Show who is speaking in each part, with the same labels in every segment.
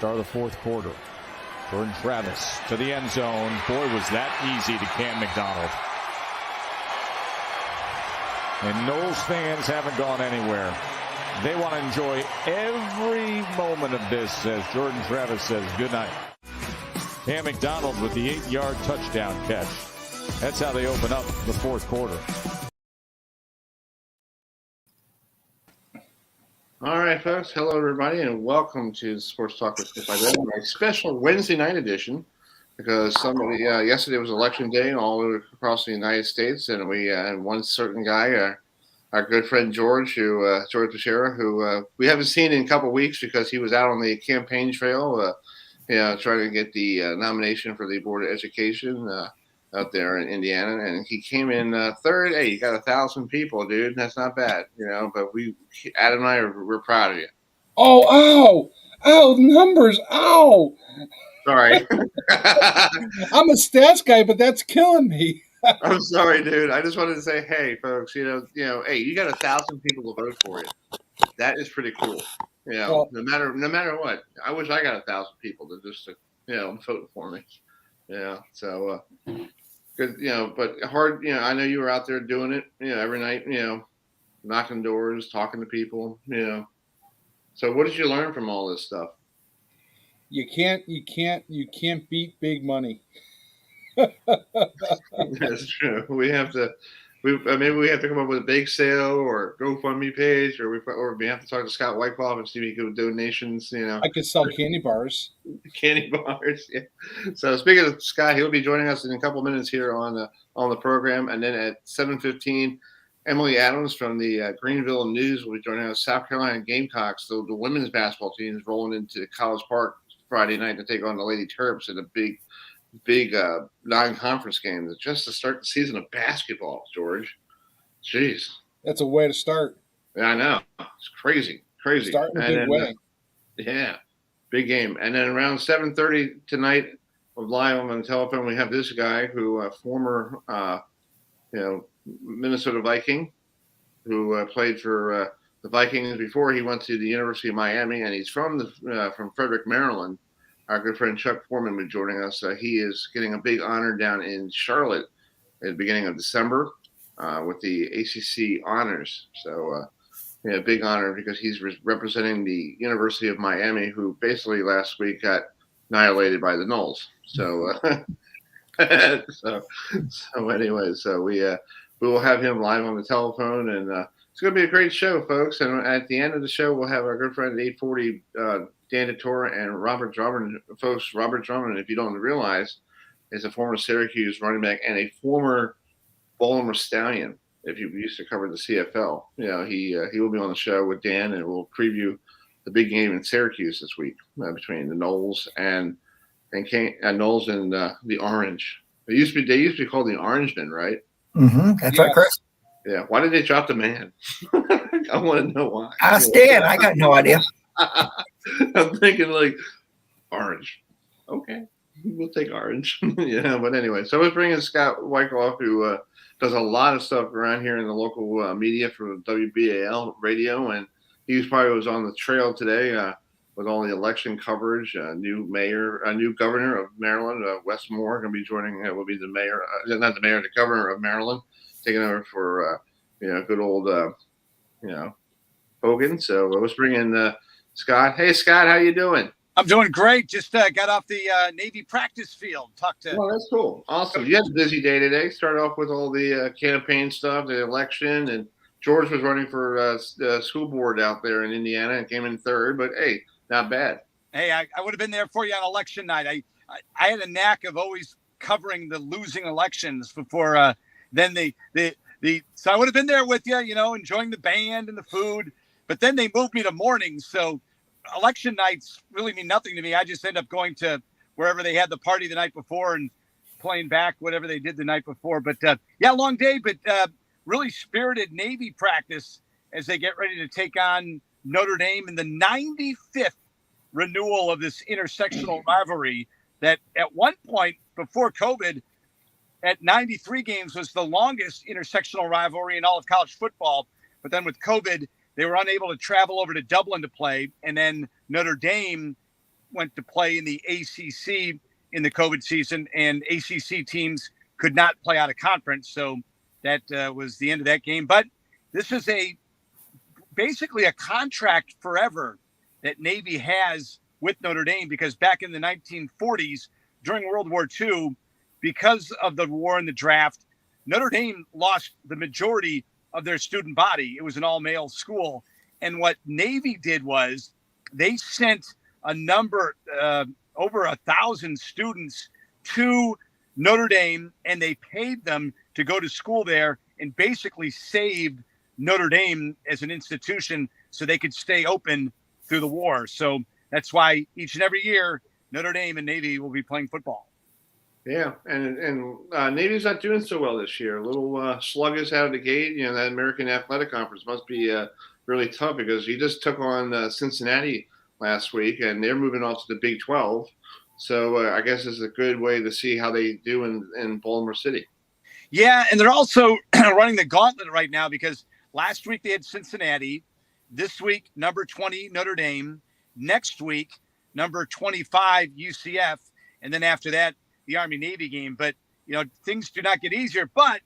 Speaker 1: start of the fourth quarter. Jordan Travis to the end zone. Boy, was that easy to Cam McDonald. And Knowles fans haven't gone anywhere. They want to enjoy every moment of this as Jordan Travis says goodnight. Cam McDonald with the 8-yard touchdown catch. That's how they open up the fourth quarter.
Speaker 2: All right, folks. Hello, everybody, and welcome to Sports Talk with Chris Heidel, my special Wednesday night edition. Because yesterday was election day all across the United States, and we had one certain guy, our good friend George Teixeira, who we haven't seen in a couple of weeks because he was out on the campaign trail, trying to get the nomination for the Board of Education out there in Indiana, and he came in third. Hey, you got 1,000 people, dude. That's not bad, But Adam and I, we're proud of you.
Speaker 3: Oh, numbers, ow.
Speaker 2: Sorry.
Speaker 3: I'm a stats guy, but that's killing me.
Speaker 2: I'm sorry, dude. I just wanted to say, hey, folks, hey, you got 1,000 people to vote for you. That is pretty cool. No matter what. I wish I got 1,000 people to just vote for me. So good, but hard, I know you were out there doing it, every night, knocking doors, talking to people, So what did you learn from all this stuff?
Speaker 3: You can't beat big money.
Speaker 2: That's true. Maybe we have to come up with a bake sale or GoFundMe page, or we have to talk to Scott Wykoff and see if he could do donations.
Speaker 3: I could sell candy bars.
Speaker 2: Candy bars. Yeah. So speaking of Scott, he'll be joining us in a couple of minutes here on the program, and then at 7:15, Emily Adams from the Greenville News will be joining us. South Carolina Gamecocks, the women's basketball team, is rolling into College Park Friday night to take on the Lady Terps in a big non-conference game just to start the season of basketball, George. Jeez.
Speaker 3: That's a way to start.
Speaker 2: Yeah, I know. It's crazy.
Speaker 3: Start in a big way.
Speaker 2: Yeah, big game. And then around 7:30 tonight, live on the telephone, we have this guy who, former, Minnesota Viking, who played for the Vikings before he went to the University of Miami, and he's from Frederick, Maryland. Our good friend Chuck Forman will be joining us. He is getting a big honor down in Charlotte at the beginning of December with the ACC honors. So, big honor because he's representing the University of Miami, who basically last week got annihilated by the Knowles. So, we will have him live on the telephone, and it's going to be a great show, folks. And at the end of the show, we'll have our good friend at 8:40. Dan Tortora and Robert Drummond. Folks, Robert Drummond, if you don't realize, is a former Syracuse running back and a former Baltimore Stallion. If you used to cover the CFL, he will be on the show with Dan, and we'll preview the big game in Syracuse this week between the Knowles and Knowles and the Orange. They used to be called the Orangemen, right?
Speaker 4: Mm-hmm. That's right, Chris.
Speaker 2: Yeah. Why did they drop the man? I want to know why.
Speaker 4: Ask Dan. I got no idea.
Speaker 2: I'm thinking like Orange. Okay, we'll take Orange. But anyway, so let's bring in Scott Wykoff, who does a lot of stuff around here in the local media for WBAL radio, and he was on the trail today with all the election coverage. New governor of Maryland, Wes Moore, going to be joining. Will be the mayor, not the mayor, the governor of Maryland, taking over for good old Hogan. So let's bring in Scott. Hey, Scott, how you doing?
Speaker 5: I'm doing great. Just got off the Navy practice field.
Speaker 2: Oh, that's cool. Awesome. You had a busy day today. Started off with all the campaign stuff, the election, and George was running for school board out there in Indiana and came in third. But hey, not bad.
Speaker 5: Hey, I would have been there for you on election night. I had a knack of always covering the losing elections before then so I would have been there with you, enjoying the band and the food. But then they moved me to mornings, so election nights really mean nothing to me. I just end up going to wherever they had the party the night before and playing back whatever they did the night before. But, long day, but really spirited Navy practice as they get ready to take on Notre Dame in the 95th renewal of this intersectional rivalry that at one point before COVID at 93 games was the longest intersectional rivalry in all of college football. But then with COVID, they were unable to travel over to Dublin to play. And then Notre Dame went to play in the ACC in the COVID season, and ACC teams could not play out of conference. So that was the end of that game. But this is basically a contract forever that Navy has with Notre Dame, because back in the 1940s, during World War II, because of the war and the draft, Notre Dame lost the majority of their student body. It was an all-male school. And what Navy did was they sent a number, over 1,000 students to Notre Dame, and they paid them to go to school there and basically saved Notre Dame as an institution so they could stay open through the war. So that's why each and every year, Notre Dame and Navy will be playing football.
Speaker 2: Yeah, and Navy's not doing so well this year. A little sluggish out of the gate. You know, that American Athletic Conference must be really tough, because you just took on Cincinnati last week, and they're moving on to the Big 12. So I guess it's a good way to see how they do in Baltimore City.
Speaker 5: Yeah, and they're also running the gauntlet right now, because last week they had Cincinnati. This week, number 20, Notre Dame. Next week, number 25, UCF. And then after that, the Army-Navy game. But, you know, things do not get easier. But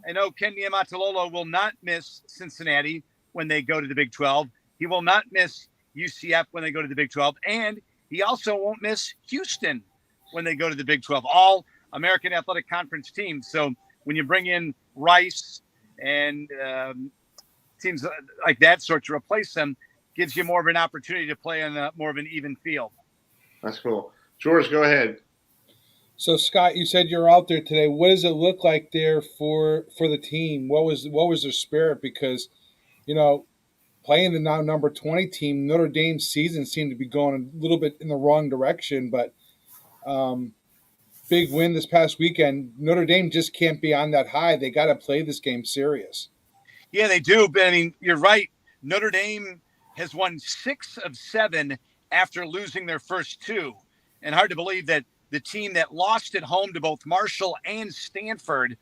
Speaker 5: I know Ken Niumatalolo will not miss Cincinnati when they go to the Big 12. He will not miss UCF when they go to the Big 12. And he also won't miss Houston when they go to the Big 12. All American Athletic Conference teams. So when you bring in Rice and teams like that sort to replace them, gives you more of an opportunity to play on more of an even field.
Speaker 2: That's cool. George, go ahead.
Speaker 3: So, Scott, you said you're out there today. What does it look like there for the team? What was their spirit? Because, you know, playing the now number 20 team, Notre Dame's season seemed to be going a little bit in the wrong direction. But big win this past weekend. Notre Dame just can't be on that high. They got to play this game serious.
Speaker 5: Yeah, they do. But, I mean, you're right. Notre Dame has won 6 of 7 after losing their first 2. And hard to believe that the team that lost at home to both Marshall and Stanford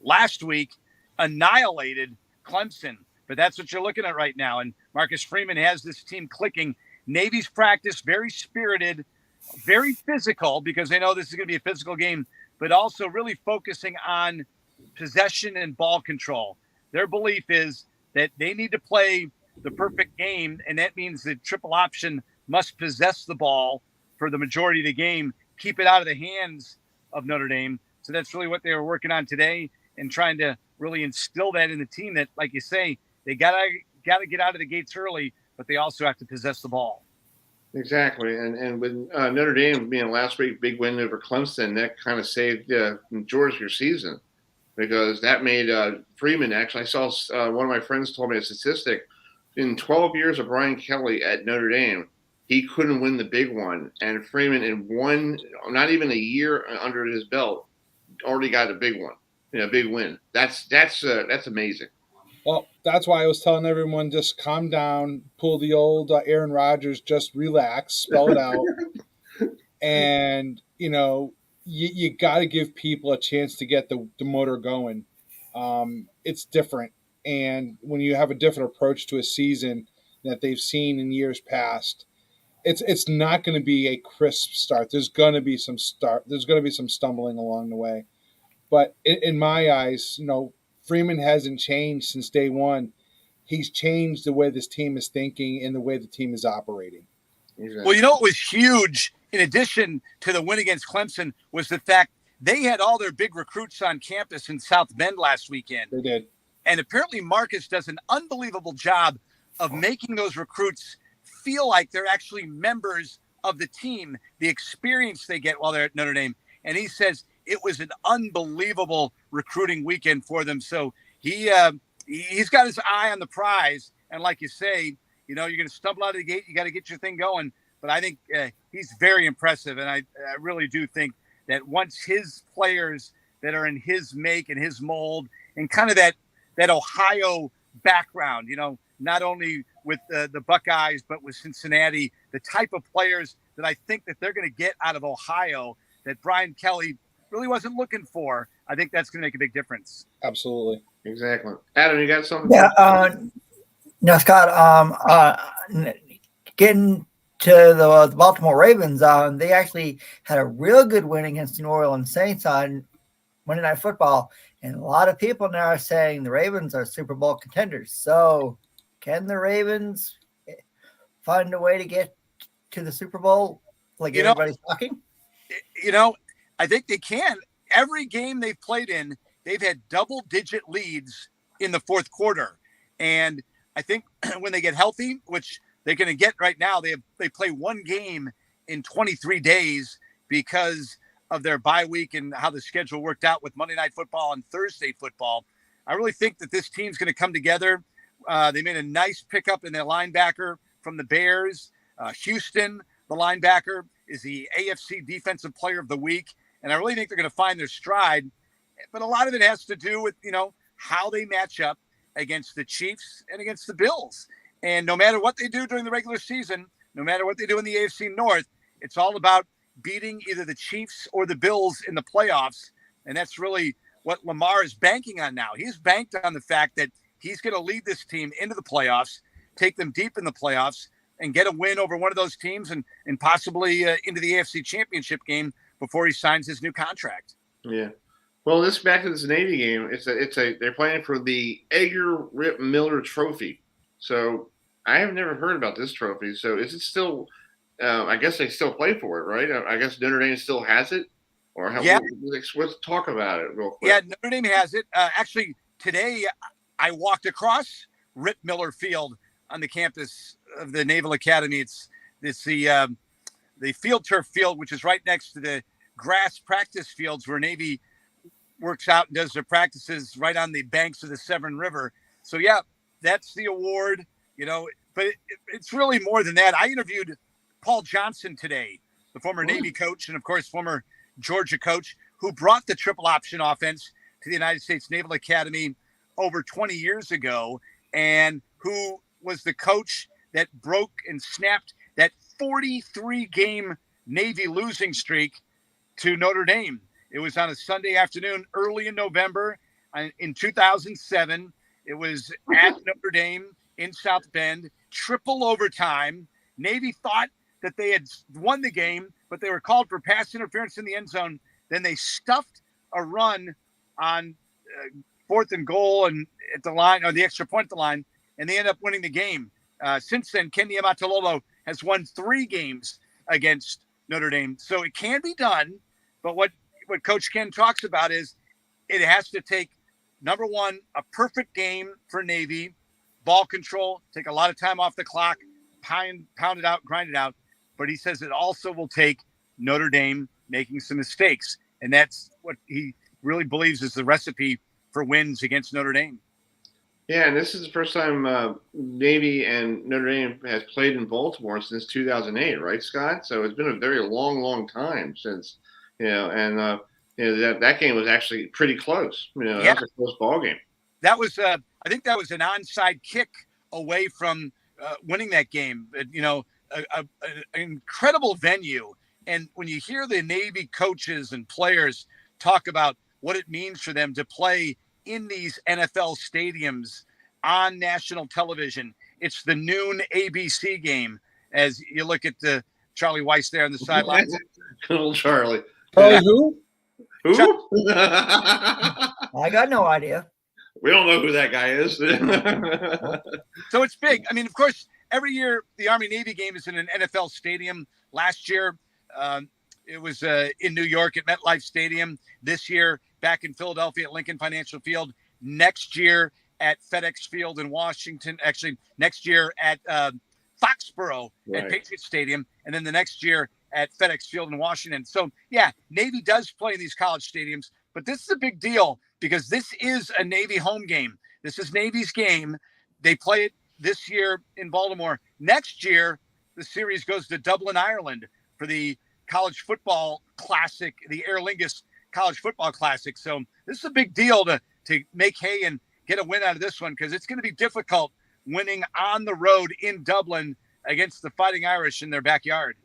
Speaker 5: last week annihilated Clemson. But that's what you're looking at right now. And Marcus Freeman has this team clicking. Navy's practice, very spirited, very physical, because they know this is going to be a physical game, but also really focusing on possession and ball control. Their belief is that they need to play the perfect game, and that means the triple option must possess the ball for the majority of the game, keep it out of the hands of Notre Dame. So that's really what they were working on today, and trying to really instill that in the team, that, like you say, they gotta get out of the gates early, but they also have to possess the ball.
Speaker 2: Exactly. And with Notre Dame being last week big win over Clemson, that kind of saved George your season, because that made Freeman, actually, I saw one of my friends told me a statistic. In 12 years of Brian Kelly at Notre Dame, he couldn't win the big one. And Freeman, in one, not even a year under his belt, already got a big one, big win. That's amazing.
Speaker 3: Well, that's why I was telling everyone, just calm down, pull the old Aaron Rodgers, just relax, spell it out. And, you got to give people a chance to get the motor going. It's different. And when you have a different approach to a season that they've seen in years past, it's not going to be a crisp start. There's going to be some stumbling along the way. But in my eyes, Freeman hasn't changed since day one. He's changed the way this team is thinking and the way the team is operating.
Speaker 2: Exactly.
Speaker 5: Well, what was huge, in addition to the win against Clemson, was the fact they had all their big recruits on campus in South Bend last weekend.
Speaker 3: They did.
Speaker 5: And apparently Marcus does an unbelievable job of making those recruits feel like they're actually members of the team, the experience they get while they're at Notre Dame. And he says it was an unbelievable recruiting weekend for them. So he's got his eye on the prize. And like you say, you're going to stumble out of the gate. You got to get your thing going. But I think he's very impressive. And I really do think that once his players that are in his make and his mold, and kind of that Ohio background, not only with the Buckeyes, but with Cincinnati, the type of players that I think that they're going to get out of Ohio that Brian Kelly really wasn't looking for, I think that's going to make a big difference.
Speaker 3: Absolutely.
Speaker 2: Exactly. Adam, you got something?
Speaker 4: Yeah. No, Scott, getting to the Baltimore Ravens, they actually had a real good win against the New Orleans Saints on Monday Night Football. And a lot of people now are saying the Ravens are Super Bowl contenders. So can the Ravens find a way to get to the Super Bowl like everybody's talking?
Speaker 5: I think they can. Every game they've played in, they've had double-digit leads in the fourth quarter. And I think when they get healthy, which they're going to get right now, they play one game in 23 days because of their bye week and how the schedule worked out with Monday Night Football and Thursday football. I really think that this team's going to come together. They made a nice pickup in their linebacker from the Bears. Houston, the linebacker, is the AFC Defensive Player of the Week. And I really think they're going to find their stride. But a lot of it has to do with, how they match up against the Chiefs and against the Bills. And no matter what they do during the regular season, no matter what they do in the AFC North, it's all about beating either the Chiefs or the Bills in the playoffs. And that's really what Lamar is banking on now. He's banked on the fact that he's going to lead this team into the playoffs, take them deep in the playoffs, and get a win over one of those teams and possibly into the AFC Championship game before he signs his new contract.
Speaker 2: Yeah. Well, back to this Navy game, they're playing for the Edgar Rip Miller Trophy. So I have never heard about this trophy. So is it still? I guess they still play for it, right? I guess Notre Dame still has it. Or let's talk about it real quick.
Speaker 5: Yeah, Notre Dame has it. Actually, today I walked across Rip Miller Field on the campus of the Naval Academy. It's the field turf field, which is right next to the grass practice fields where Navy works out and does their practices right on the banks of the Severn River. So yeah, that's the award, but it's really more than that. I interviewed Paul Johnson today, the former Navy coach and of course former Georgia coach, who brought the triple option offense to the United States Naval Academy over 20 years ago, and who was the coach that broke and snapped that 43-game Navy losing streak to Notre Dame. It was on a Sunday afternoon early in November in 2007. It was at Notre Dame in South Bend, triple overtime. Navy thought that they had won the game, but they were called for pass interference in the end zone. Then they stuffed a run on 4th and goal and at the line, or the extra point at the line, and they end up winning the game. Since then, Ken Niumatalolo has won 3 games against Notre Dame. So it can be done, but what Coach Ken talks about is it has to take, number one, a perfect game for Navy, ball control, take a lot of time off the clock, pound it out, grind it out. But he says it also will take Notre Dame making some mistakes. And that's what he really believes is the recipe for wins against Notre Dame.
Speaker 2: Yeah, and this is the first time Navy and Notre Dame has played in Baltimore since 2008, right, Scott? So it's been a very long, long time since, that game was actually pretty close. That was a close ball game.
Speaker 5: That was, I think that was an onside kick away from winning that game. An incredible venue. And when you hear the Navy coaches and players talk about what it means for them to play in these NFL stadiums on national television, it's the noon ABC game. As you look at the Charlie Weiss there on the sidelines.
Speaker 2: Little Charlie.
Speaker 3: Charlie who?
Speaker 2: Who?
Speaker 4: I got no idea.
Speaker 2: We don't know who that guy is.
Speaker 5: So it's big. I mean, of course, every year the Army-Navy game is in an NFL stadium. Last year, it was in New York at MetLife Stadium. This year, back in Philadelphia at Lincoln Financial Field. Next year at FedEx Field in Washington. Actually, next year at Foxborough at Patriot Stadium. And then the next year at FedEx Field in Washington. So, yeah, Navy does play in these college stadiums. But this is a big deal because this is a Navy home game. This is Navy's game. They play it this year in Baltimore. Next year, the series goes to Dublin, Ireland for the college football classic, the Aer Lingus College Football Classic. So this is a big deal to make hay and get a win out of this one because it's going to be difficult winning on the road in Dublin against the Fighting Irish in their backyard.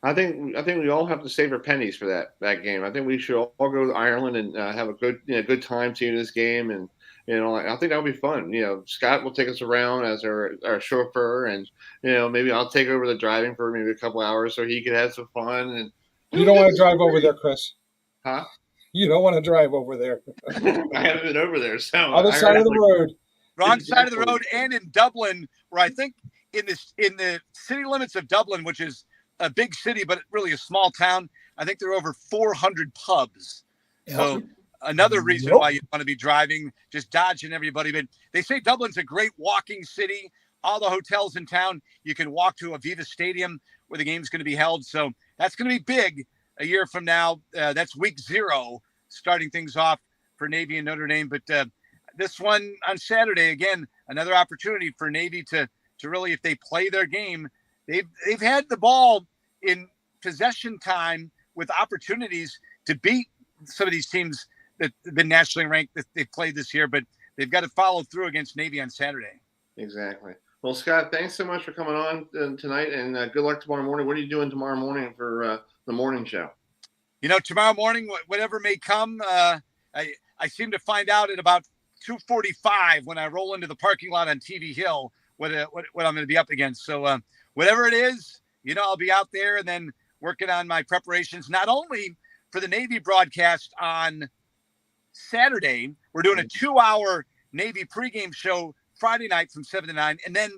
Speaker 2: I think we all have to save our pennies for that game. I think we should all go to Ireland and have a good time seeing this game. And I think that'll be fun. Scott will take us around as our chauffeur, and maybe I'll take over the driving for maybe a couple hours so he can have some fun. And
Speaker 3: you don't want to drive over there, Chris.
Speaker 2: Huh?
Speaker 3: You don't want to drive over there.
Speaker 2: I haven't been over there, so
Speaker 3: other side of the road.
Speaker 5: Wrong side of the road, and in Dublin, where I think in the city limits of Dublin, which is a big city but really a small town, I think there are over 400 pubs. Yep. So another reason why you want to be driving, just dodging everybody. But they say Dublin's a great walking city. All the hotels in town, you can walk to Aviva Stadium where the game's going to be held. So that's going to be big a year from now. That's week 0, starting things off for Navy and Notre Dame. But this one on Saturday, again, another opportunity for Navy to really, if they play their game, they've had the ball in possession time with opportunities to beat some of these teams that have been nationally ranked that they've played this year, but they've got to follow through against Navy on Saturday.
Speaker 2: Exactly. Well, Scott, thanks so much for coming on tonight, and good luck tomorrow morning. What are you doing tomorrow morning for the morning show?
Speaker 5: Tomorrow morning, whatever may come, I seem to find out at about 2:45 when I roll into the parking lot on TV Hill what I'm going to be up against. So whatever it is, I'll be out there and then working on my preparations, not only for the Navy broadcast on Saturday. We're doing a 2-hour Navy pregame show Friday night from 7 to 9. And then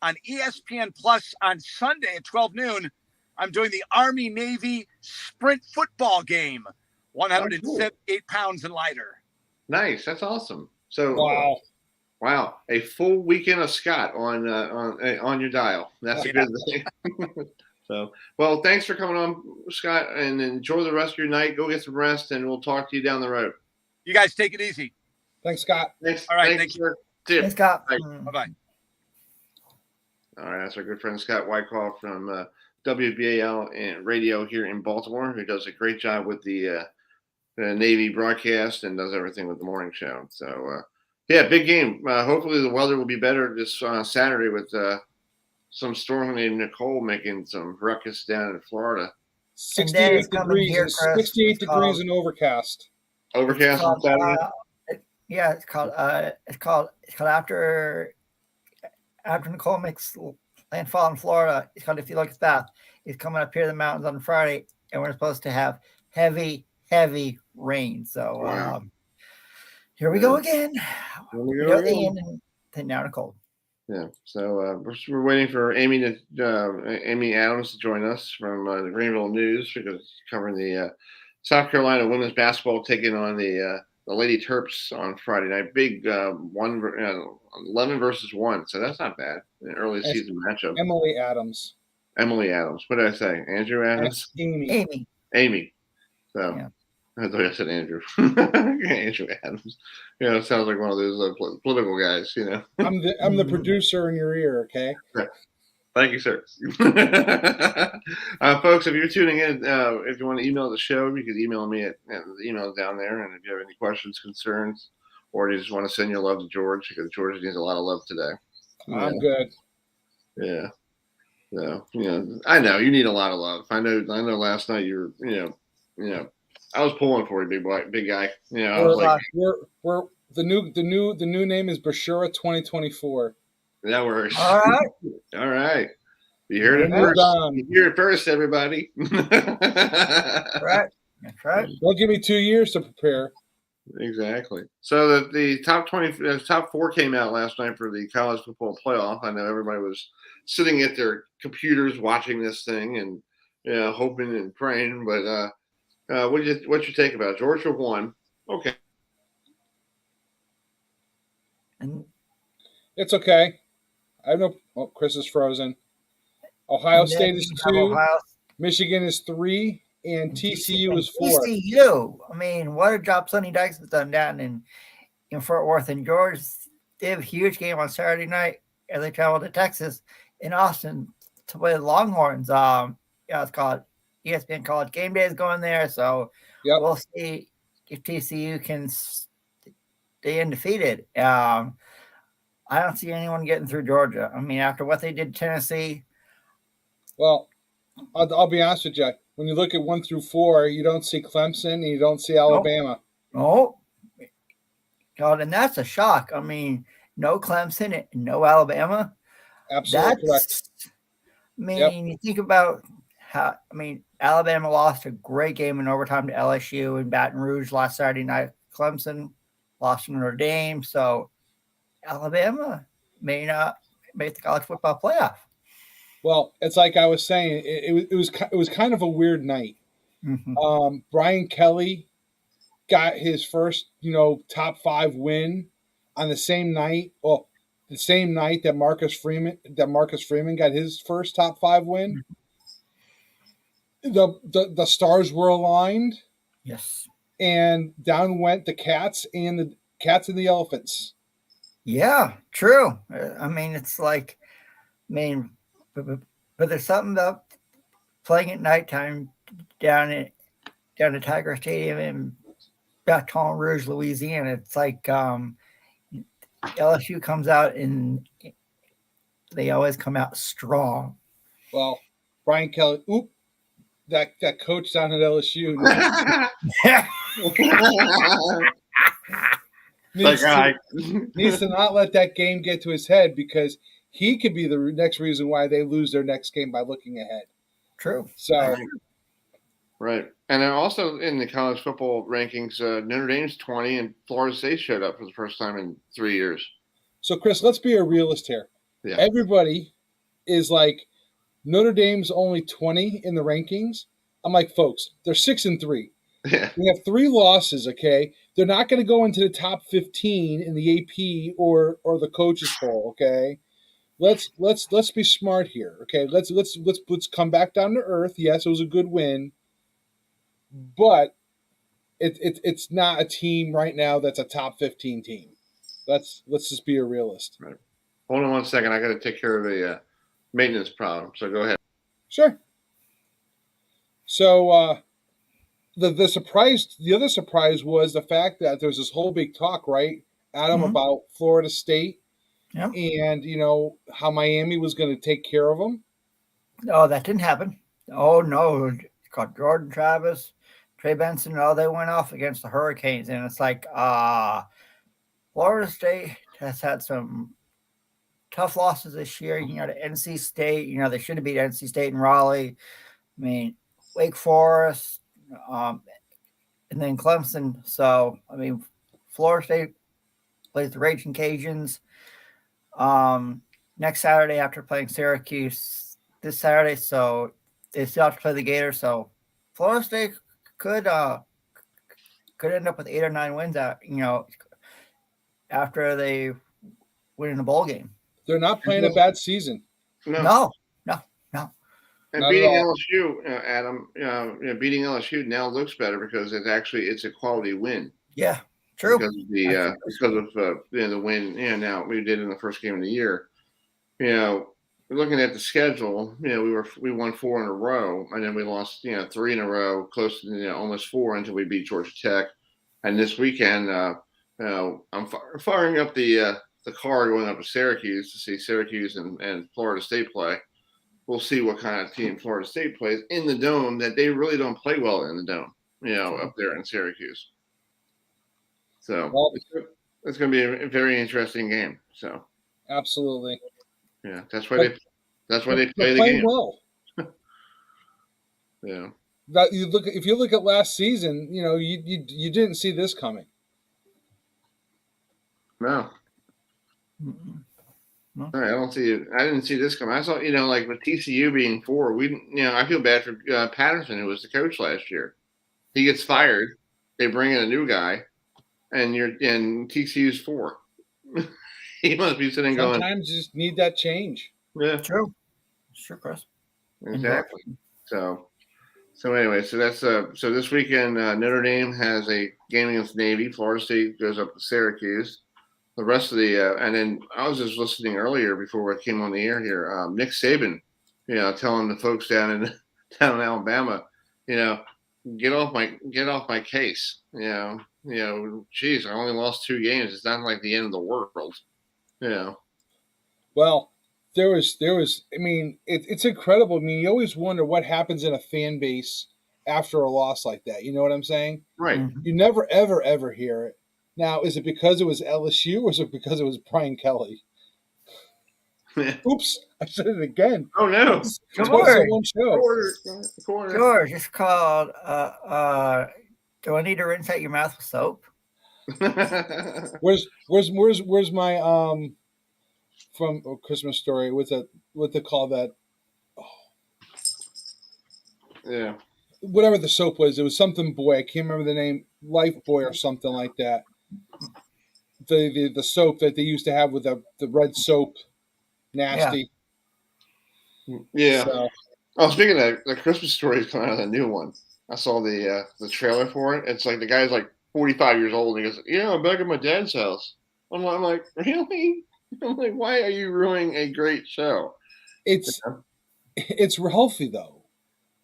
Speaker 5: on ESPN Plus on Sunday at 12 noon, I'm doing the Army-Navy sprint football game, 178 pounds and lighter.
Speaker 2: Nice. That's awesome. So
Speaker 3: wow.
Speaker 2: A full weekend of Scott on your dial. That's a good thing. So, well, thanks for coming on, Scott, and enjoy the rest of your night. Go get some rest, and we'll talk to you down the road.
Speaker 5: You guys take it easy.
Speaker 3: Thanks, Scott.
Speaker 2: Thanks.
Speaker 5: All right. Thank you.
Speaker 4: Thanks, Scott.
Speaker 5: Bye-bye.
Speaker 2: All right. That's our good friend, Scott Wykoff from WBAL and radio here in Baltimore, who does a great job with the Navy broadcast and does everything with the morning show. So, big game. Hopefully the weather will be better this Saturday with some storm named Nicole making some ruckus down in Florida.
Speaker 3: 68 degrees, 68 degrees and overcast.
Speaker 2: Overcast on Saturday?
Speaker 4: It's called after Nicole makes landfall in Florida. It's called If You Look at That. It's coming up here in the mountains on Friday, and we're supposed to have heavy rain. So
Speaker 2: wow.
Speaker 4: Here we go again. Then now Nicole.
Speaker 2: Yeah. So we're waiting for Amy Adams to join us from the Greenville News, because covering the South Carolina women's basketball taking on the Lady Terps on Friday night. Big 11 versus 1. So that's not bad. An early season matchup.
Speaker 3: Emily Adams.
Speaker 2: What did I say? Andrew Adams?
Speaker 4: Amy.
Speaker 2: So yeah. I thought I said Andrew. Andrew Adams. It sounds like one of those political guys,
Speaker 3: I'm the producer in your ear, okay?
Speaker 2: Thank you, sir. Folks, if you're tuning in, if you want to email the show, you can email me at the email down there. And if you have any questions, concerns, or you just want to send your love to George, because George needs a lot of love today.
Speaker 3: I'm good.
Speaker 2: Yeah. So, I know you need a lot of love. I know last night you were, I was pulling for you, big guy. I was like,
Speaker 3: we're the new name is Bashura 2024.
Speaker 2: That works.
Speaker 4: All
Speaker 2: right. You heard it first. You hear it first, everybody.
Speaker 4: Right. That's right.
Speaker 3: Don't give me 2 years to prepare.
Speaker 2: Exactly. So the top 4 came out last night for the college football playoff. I know everybody was sitting at their computers watching this thing and hoping and praying. But what's your take about it? Georgia won. Okay.
Speaker 3: It's okay. I know. Oh, Chris is frozen. Ohio State is 2. Michigan is 3. And TCU is 4.
Speaker 4: TCU. I mean, what a job Sonny Dykes has done down in Fort Worth. And George, they have a huge game on Saturday night as they travel to Texas in Austin to play the Longhorns. It's called ESPN College Game Day is going there. So We'll see if TCU can stay undefeated. I don't see anyone getting through Georgia. I mean, after what they did to Tennessee.
Speaker 3: Well, I'll be honest with you. When you look at 1 through 4, you don't see Clemson and you don't see Alabama.
Speaker 4: No. God, and that's a shock. I mean, no Clemson and no Alabama.
Speaker 3: Absolutely correct.
Speaker 4: I mean, you think about how, I mean, Alabama lost a great game in overtime to LSU in Baton Rouge last Saturday night. Clemson lost to Notre Dame. So Alabama may not make the college football playoff.
Speaker 3: Well, it's like I was saying, it was kind of a weird night.
Speaker 4: Mm-hmm.
Speaker 3: Brian Kelly got his first, top 5 win on the same night. Well, the same night that Marcus Freeman got his first top 5 win. The stars were aligned.
Speaker 4: Yes.
Speaker 3: And down went the Cats and the Elephants.
Speaker 4: Yeah, true. I mean, it's like, but there's something about playing at nighttime down at Tiger Stadium in Baton Rouge, Louisiana. It's like LSU comes out and they always come out strong.
Speaker 3: Well, Brian Kelly, that coach down at LSU needs to not let that game get to his head, because he could be the next reason why they lose their next game by looking ahead.
Speaker 4: True.
Speaker 3: So,
Speaker 2: right. And then also in the college football rankings, Notre Dame's 20 and Florida State showed up for the first time in 3 years.
Speaker 3: So, Chris, let's be a realist here.
Speaker 2: Yeah.
Speaker 3: Everybody is like, Notre Dame's only 20 in the rankings. I'm like, folks, they're 6-3.
Speaker 2: Yeah.
Speaker 3: We have 3 losses, okay? They're not going to go into the top 15 in the AP or the coaches poll, okay? Let's be smart here, okay? Let's come back down to earth. Yes, it was a good win, but it's not a team right now that's a top 15 team. Let's just be a realist.
Speaker 2: Right. Hold on 1 second. I got to take care of a maintenance problem. So go ahead.
Speaker 3: Sure. So the other surprise was the fact that there's this whole big talk, right, Adam, about Florida State, and how Miami was going to take care of them.
Speaker 4: Oh, that didn't happen. Oh no, called Jordan Travis, Trey Benson. Oh, they went off against the Hurricanes, and it's like Florida State has had some tough losses this year. To NC State. They should have beat NC State and Raleigh. I mean, Wake Forest, and then Clemson. So, I mean, Florida State plays the Raging Cajuns next Saturday after playing Syracuse this Saturday. So they still have to play the Gators. So Florida State could end up with 8 or 9 wins after they win in a bowl game.
Speaker 3: They're not playing a bad season.
Speaker 4: No.
Speaker 2: And
Speaker 3: Not
Speaker 2: beating
Speaker 3: at all.
Speaker 2: LSU, Adam, beating LSU now looks better because it's a quality win.
Speaker 4: Yeah, true.
Speaker 2: Because of the win. Now we did in the first game of the year. Looking at the schedule, we won 4 in a row, and then we lost 3 in a row, close to almost 4 until we beat Georgia Tech. And this weekend, I'm firing up the car going up to Syracuse to see Syracuse and Florida State play. We'll see what kind of team Florida State plays in the Dome, that they really don't play well in the Dome, up there in Syracuse. So it's going to be a very interesting game. So
Speaker 3: absolutely,
Speaker 2: yeah, that's why they play the game
Speaker 3: well.
Speaker 2: Yeah.
Speaker 3: If you look at last season, you didn't see this coming.
Speaker 2: No. No, I don't see it. I didn't see this coming. I saw, like with TCU being 4, I feel bad for Patterson, who was the coach last year. He gets fired. They bring in a new guy, and TCU's 4. He must be sitting going.
Speaker 3: Sometimes you just need that change.
Speaker 2: Yeah,
Speaker 4: true. Sure, Chris.
Speaker 2: Exactly. So anyway, so that's so this weekend Notre Dame has a game against Navy. Florida State goes up to Syracuse. The rest of the and then I was just listening earlier before I came on the air here. Nick Saban, telling the folks down in Alabama, get off my case. Geez, I only lost 2 games. It's not like the end of the world.
Speaker 3: Well, there was. I mean, it's incredible. I mean, you always wonder what happens in a fan base after a loss like that. You know what I'm saying?
Speaker 2: Right.
Speaker 3: You never, ever, ever hear it. Now, is it because it was LSU or is it because it was Brian Kelly? Oops, I said it again.
Speaker 2: Oh no!
Speaker 3: It's
Speaker 4: George.
Speaker 3: one show.
Speaker 2: Quarter.
Speaker 4: George, it's called. Do I need to rinse out your mouth with soap?
Speaker 3: Where's my from Christmas Story? What they call that?
Speaker 2: Yeah.
Speaker 3: Whatever the soap was, it was something boy. I can't remember the name, Life Boy or something like that. The soap that they used to have with the red soap, nasty.
Speaker 2: Yeah.
Speaker 3: So,
Speaker 2: Oh, speaking of the Christmas Story is coming out of the new one. I saw the trailer for it. It's like the guy's like 45 years old and he goes, "Yeah, I'm back at my dad's house." I'm like, really? I'm like, why are you ruining a great show?
Speaker 3: it's Ralphie though.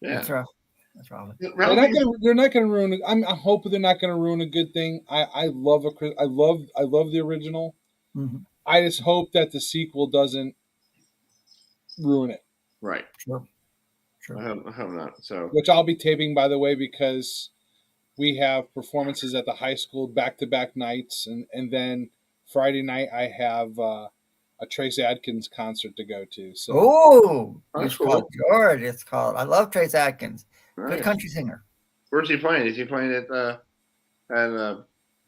Speaker 2: Yeah.
Speaker 4: That's rough. That's wrong.
Speaker 3: They're not gonna ruin it. I'm hoping they're not gonna ruin a good thing. I love the original.
Speaker 4: Mm-hmm.
Speaker 3: I just hope that the sequel doesn't ruin it.
Speaker 2: Right.
Speaker 4: Sure.
Speaker 2: I hope not. So,
Speaker 3: which I'll be taping, by the way, because we have performances at the high school back-to-back nights, and then Friday night I have a Trace Adkins concert to go to. So,
Speaker 4: it's called George. It's called. I love Trace Adkins.
Speaker 2: Nice.
Speaker 4: Good country singer.
Speaker 2: Where's he playing? Is he playing at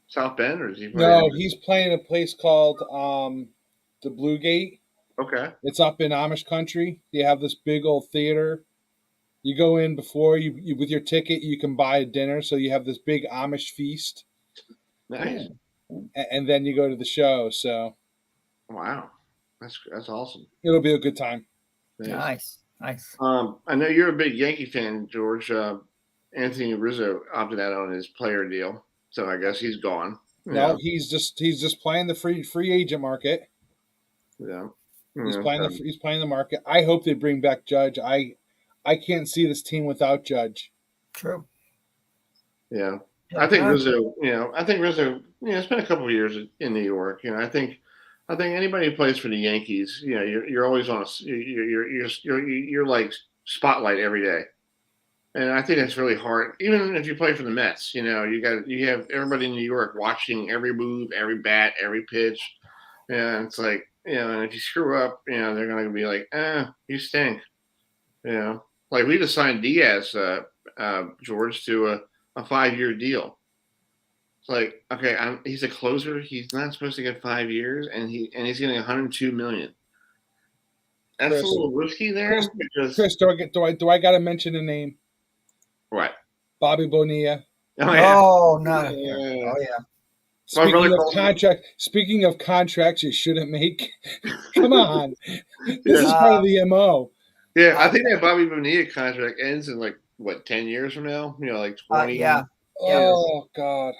Speaker 2: South Bend, or is he playing?
Speaker 3: No, he's playing a place called the Blue Gate.
Speaker 2: Okay.
Speaker 3: It's up in Amish country. They have this big old theater. You go in before you with your ticket. You can buy a dinner, so you have this big Amish feast.
Speaker 2: Nice.
Speaker 3: And then you go to the show. So,
Speaker 2: wow, that's awesome.
Speaker 3: It'll be a good time.
Speaker 4: Nice.
Speaker 2: I know you're a big Yankee fan, George. Anthony Rizzo opted out on his player deal, so I guess he's gone.
Speaker 3: No, he's just playing the free agent market.
Speaker 2: Yeah,
Speaker 3: he's playing the market. I hope they bring back Judge. I can't see this team without Judge.
Speaker 4: True.
Speaker 2: Yeah, I think Rizzo. It's been a couple of years in New York. I think anybody who plays for the Yankees, you're always on you're like spotlight every day, and I think that's really hard. Even if you play for the Mets, you have everybody in New York watching every move, every bat, every pitch, and it's like and if you screw up, they're gonna be like, you stink, Like we just signed Diaz, George, to a 5-year deal. It's like, okay, he's a closer. He's not supposed to get 5 years, and he's getting $102 million. That's a little risky there.
Speaker 3: Chris, do I got to mention a name?
Speaker 2: What?
Speaker 3: Bobby Bonilla.
Speaker 2: Oh yeah.
Speaker 4: Oh no. Yeah. Oh
Speaker 3: yeah. Speaking of contracts, you shouldn't make. Come on, this is part of the MO.
Speaker 2: Yeah, I think that Bobby Bonilla contract ends in 10 years from now? like 20.
Speaker 4: Yeah.
Speaker 3: Oh God.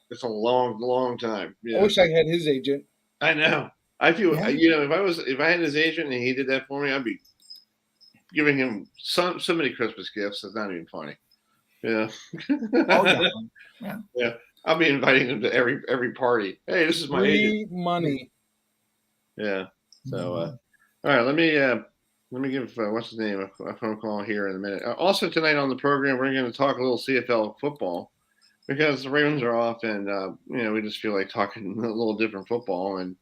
Speaker 2: It's a long, long time.
Speaker 3: I wish I had his agent.
Speaker 2: I know. I feel if I had his agent and he did that for me, I'd be giving him so many Christmas gifts. It's not even funny. Yeah. Yeah. I'll be inviting him to every party. Hey, this is my agent.
Speaker 3: Money.
Speaker 2: Yeah. So, all right. Let me give what's his name a phone call here in a minute. Also tonight on the program, we're going to talk a little CFL football because the Ravens are off, and we just feel like talking a little different football, and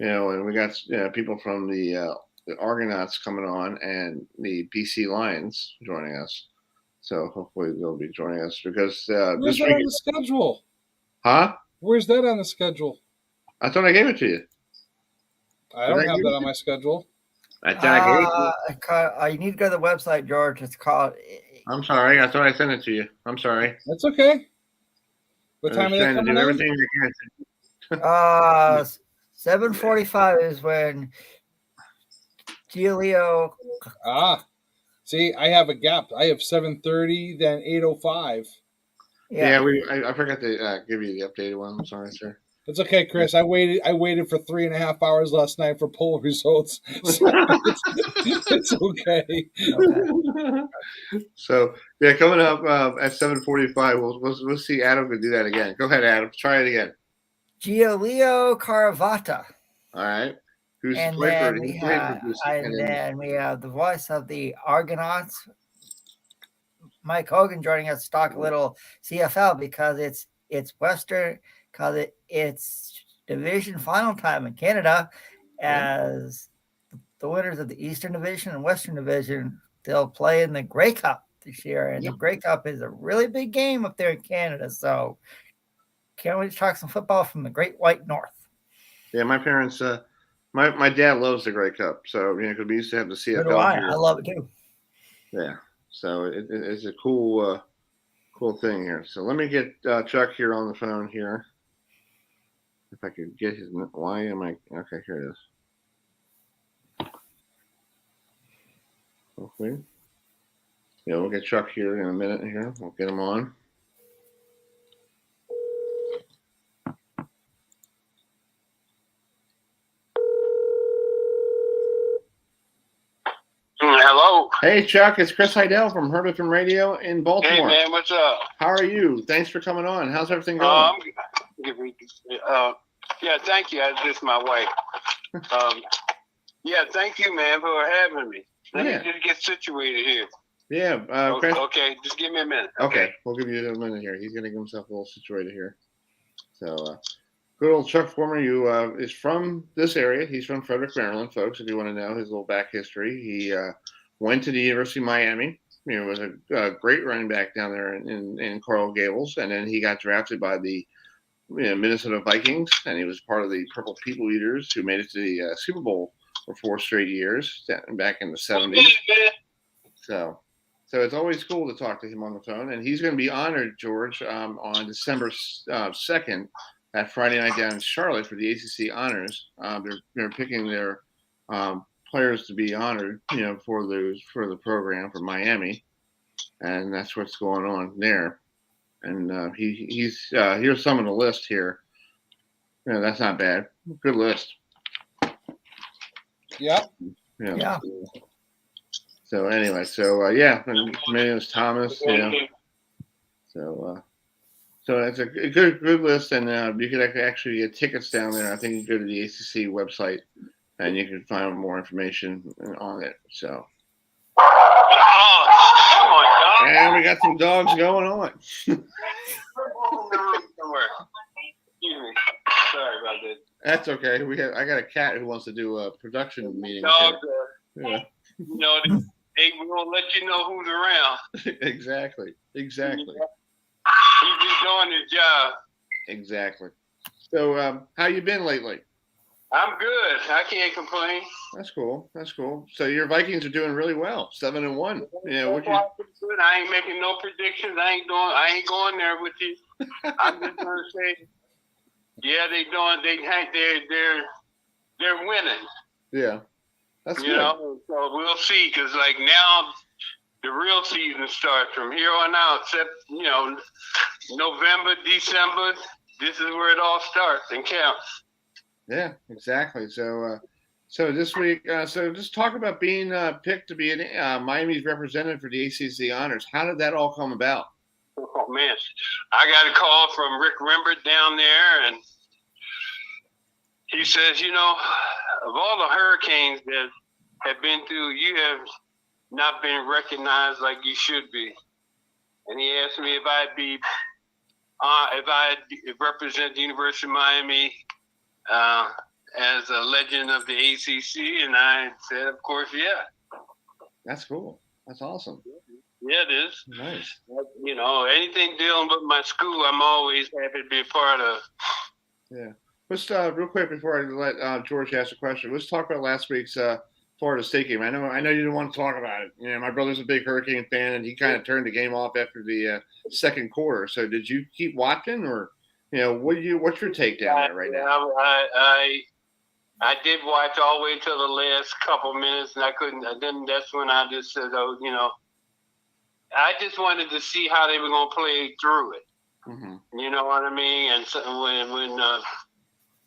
Speaker 2: and we got people from the Argonauts coming on and the BC Lions joining us. So hopefully they'll be joining us because
Speaker 3: where's that on the schedule?
Speaker 2: Huh?
Speaker 3: Where's that on the schedule?
Speaker 2: I thought I gave it to you.
Speaker 3: I don't have that on my schedule.
Speaker 4: You need to go to the website, George. It's called.
Speaker 2: I'm sorry. I thought I sent it to you. I'm sorry.
Speaker 3: That's okay. What time are they coming in?
Speaker 2: Everything they can.
Speaker 4: 7:45 is when Giulio.
Speaker 3: See, I have a gap. I have 7:30, then 8:05.
Speaker 2: Yeah, I forgot to give you the updated one. I'm sorry, sir.
Speaker 3: It's okay, Chris. I waited for 3.5 hours last night for poll results. So it's okay.
Speaker 2: So coming up at 7:45, we'll see Adam can do that again. Go ahead, Adam. Try it again.
Speaker 4: Giulio Caravata.
Speaker 2: All right.
Speaker 4: Then we have the voice of the Argonauts, Mike Hogan, joining us to talk a little CFL because it's Western. because it's division final time in Canada, as the winners of the Eastern Division and Western Division, they'll play in the Grey Cup this year. And the Grey Cup is a really big game up there in Canada. So can't wait to talk some football from the Great White North.
Speaker 2: Yeah, my parents, my dad loves the Grey Cup. So, because we used to have the CFL.
Speaker 4: So do I. I love it too.
Speaker 2: Yeah. So it's a cool thing here. So let me get Chuck here on the phone here. If I could get his, why am I, okay, here it is. Okay. Yeah, we'll get Chuck here in a minute here. We'll get him on.
Speaker 6: Hello.
Speaker 2: Hey, Chuck, it's Chris Heidel from Herberton Radio in Baltimore.
Speaker 6: Hey, man, what's up?
Speaker 2: How are you? Thanks for coming on. How's everything going?
Speaker 6: Yeah, thank you. This is my wife. Yeah, thank you, man, for having me. Let me just get situated here.
Speaker 2: Yeah. Chris.
Speaker 6: Okay, just give me a minute.
Speaker 2: Okay, we'll give you a minute here. He's going to get himself a little situated here. So, good old Chuck Forman, is from this area. He's from Frederick, Maryland, folks, if you want to know his little back history. He went to the University of Miami. Was a great running back down there in Coral Gables. And then he got drafted by the Minnesota Vikings, and he was part of the Purple People Eaters who made it to the Super Bowl for 4 straight years back in the 70s. So it's always cool to talk to him on the phone. And he's going to be honored, George, on December 2nd, that Friday night down in Charlotte for the ACC Honors. They're picking their players to be honored, for the program for Miami, and that's what's going on there. And he's here's some of the list here. That's not bad. Good list.
Speaker 3: Yeah.
Speaker 2: Yeah. So anyway, and his name is Thomas. So it's a good list, and you can actually get tickets down there. I think you go to the ACC website, and you can find more information on it. So.
Speaker 6: Oh my God!
Speaker 2: And we got some dogs going on.
Speaker 6: Excuse me. Sorry about that.
Speaker 2: That's okay. I got a cat who wants to do a production meeting.
Speaker 6: Dogs,
Speaker 2: yeah.
Speaker 6: They will let you know who's around.
Speaker 2: Exactly.
Speaker 6: He's just doing his job.
Speaker 2: Exactly. So, how you been lately?
Speaker 6: I'm good. I can't complain.
Speaker 2: That's cool. So your Vikings are doing really well, 7-1.
Speaker 6: I ain't making no predictions. I ain't going there with you. I'm just gonna say, yeah, they're winning.
Speaker 2: Yeah, that's good.
Speaker 6: So we'll see, because now the real season starts from here on out. Except November, December. This is where it all starts and counts.
Speaker 2: Yeah, exactly. So this week, just talk about being picked to be Miami's representative for the ACC Honors. How did that all come about?
Speaker 6: Oh, man. I got a call from Rick Rembert down there, and he says, of all the hurricanes that have been through, you have not been recognized like you should be. And he asked me if I'd represent the University of Miami as a legend of the ACC, and I said, of course, yeah.
Speaker 2: That's cool. That's awesome.
Speaker 6: Yeah, it is.
Speaker 2: Nice.
Speaker 6: Anything dealing with my school, I'm always happy to be a part of.
Speaker 2: Yeah. Let's real quick before I let George ask a question. Let's talk about last week's Florida State game. I know you didn't want to talk about it. My brother's a big Hurricane fan, and he kind of turned the game off after the second quarter. So did you keep watching, or what's your take down there right now?
Speaker 6: I did watch all the way till the last couple minutes, and I couldn't. Then that's when I just said, I just wanted to see how they were going to play through it.
Speaker 2: Mm-hmm.
Speaker 6: You know what I mean? And so when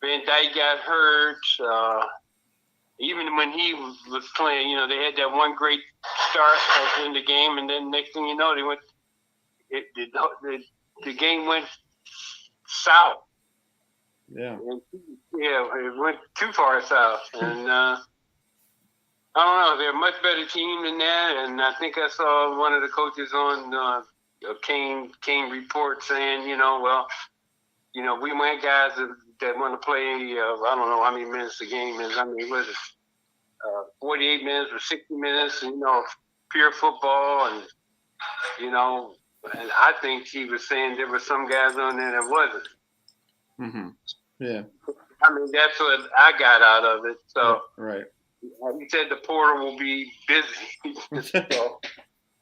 Speaker 6: Van Dyke got hurt, even when he was playing, they had that one great start in the game, and then next thing you know, they went. The game went south.
Speaker 2: Yeah.
Speaker 6: It went too far south, and I don't know. They're a much better team than that, and I think I saw one of the coaches on Kane Report saying, we went guys that want to play, I don't know how many minutes the game is. I mean, was it 48 minutes or 60 minutes, pure football. And I think he was saying there were some guys on there that wasn't.
Speaker 2: Mm-hmm. Yeah.
Speaker 6: I mean, that's what I got out of it. So,
Speaker 2: right.
Speaker 6: He said the portal will be busy. So,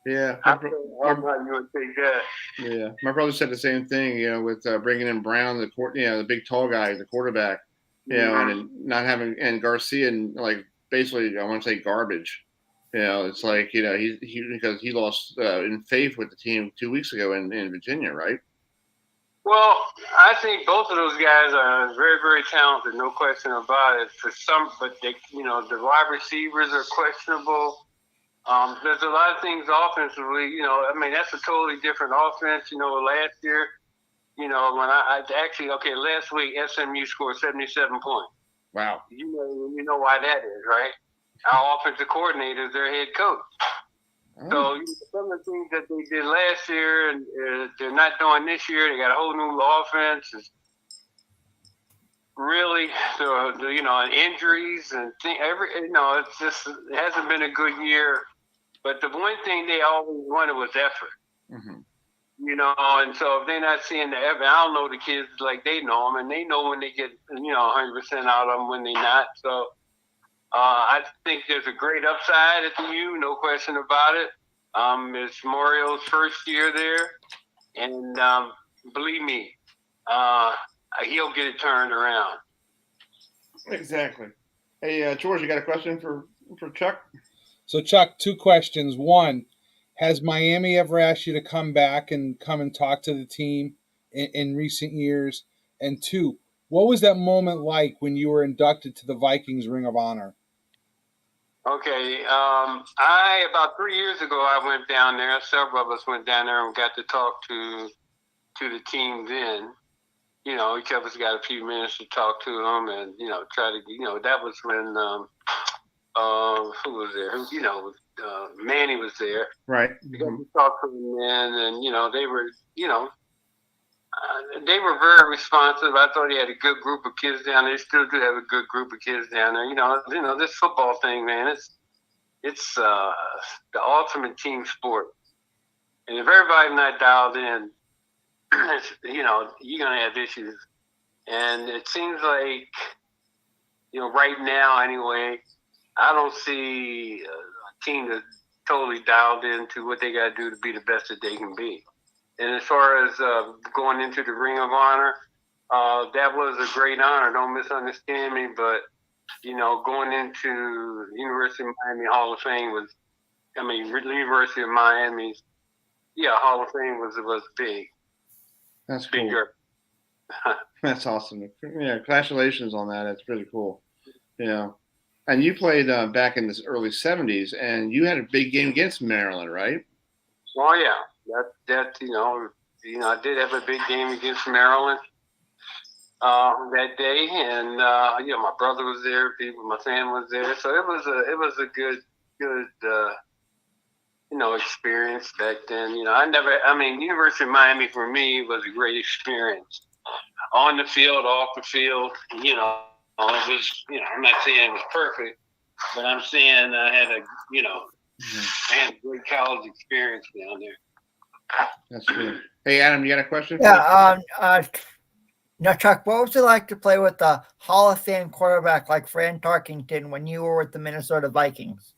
Speaker 2: yeah.
Speaker 6: I'm not going to take that.
Speaker 2: Yeah. My brother said the same thing, with bringing in Brown, the big tall guy, the quarterback, and not having, and Garcia, and like basically, I want to say garbage. It's like, he because he lost in faith with the team 2 weeks ago in Virginia, right?
Speaker 6: Well, I think both of those guys are very, very talented, no question about it. But they, the wide receivers are questionable. There's a lot of things offensively. I mean, that's a totally different offense. Last year, when last week SMU scored 77 points.
Speaker 2: Wow.
Speaker 6: You know why that is, right? Our offensive coordinator is their head coach. So some of the things that they did last year, and they're not doing this year. They got a whole new offense. It's really, and injuries and it's just, it hasn't been a good year. But the one thing they always wanted was effort.
Speaker 2: Mm-hmm.
Speaker 6: And so if they're not seeing the effort, I don't know the kids like they know them, and they know when they get 100% out of them when they're not. So. I think there's a great upside at the U, no question about it. It's Mario's first year there, and believe me, he'll get it turned around.
Speaker 2: Exactly. Hey, George, you got a question for Chuck?
Speaker 3: So, Chuck, 2 questions. 1, has Miami ever asked you to come back and come and talk to the team in recent years? And 2, what was that moment like when you were inducted to the Vikings Ring of Honor?
Speaker 6: Okay, about 3 years ago, I went down there. Several of us went down there and got to talk to the team then. Each of us got a few minutes to talk to them and, try to, that was when, who was there? Manny was there.
Speaker 2: Right.
Speaker 6: We got to talk to them then, and, they were, they were very responsive. I thought he had a good group of kids down there. They still do have a good group of kids down there. This football thing, man, it's the ultimate team sport. And if everybody's not dialed in, you're going to have issues. And it seems like, right now anyway, I don't see a team that's totally dialed into what they got to do to be the best that they can be. And as far as going into the Ring of Honor, that was a great honor. Don't misunderstand me, but, going into the University of Miami Hall of Fame University of Miami's, Hall of Fame was big.
Speaker 2: That's cool.
Speaker 6: Bigger.
Speaker 2: That's awesome. Yeah, congratulations on that. That's really cool. And you played back in the early 70s, and you had a big game against Maryland, right?
Speaker 6: Oh, yeah. I did have a big game against Maryland that day, and my brother was there, my family was there, so it was a good experience back then. University of Miami for me was a great experience on the field, off the field. It was, I'm not saying it was perfect, but I'm saying I had I had a great college experience down there.
Speaker 2: That's good. Hey, Adam, you got a question?
Speaker 4: Yeah. Now, Chuck, what was it like to play with a Hall of Fame quarterback like Fran Tarkington when you were with the Minnesota Vikings?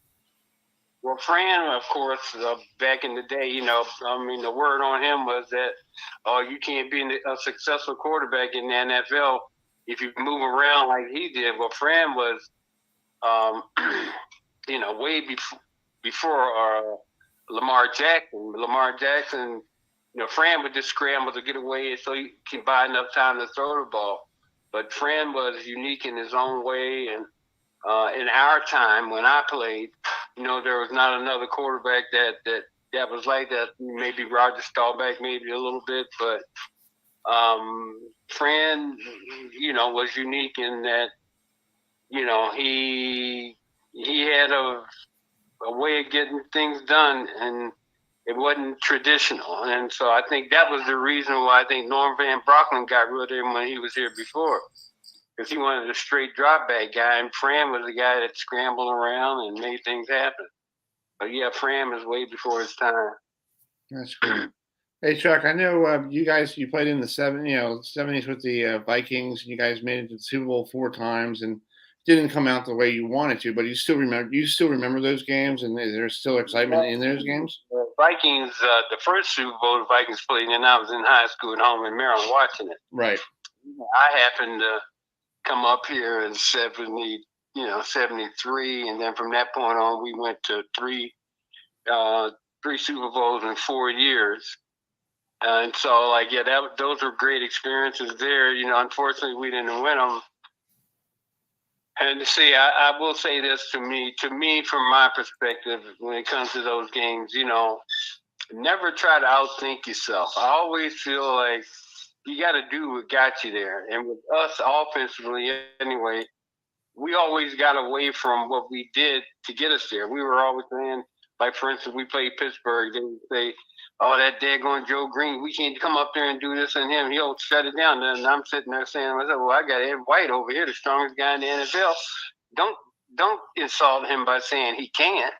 Speaker 6: Well, Fran, of course, back in the day, the word on him was that, you can't be a successful quarterback in the NFL if you move around like he did. Well, Fran was, way before Lamar Jackson. Lamar Jackson, Fran would just scramble to get away so he can buy enough time to throw the ball. But Fran was unique in his own way. And in our time when I played, there was not another quarterback that was like that. Maybe Roger Staubach, maybe a little bit. But Fran, was unique in that, he had a way of getting things done, and It wasn't traditional. And so I think that was the reason why I think Norm Van Brocklin got rid of him when he was here before. Because he wanted a straight drop back guy, and Fram was the guy that scrambled around and made things happen. But yeah, Fram is way before his time.
Speaker 2: That's great. Hey Chuck, I know you played in the 70s with the Vikings, and you guys made it to the Super Bowl 4 times, and didn't come out the way you wanted to. But you still remember those games, and is there still excitement in those games?
Speaker 6: The Vikings, the first Super Bowl the Vikings played in, I was in high school at home in Maryland watching it.
Speaker 2: Right.
Speaker 6: I happened to come up here in 73, and then from that point on, we went to three Super Bowls in 4 years. And so, those were great experiences there. Unfortunately, we didn't win them. And see, I will say this to me, from my perspective, when it comes to those games, never try to outthink yourself. I always feel like you got to do what got you there. And with us offensively, anyway, we always got away from what we did to get us there. We were always saying, like, for instance, we played Pittsburgh. They would say, oh, that daggone Joe Green, we can't come up there and do this and him. He'll shut it down. And I'm sitting there saying, well, I got Ed White over here, the strongest guy in the NFL. Don't insult him by saying he can't.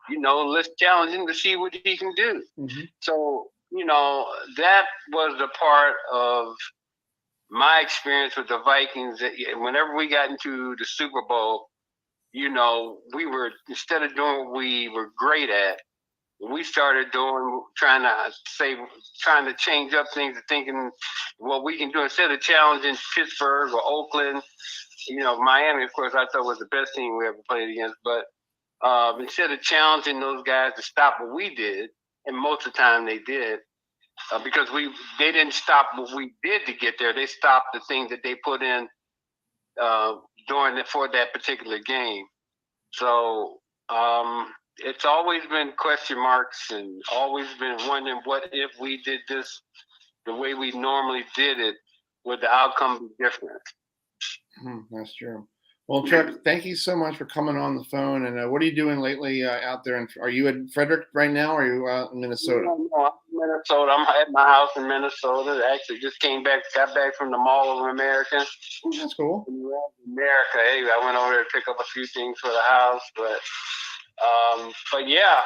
Speaker 6: Let's challenge him to see what he can do. Mm-hmm. So, that was the part of my experience with the Vikings. That whenever we got into the Super Bowl, we were, instead of doing what we were great at, we started trying to change up things and thinking what we can do instead of challenging Pittsburgh or Oakland. Miami, of course, I thought was the best team we ever played against. But instead of challenging those guys to stop what we did, and most of the time they did, because they didn't stop what we did to get there. They stopped the things that they put in for that particular game. So it's always been question marks and always been wondering, what if we did this the way we normally did it, would the outcome be different?
Speaker 2: That's true. Well, Chuck, thank you so much for coming on the phone. And what are you doing lately out there? Are you at Frederick right now, or are you out in Minnesota?
Speaker 6: No, I'm in Minnesota. I'm at my house in Minnesota. I actually just got back from the Mall of America.
Speaker 2: Oh, that's cool.
Speaker 6: America. Hey, I went over there to pick up a few things for the house, but yeah,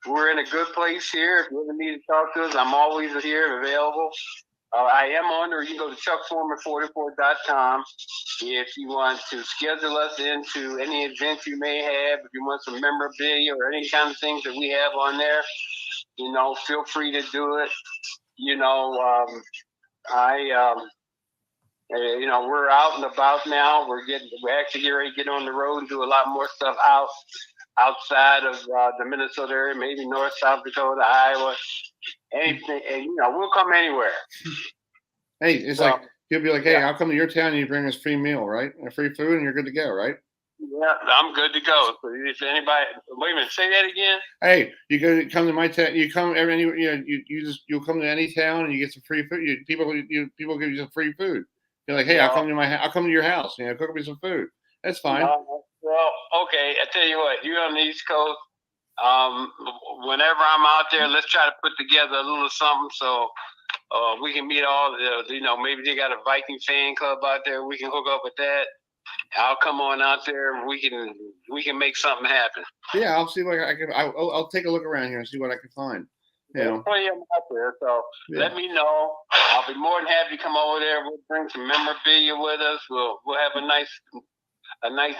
Speaker 6: we're in a good place here. If you ever need to talk to us, I'm always here, available. I am on there. You can go to chuckforman44.com if you want to schedule us into any event you may have. If you want some memorabilia or any kind of things that we have on there, feel free to do it. We're out and about now. We're actually getting ready to get on the road and do a lot more stuff outside of the Minnesota area, maybe North, South Dakota, Iowa, anything. And we'll come anywhere.
Speaker 2: Hey, it's like he'll be like, hey, I'll come to your town and you bring us free meal, right? And free food, and you're good to go, right?
Speaker 6: Yeah, I'm good to go. So if anybody, wait a minute, say that again.
Speaker 2: Hey, come to my town. You come you'll come to any town and you get some free food. People give you some free food. You're like, hey, I'll come to your house. Cook me some food. That's fine.
Speaker 6: Well, okay. I tell you what, you're on the East Coast. Whenever I'm out there, let's try to put together a little something so we can meet all the, maybe they got a Viking fan club out there. We can hook up with that. I'll come on out there. We can make something happen.
Speaker 2: Yeah, I'll see what I can. I'll take a look around here and see what I can find.
Speaker 6: There's plenty of them out there, so let me know. I'll be more than happy to come over there. We'll bring some memorabilia with us. We'll have a nice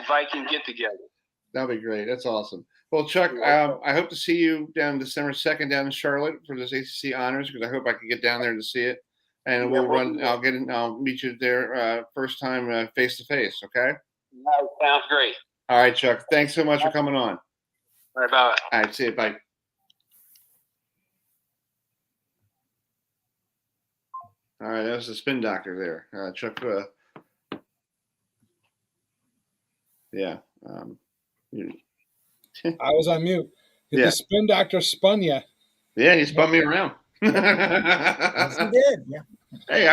Speaker 6: Viking get together.
Speaker 2: That'll be great. That's awesome. Well, Chuck, I hope to see you down December 2nd down in Charlotte for this ACC honors, because I hope I can get down there to see it. And we'll run. I'll meet you there first time face to face. Okay.
Speaker 6: That sounds great.
Speaker 2: All right, Chuck. Thanks so much for coming on.
Speaker 6: All right, bye.
Speaker 2: All right, see you. Bye. All right, that was the spin doctor there, Chuck. Yeah.
Speaker 3: I was on mute. The spin doctor spun you.
Speaker 2: Yeah, he spun me around.
Speaker 4: Yes, he did. Yeah.
Speaker 2: Hey,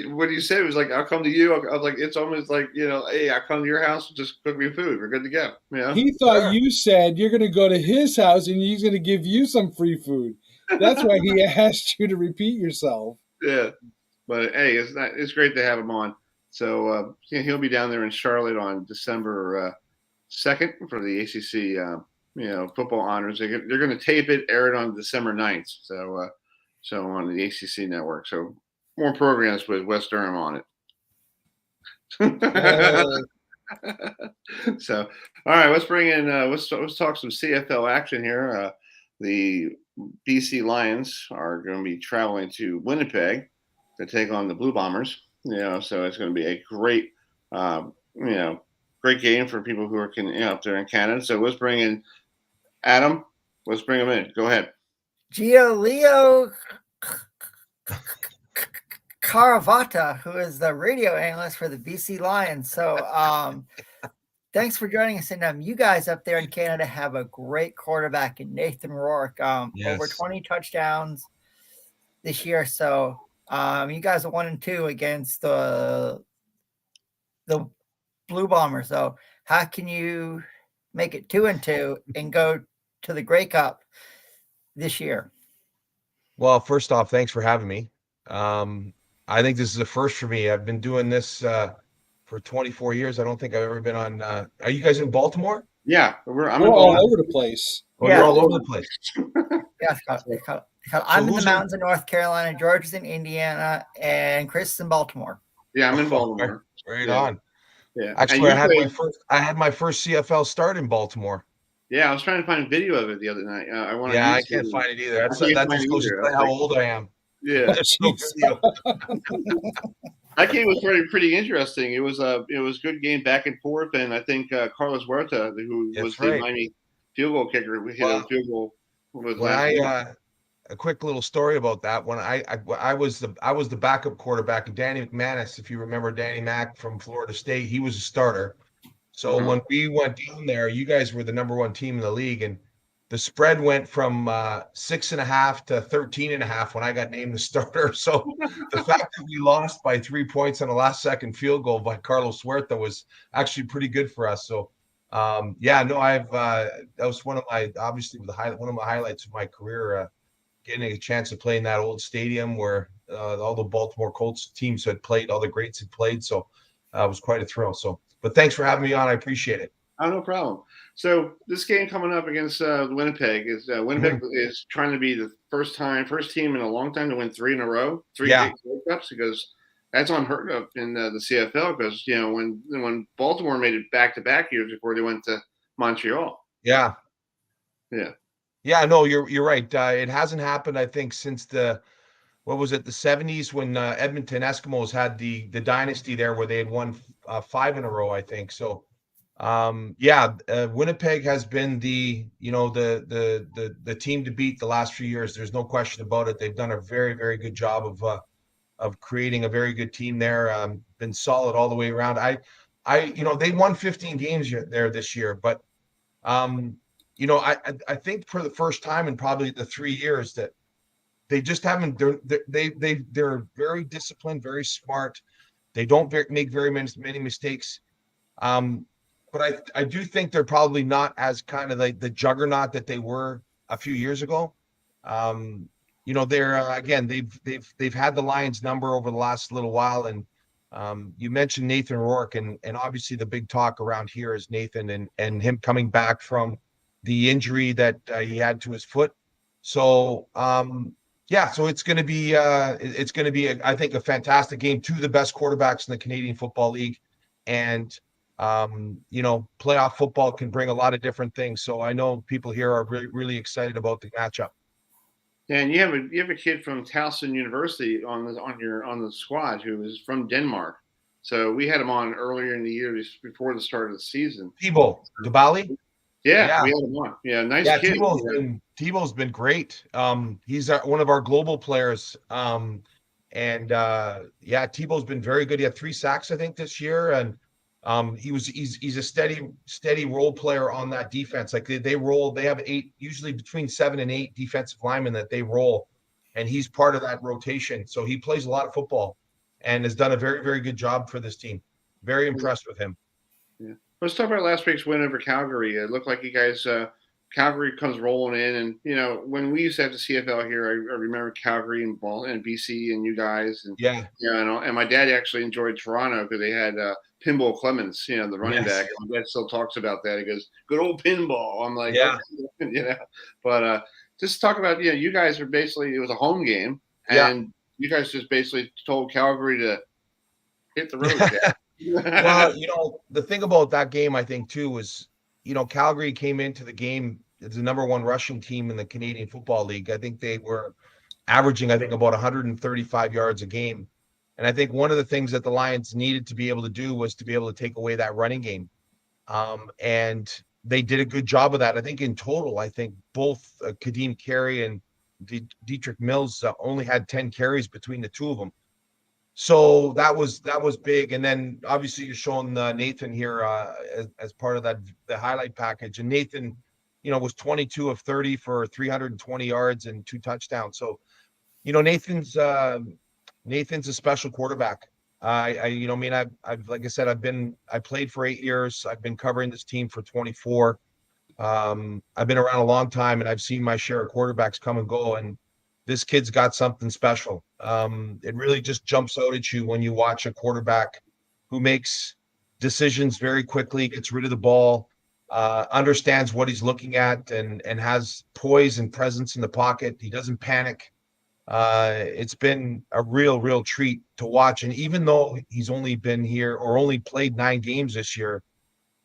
Speaker 2: what you said was like, I'll come to you. I was like, it's almost like, hey, I come to your house, just cook me food. We're good to go.
Speaker 3: He thought you said you're going to go to his house and he's going to give you some free food. That's why he asked you to repeat yourself.
Speaker 2: Yeah. But hey, it's great to have him on. So he'll be down there in Charlotte on December 2nd for the ACC, football honors. They're going to tape it, air it on December 9th. So on the ACC network. So more programs with West Durham on it. So, all right, let's bring in, let's talk some CFL action here. The BC Lions are going to be traveling to Winnipeg to take on the Blue Bombers. So it's going to be a great, great game for people who are up there in Canada. So let's bring in Adam. Let's bring him in. Go ahead.
Speaker 4: Giolio Caravata, who is the radio analyst for the BC Lions. So thanks for joining us. And you guys up there in Canada have a great quarterback in Nathan Rourke, over 20 touchdowns this year. So you guys are 1-2 against the Blue Bombers. So how can you make it 2-2 and go to the Grey Cup this year?
Speaker 7: Well, first off, thanks for having me. I think this is a first for me. I've been doing this for 24 years. I don't think I've ever been on. Are you guys in Baltimore?
Speaker 2: Yeah,
Speaker 3: we're all over the place.
Speaker 7: You're all over the place.
Speaker 4: Yeah, I'm in the mountains of North Carolina. George's in Indiana, and Chris is in Baltimore.
Speaker 2: Yeah, I'm in Baltimore.
Speaker 7: Right on.
Speaker 2: Yeah,
Speaker 7: actually, I had my first CFL start in Baltimore.
Speaker 2: Yeah, I was trying to find a video of it the other night.
Speaker 7: I can't find it either. That just goes to play how old I am.
Speaker 2: Yeah, that game was pretty interesting. It was a good game back and forth, and I think Carlos Huerta, who was the Miami field goal kicker, hit a field goal.
Speaker 7: A quick little story about that. When I was the backup quarterback of Danny McManus, if you remember Danny Mac from Florida State, he was a starter. So when we went down there, you guys were the number one team in the league, and the spread went from 6.5 to 13.5 when I got named the starter. So the fact that we lost by 3 points on a last-second field goal by Carlos Huerta was actually pretty good for us. So that was one of my highlights of my career, getting a chance to play in that old stadium where all the Baltimore Colts teams had played, all the greats had played. So it was quite a thrill. So. But thanks for having me on. I appreciate it.
Speaker 2: Oh, no problem. So this game coming up against Winnipeg is Winnipeg is trying to be the first team in a long time to win 3 in a row, three Grey Cups, because that's unheard of in the CFL. Because when Baltimore made it back-to-back years before they went to Montreal.
Speaker 7: Yeah. No, you're right. It hasn't happened, I think, since the 70s when Edmonton Eskimos had the dynasty there where they had won 5 in a row, I think. So, Winnipeg has been the team to beat the last few years. There's no question about it. They've done a very, very good job of creating a very good team there. Been solid all the way around. They won 15 games there this year, but I think for the first time in probably the 3 years that they just haven't. They're very disciplined, very smart. They don't make very many mistakes. But I do think they're probably not as kind of like the juggernaut that they were a few years ago. They're again they've had the Lions number over the last little while, and you mentioned Nathan Rourke, and obviously the big talk around here is Nathan and him coming back from the injury that he had to his foot. So so it's going to be I think a fantastic game. 2 of the best quarterbacks in the Canadian Football League, and playoff football can bring a lot of different things. So I know people here are really, really excited about the matchup.
Speaker 2: And you have a kid from Towson University on the squad who is from Denmark. So we had him on earlier in the year before the start of the season.
Speaker 7: Thibault Dubali.
Speaker 2: Yeah, we had him on. Yeah, nice kid.
Speaker 7: Thibault's been great. He's one of our global players. Thibault's been very good. He had 3 sacks, I think, this year, and he's a steady role player on that defense. Like they roll, they have 8, usually between 7 and 8 defensive linemen that they roll. and he's part of that rotation. So he plays a lot of football and has done a very, very good job for this team. Very impressed with him.
Speaker 2: Yeah. Let's talk about last week's win over Calgary. It looked like you guys, Calgary comes rolling in. And, when we used to have the CFL here, I remember Calgary and BC and you guys. And,
Speaker 7: Yeah.
Speaker 2: And my dad actually enjoyed Toronto because they had Pinball Clemens, the running back. And my dad still talks about that. He goes, good old pinball. I'm like,
Speaker 7: yeah.
Speaker 2: Okay. But just talk about, you guys are basically, it was a home game. And you guys just basically told Calgary to hit the road.
Speaker 7: Well, the thing about that game, I think, too, was, Calgary came into the game as the number one rushing team in the Canadian Football League. I think they were averaging, about 135 yards a game. And I think one of the things that the Lions needed to be able to do was to be able to take away that running game. And they did a good job of that. I think in total, both Kadeem Carey and Dietrich Mills only had 10 carries between the two of them. So that was big. And then obviously you're showing Nathan here as part of the highlight package. And Nathan, was 22 of 30 for 320 yards and 2 touchdowns. So, Nathan's a special quarterback. I've like I said, I played for 8 years. I've been covering this team for 24. I've been around a long time, and I've seen my share of quarterbacks come and go. And this kid's got something special. It really just jumps out at you when you watch a quarterback who makes decisions very quickly, gets rid of the ball, understands what he's looking at, and has poise and presence in the pocket. He doesn't panic. It's been a real treat to watch. And even though he's only been here or only played 9 games this year,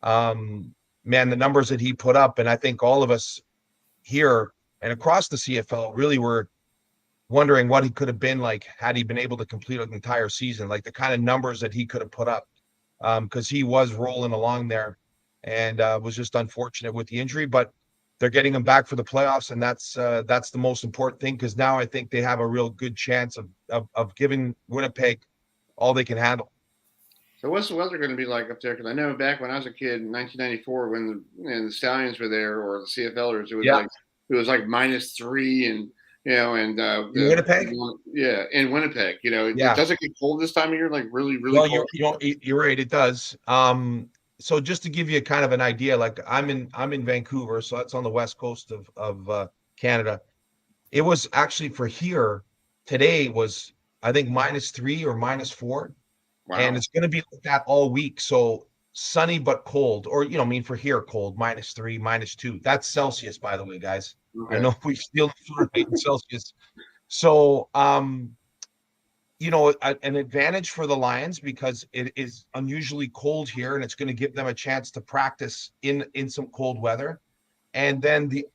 Speaker 7: man, the numbers that he put up, and I think all of us here and across the CFL really were wondering what he could have been like had he been able to complete an entire season, like the kind of numbers that he could have put up, because he was rolling along there and was just unfortunate with the injury. But they're getting him back for the playoffs, and that's the most important thing, because now I think they have a real good chance of giving Winnipeg all they can handle.
Speaker 2: So what's the weather going to be like up there? Because I know back when I was a kid in 1994, when the Stallions were there, or the CFLers, it was like -3 and. In
Speaker 7: Winnipeg?
Speaker 2: Yeah, in Winnipeg. It doesn't get cold this time of year, like really cold.
Speaker 7: You're right, it does. So just to give you kind of an idea, like I'm in Vancouver, so that's on the west coast of Canada. It was actually for here today was, I think, -3 or -4. Wow. And it's going to be like that all week. So sunny but cold, or for here, cold, -3, -2. That's Celsius, by the way, guys. Okay. I know we still Fahrenheit in Celsius. So, an advantage for the Lions, because it is unusually cold here, and it's going to give them a chance to practice in some cold weather. And then the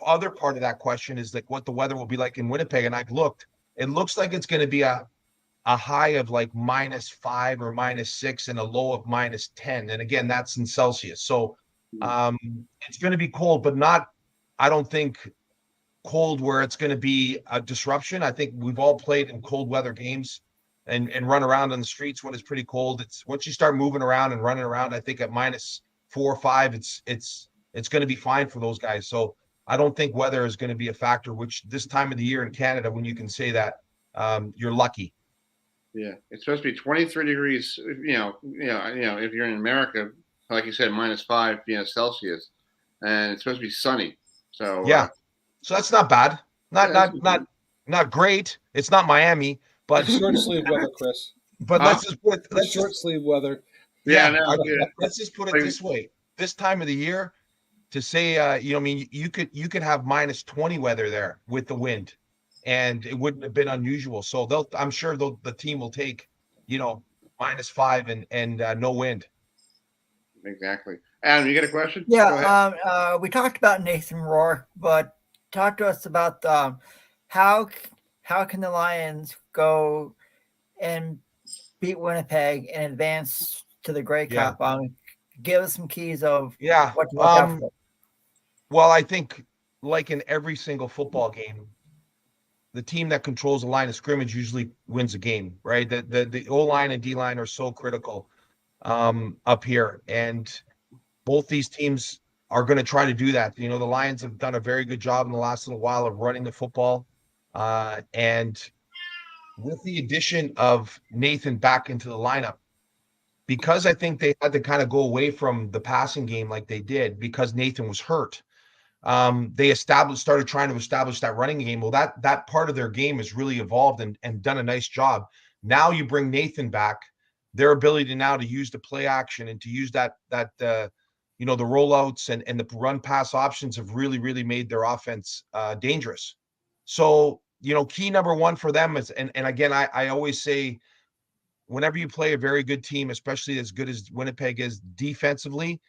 Speaker 7: other part of that question is like what the weather will be like in Winnipeg. And I've looked, it looks like it's going to be a high of like -5 or -6 and a low of -10. And again, that's in Celsius. So it's going to be cold, but not, I don't think, cold where it's going to be a disruption. I think we've all played in cold weather games and run around on the streets when it's pretty cold. It's once you start moving around and running around, I think at -4 or -5, it's going to be fine for those guys. So I don't think weather is going to be a factor, which this time of the year in Canada, when you can say that, you're lucky.
Speaker 2: Yeah, it's supposed to be 23 degrees. If you're in America, like you said, -5, Celsius, and it's supposed to be sunny. So
Speaker 7: so that's not bad. Not great. It's not Miami, but
Speaker 3: short sleeve weather, Chris.
Speaker 7: But let's just put it.
Speaker 3: Short sleeve weather.
Speaker 7: Let's just put it this way: this time of the year, to say, you could have -20 weather there with the wind, and it wouldn't have been unusual. So I'm sure the team will take, -5 and no wind.
Speaker 2: Exactly. Adam, you got a question?
Speaker 4: Yeah. We talked about Nathan Rourke, but talk to us about how can the Lions go and beat Winnipeg and advance to the Grey Cup? Give us some keys of what to look out for.
Speaker 7: Well, I think, like in every single football game, the team that controls the line of scrimmage usually wins a game, right? The O-line and D-line are so critical up here, and both these teams are going to try to do that. The Lions have done a very good job in the last little while of running the football. And with the addition of Nathan back into the lineup, because I think they had to kind of go away from the passing game like they did because Nathan was hurt. They started trying to establish that running game. Well, that part of their game has really evolved and done a nice job. Now you bring Nathan back, their ability now to use the play action and to use that the rollouts and the run pass options have really made their offense dangerous. So, key number one for them is, and again, I always say, whenever you play a very good team, especially as good as Winnipeg is defensively,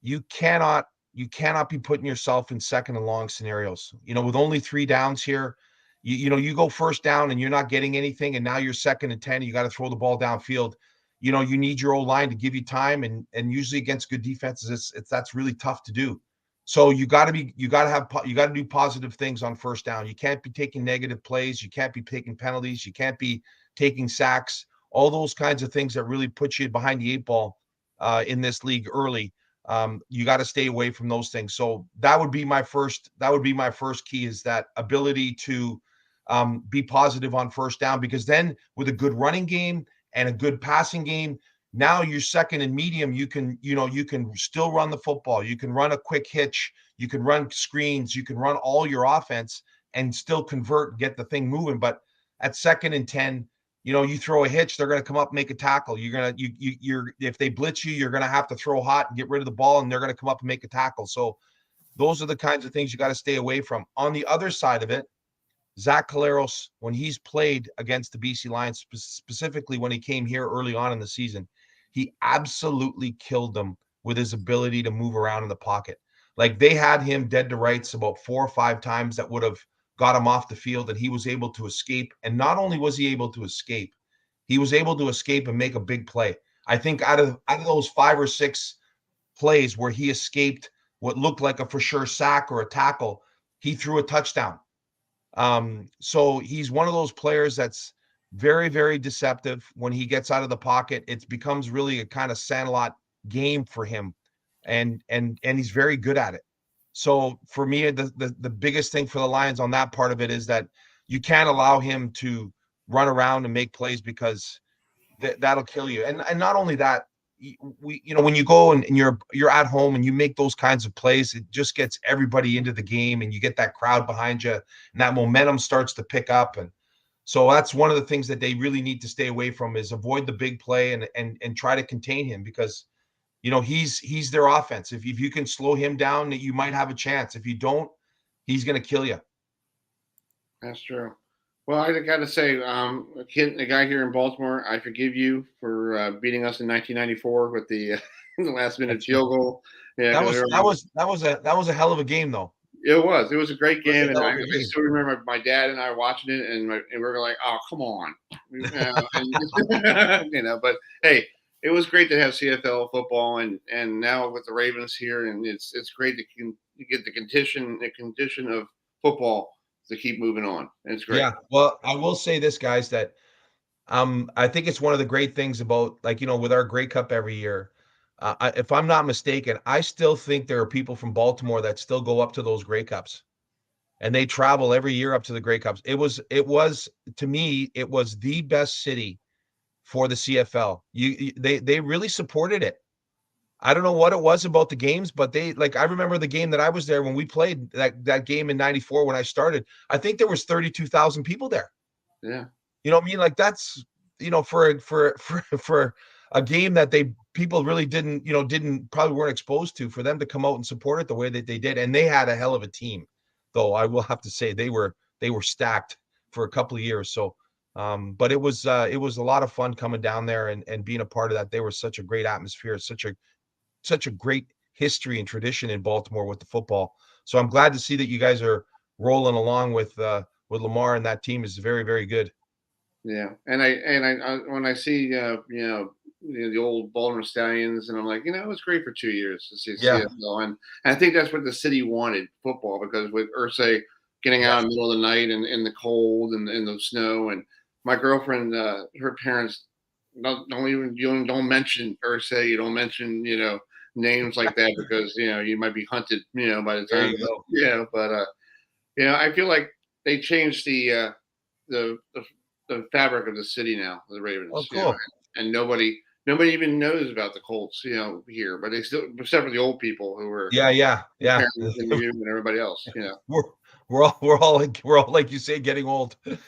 Speaker 7: you cannot be putting yourself in second and long scenarios. With only 3 downs here, you go first down and you're not getting anything, and now you're second and 10, and you got to throw the ball downfield. You need your old line to give you time, and usually against good defenses, that's really tough to do. So you got to do positive things on first down. You can't be taking negative plays. You can't be taking penalties. You can't be taking sacks. All those kinds of things that really put you behind the 8 ball in this league early. You got to stay away from those things. So that would be my first key, is that ability to be positive on first down, because then with a good running game and a good passing game, now you're second and medium. You can still run the football. You can run a quick hitch. You can run screens. You can run all your offense and still convert and get the thing moving. But at second and 10, you throw a hitch, they're going to come up and make a tackle. If they blitz you, you're going to have to throw hot and get rid of the ball, and they're going to come up and make a tackle. So those are the kinds of things you got to stay away from. On the other side of it, Zach Collaros, when he's played against the BC Lions, specifically when he came here early on in the season, he absolutely killed them with his ability to move around in the pocket. Like, they had him dead to rights about 4 or 5 times that would have got him off the field, and he was able to escape. And not only was he able to escape, he was able to escape and make a big play. I think out of those 5 or 6 plays where he escaped what looked like a for sure sack or a tackle, he threw a touchdown. So he's one of those players that's very, very deceptive. When he gets out of the pocket, it becomes really a kind of Sandlot game for him, and he's very good at it. So for me, the biggest thing for the Lions on that part of it is that you can't allow him to run around and make plays, because that'll kill you. And not only that, when you go and you're at home and you make those kinds of plays, it just gets everybody into the game, and you get that crowd behind you, and that momentum starts to pick up. And so that's one of the things that they really need to stay away from, is avoid the big play and try to contain him, because he's their offense. If you can slow him down, you might have a chance. If you don't, he's going to kill you.
Speaker 2: That's true. Well, I got to say, a guy here in Baltimore, I forgive you for beating us in 1994 with the last-minute field goal. Yeah,
Speaker 7: that was a hell of a game, though.
Speaker 2: It was a great game, and I still remember my dad and I watching it, and we were like, "Oh, come on," But hey, it was great to have CFL football, and now with the Ravens here, and it's great to get the condition of football to keep moving on. And it's great.
Speaker 7: Yeah. Well, I will say this, guys, that I think it's one of the great things about, with our Grey Cup every year. If I'm not mistaken, I still think there are people from Baltimore that still go up to those Grey Cups, and they travel every year up to the Grey Cups. It was to me, it was the best city for the CFL. They really supported it. I don't know what it was about the games, but I remember the game that I was there when we played that game in 94 when I started. I think there was 32,000 people there.
Speaker 2: Yeah.
Speaker 7: You know what I mean? Like, that's, for a game that people really didn't probably weren't exposed to, for them to come out and support it the way that they did. And they had a hell of a team, though. I will have to say they were stacked for a couple of years. So, but it was a lot of fun coming down there and being a part of that. They were such a great atmosphere, such a great history and tradition in Baltimore with the football. So I'm glad to see that you guys are rolling along with Lamar, and that team is very, very good.
Speaker 2: Yeah, and I when I see the old Baltimore Stallions, and I'm like, it was great for 2 years to see CFL, and I think that's what the city wanted, football, because with Irsay getting out in the middle of the night and in the cold and in the snow, and my girlfriend, her parents don't mention Irsay, you don't mention names like that, because you might be hunted by the time. But I feel like they changed the fabric of the city now, the Ravens.
Speaker 7: Oh, cool.
Speaker 2: You know, and nobody even knows about the Colts, here, but they still, except for the old people who were
Speaker 7: Yeah.
Speaker 2: parents and you and everybody else,
Speaker 7: We're all like you say, getting old. Yes.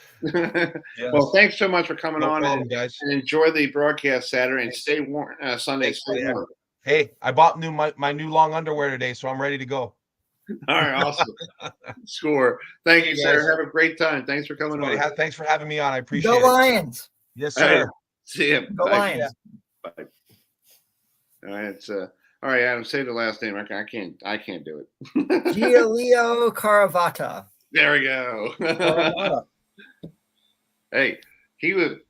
Speaker 2: Well, thanks so much for coming
Speaker 7: No
Speaker 2: on,
Speaker 7: problem, guys.
Speaker 2: and enjoy the broadcast Saturday, and stay warm Sunday.
Speaker 7: Thanks,
Speaker 2: Stay warm.
Speaker 7: Hey, I bought my new long underwear today, so I'm ready to go.
Speaker 2: All right, awesome. Score. Thank you,
Speaker 7: Hey,
Speaker 2: sir.
Speaker 7: guys.
Speaker 2: Have a great time. Thanks for coming on.
Speaker 7: Thanks for having me on. I appreciate
Speaker 4: Go
Speaker 7: it.
Speaker 4: Lions.
Speaker 7: Yes, sir.
Speaker 2: See you.
Speaker 4: Go Lions.
Speaker 2: Bye. All right, it's all right, Adam. Say the last name. I can't do it.
Speaker 4: Giulio Caravata.
Speaker 2: There we go. Hey,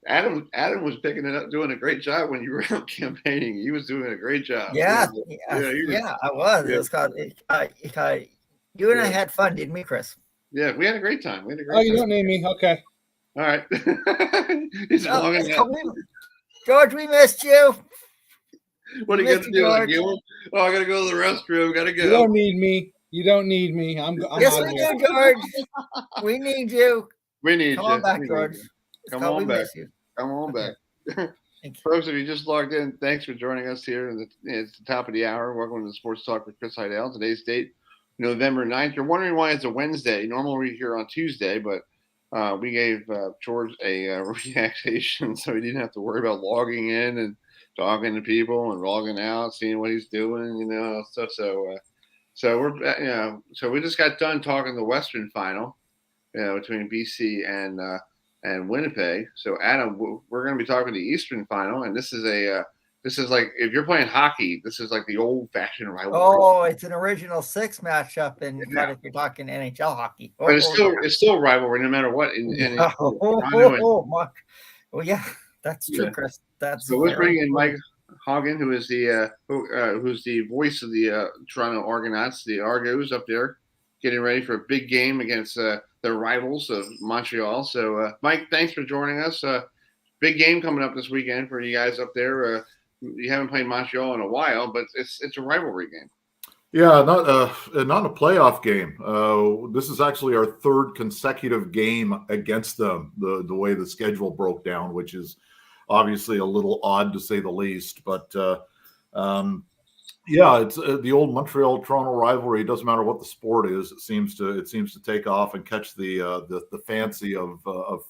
Speaker 2: Adam was picking it up, doing a great job when you were out campaigning. He was doing a great job.
Speaker 4: Yeah,
Speaker 2: I
Speaker 4: was.
Speaker 2: Yeah.
Speaker 4: It was called. You and I had fun, didn't we, Chris?
Speaker 2: Yeah, we had a great time.
Speaker 3: You don't need me. Okay.
Speaker 2: All right. He's long enough.
Speaker 4: George, we missed you.
Speaker 2: What are you gonna do? Like you? Oh, I gotta go to the restroom. Gotta go.
Speaker 3: You don't need me. You don't need me. I'm
Speaker 4: yes,
Speaker 3: out
Speaker 4: we
Speaker 3: of here.
Speaker 4: do, George. We need you.
Speaker 2: We need you.
Speaker 4: Come on back, George.
Speaker 2: Come on back. Come on back. Folks, if you just logged in, thanks for joining us here. It's the top of the hour. Welcome to the Sports Talk with Chris Heidel. Today's date, November 9th. You're wondering why it's a Wednesday. Normally we're here on Tuesday, but we gave George a relaxation, so he didn't have to worry about logging in and talking to people and logging out, seeing what he's doing, stuff. So we're, so we just got done talking the Western Final, between BC and Winnipeg. So Adam, we're going to be talking the Eastern Final, and this is like, if you're playing hockey, this is like the old-fashioned rivalry.
Speaker 4: Oh, it's an original six matchup, and if you're talking NHL hockey,
Speaker 2: but it's still a rivalry no matter what.
Speaker 4: Well, yeah, that's true, Chris.
Speaker 2: So let's bring in Mike Hagen, who is who's the voice of the Toronto Argonauts, the Argos up there, getting ready for a big game against their rivals of Montreal. So, Mike, thanks for joining us. Big game coming up this weekend for you guys up there. You haven't played Montreal in a while, but it's a rivalry game.
Speaker 8: Yeah, not a playoff game. This is actually our third consecutive game against them. The way the schedule broke down, which is obviously a little odd to say the least, but it's the old Montreal-Toronto rivalry. It doesn't matter what the sport is; it seems to take off and catch the fancy of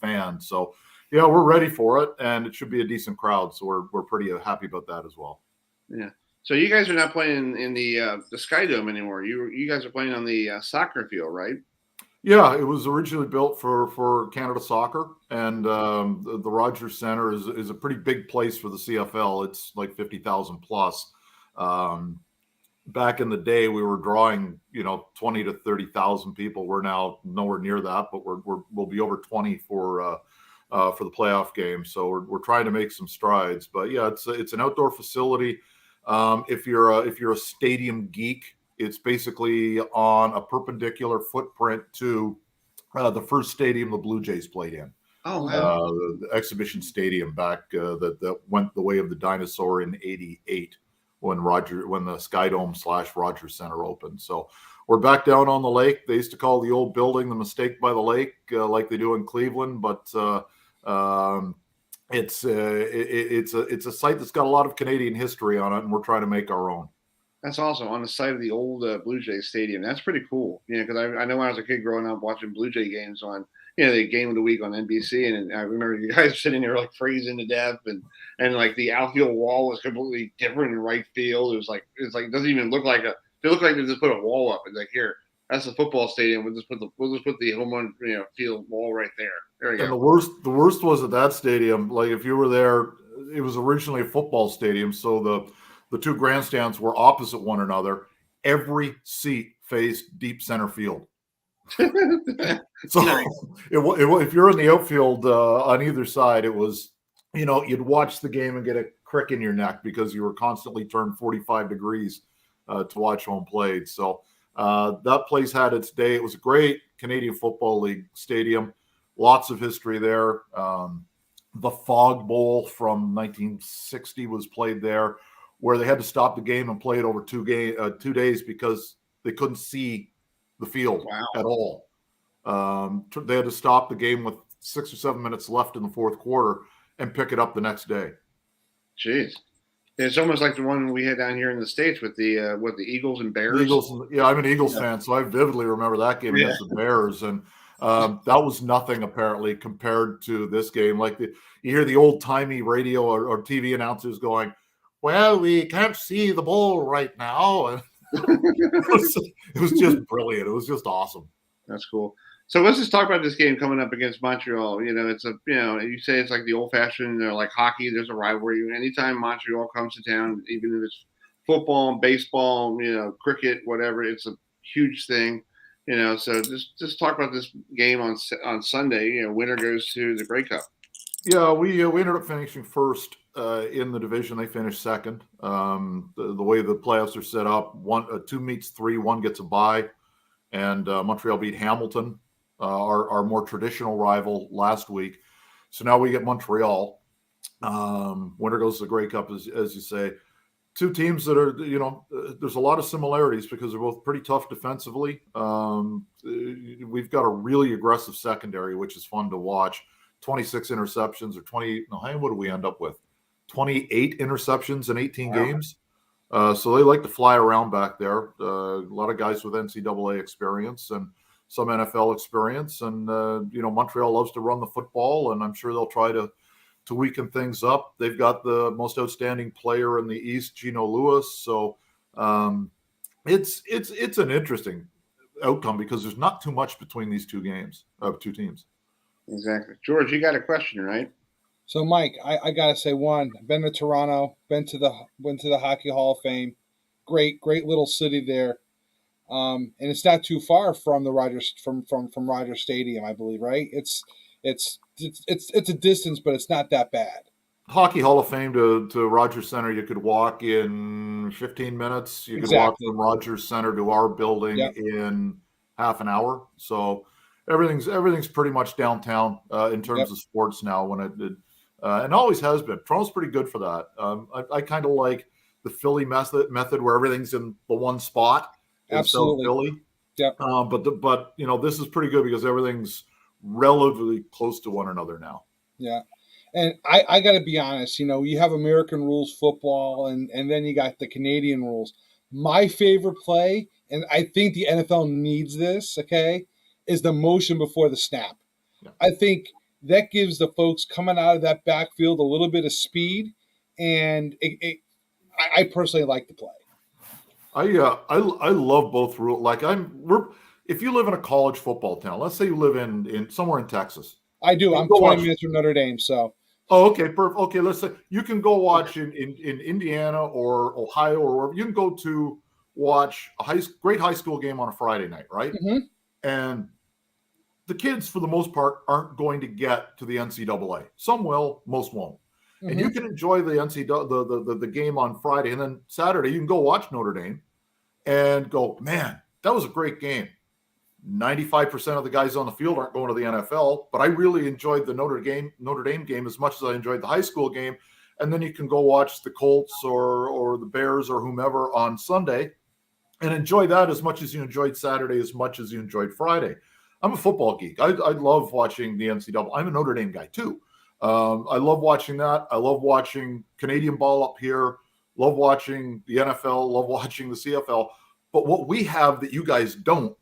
Speaker 8: fans. So, yeah, we're ready for it, and it should be a decent crowd. So we're pretty happy about that as well.
Speaker 2: Yeah. So you guys are not playing in the Sky Dome anymore. You guys are playing on the soccer field, right?
Speaker 8: Yeah, it was originally built for Canada Soccer, and the Rogers Centre is a pretty big place for the CFL. It's like 50,000 plus. Back in the day, we were drawing 20 to 30,000 people. We're now nowhere near that, but we'll be over 20 for the playoff game. So we're trying to make some strides. But yeah, it's an outdoor facility. If you're a stadium geek, it's basically on a perpendicular footprint to the first stadium the Blue Jays played in.
Speaker 2: Oh, wow.
Speaker 8: The exhibition stadium back that went the way of the dinosaur in '88 when the Sky Dome / Rogers Centre opened. So we're back down on the lake. They used to call the old building the Mistake by the Lake, like they do in Cleveland, but it's a site that's got a lot of Canadian history on it, and we're trying to make our own.
Speaker 2: That's awesome, on the site of the old Blue Jay Stadium. That's pretty cool. Because I know when I was a kid growing up watching Blue Jay games on, the game of the week on NBC, and I remember you guys sitting there like freezing to death, and like the outfield wall was completely different in right field. It doesn't even look like they look like they just put a wall up. It's like, here, that's the football stadium. We'll just put the home on field wall right there. There you go.
Speaker 8: And the worst was at that stadium. Like if you were there, it was originally a football stadium, so the two grandstands were opposite one another. Every seat faced deep center field. So if you're in the outfield on either side, it was, you'd watch the game and get a crick in your neck because you were constantly turned 45 degrees to watch home played. So that place had its day. It was a great Canadian Football League stadium. Lots of history there. The Fog Bowl from 1960 was played there, where they had to stop the game and play it over 2 days because they couldn't see the field at all. They had to stop the game with 6 or 7 minutes left in the fourth quarter and pick it up the next day.
Speaker 2: Jeez. It's almost like the one we had down here in the States with the Eagles and Bears.
Speaker 8: I'm an Eagles fan, so I vividly remember that game against the Bears, and that was nothing apparently compared to this game. Like you hear the old timey radio or TV announcers going, "Well, we can't see the ball right now," and it was just brilliant. It was just awesome.
Speaker 2: That's cool. So let's just talk about this game coming up against Montreal. It's you say it's like the old fashioned, like hockey. There's a rivalry. Anytime Montreal comes to town, even if it's football, baseball, cricket, whatever, it's a huge thing. So just talk about this game on Sunday. Winner goes to the Grey Cup.
Speaker 8: Yeah, we ended up finishing first in the division. They finished second. The way the playoffs are set up, 2 meets 3, 1 gets a bye, and Montreal beat Hamilton, our more traditional rival, last week. So now we get Montreal. Winner goes to the Grey Cup, as you say. Two teams that are, there's a lot of similarities because they're both pretty tough defensively. We've got a really aggressive secondary, which is fun to watch. 26 interceptions or 20. No, what do we end up with? 28 interceptions in 18 games. So they like to fly around back there. A lot of guys with NCAA experience and some NFL experience. And, Montreal loves to run the football, and I'm sure they'll try to weaken things up. They've got the most outstanding player in the East, Gino Lewis. So it's an interesting outcome because there's not too much between these two teams.
Speaker 2: Exactly. George, you got a question, right?
Speaker 3: So, Mike, I gotta say, I've been to Toronto, went to the Hockey Hall of Fame. Great little city there, and it's not too far from the Rogers from Rogers Stadium, I believe, right? It's a distance, but it's not that bad.
Speaker 8: Hockey Hall of Fame to Rogers Center, you could walk in 15 minutes. You could walk from Rogers Center to our building in half an hour. So everything's pretty much downtown in terms of sports now. And always has been. Toronto's pretty good for that. I kind of like the Philly method where everything's in the one spot.
Speaker 3: Absolutely.
Speaker 8: South Philly.
Speaker 3: Yep.
Speaker 8: But this is pretty good because everything's relatively close to one another now.
Speaker 3: Yeah. And I got to be honest, you have American rules football and then you got the Canadian rules. My favorite play, and I think the NFL needs this, okay, is the motion before the snap. Yeah. I think that gives the folks coming out of that backfield a little bit of speed, and I personally like the play.
Speaker 8: I love both rules. Like if you live in a college football town, let's say you live in somewhere in Texas.
Speaker 3: I do. I'm 20 minutes from Notre Dame, so.
Speaker 8: Oh, okay, perfect. Okay, let's say you can go watch in Indiana or Ohio or wherever. You can go to watch a great high school game on a Friday night, right? Mm-hmm. And the kids, for the most part, aren't going to get to the NCAA. Some will, most won't. Mm-hmm. And you can enjoy the NCAA the game on Friday, and then Saturday you can go watch Notre Dame and go, man, that was a great game. 95% of the guys on the field aren't going to the NFL, but I really enjoyed the Notre Dame game as much as I enjoyed the high school game. And then you can go watch the Colts or the Bears or whomever on Sunday and enjoy that as much as you enjoyed Saturday, as much as you enjoyed Friday. I'm a football geek. I love watching the NCAA. I'm a Notre Dame guy too. I love watching that. I love watching Canadian ball up here. Love watching the NFL. Love watching the CFL. But what we have that you guys don't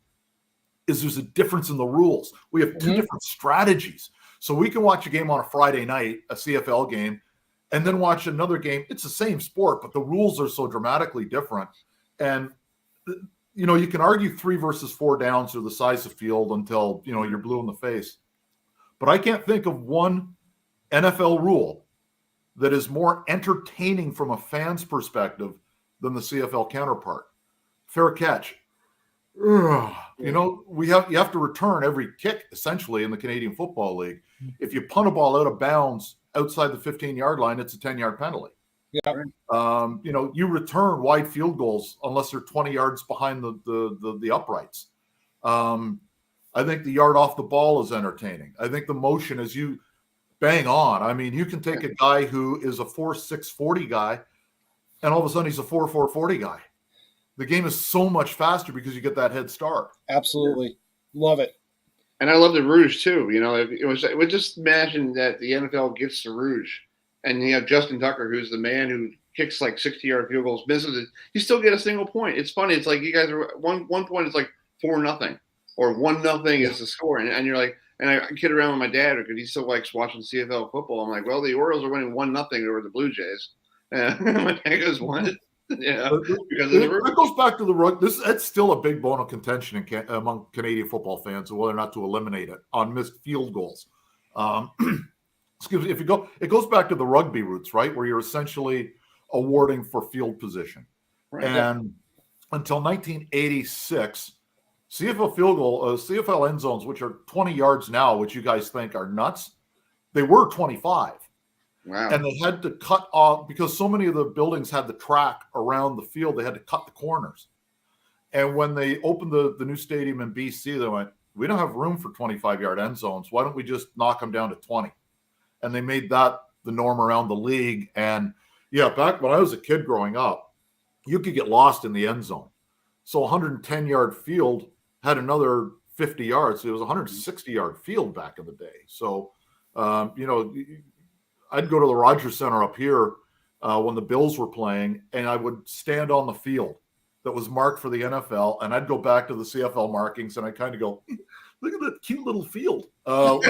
Speaker 8: is there's a difference in the rules. We have two different strategies. So we can watch a game on a Friday night, a CFL game, and then watch another game. It's the same sport, but the rules are so dramatically different. And, you can argue 3 versus 4 downs or the size of field until, you're blue in the face. But I can't think of one NFL rule that is more entertaining from a fan's perspective than the CFL counterpart. Fair catch. You have to return every kick essentially in the Canadian Football League. If you punt a ball out of bounds outside the 15-yard line, it's a 10-yard penalty.
Speaker 3: Yeah.
Speaker 8: You return wide field goals unless they're 20 yards behind the uprights. I think the yard off the ball is entertaining. I think the motion is you bang on. I mean, you can take a guy who is a 4.6 40 guy, and all of a sudden he's a 4.4 40 guy. The game is so much faster because you get that head start.
Speaker 3: Absolutely. Love it.
Speaker 2: And I love the Rouge too. It was just imagine that the NFL gets the Rouge, and you have Justin Tucker, who's the man who kicks like 60-yard field goals, misses it. You still get a single point. It's funny. It's like you guys are one point. It's like 4-0 or 1-0 is the score, and you're like, and I kid around with my dad because he still likes watching CFL football. I'm like, well, the Orioles are winning 1-0 over the Blue Jays. And my dad goes, what? Yeah, because
Speaker 8: it goes back to the rugby. That's still a big bone of contention among Canadian football fans, whether or not to eliminate it on missed field goals. Excuse me. It goes back to the rugby roots, right, where you're essentially awarding for field position.
Speaker 2: Right.
Speaker 8: And until 1986, CFL end zones, which are 20 yards now, which you guys think are nuts, they were 25.
Speaker 2: Wow.
Speaker 8: And they had to cut off because so many of the buildings had the track around the field. They had to cut the corners. And when they opened the new stadium in BC, they went, we don't have room for 25-yard end zones. Why don't we just knock them down to 20? And they made that the norm around the league. And yeah, back when I was a kid growing up, you could get lost in the end zone. So 110-yard field had another 50 yards. It was a 160-yard field back in the day. So, I'd go to the Rogers Center up here when the Bills were playing, and I would stand on the field that was marked for the NFL, and I'd go back to the CFL markings, and I kind of go, look at that cute little field. So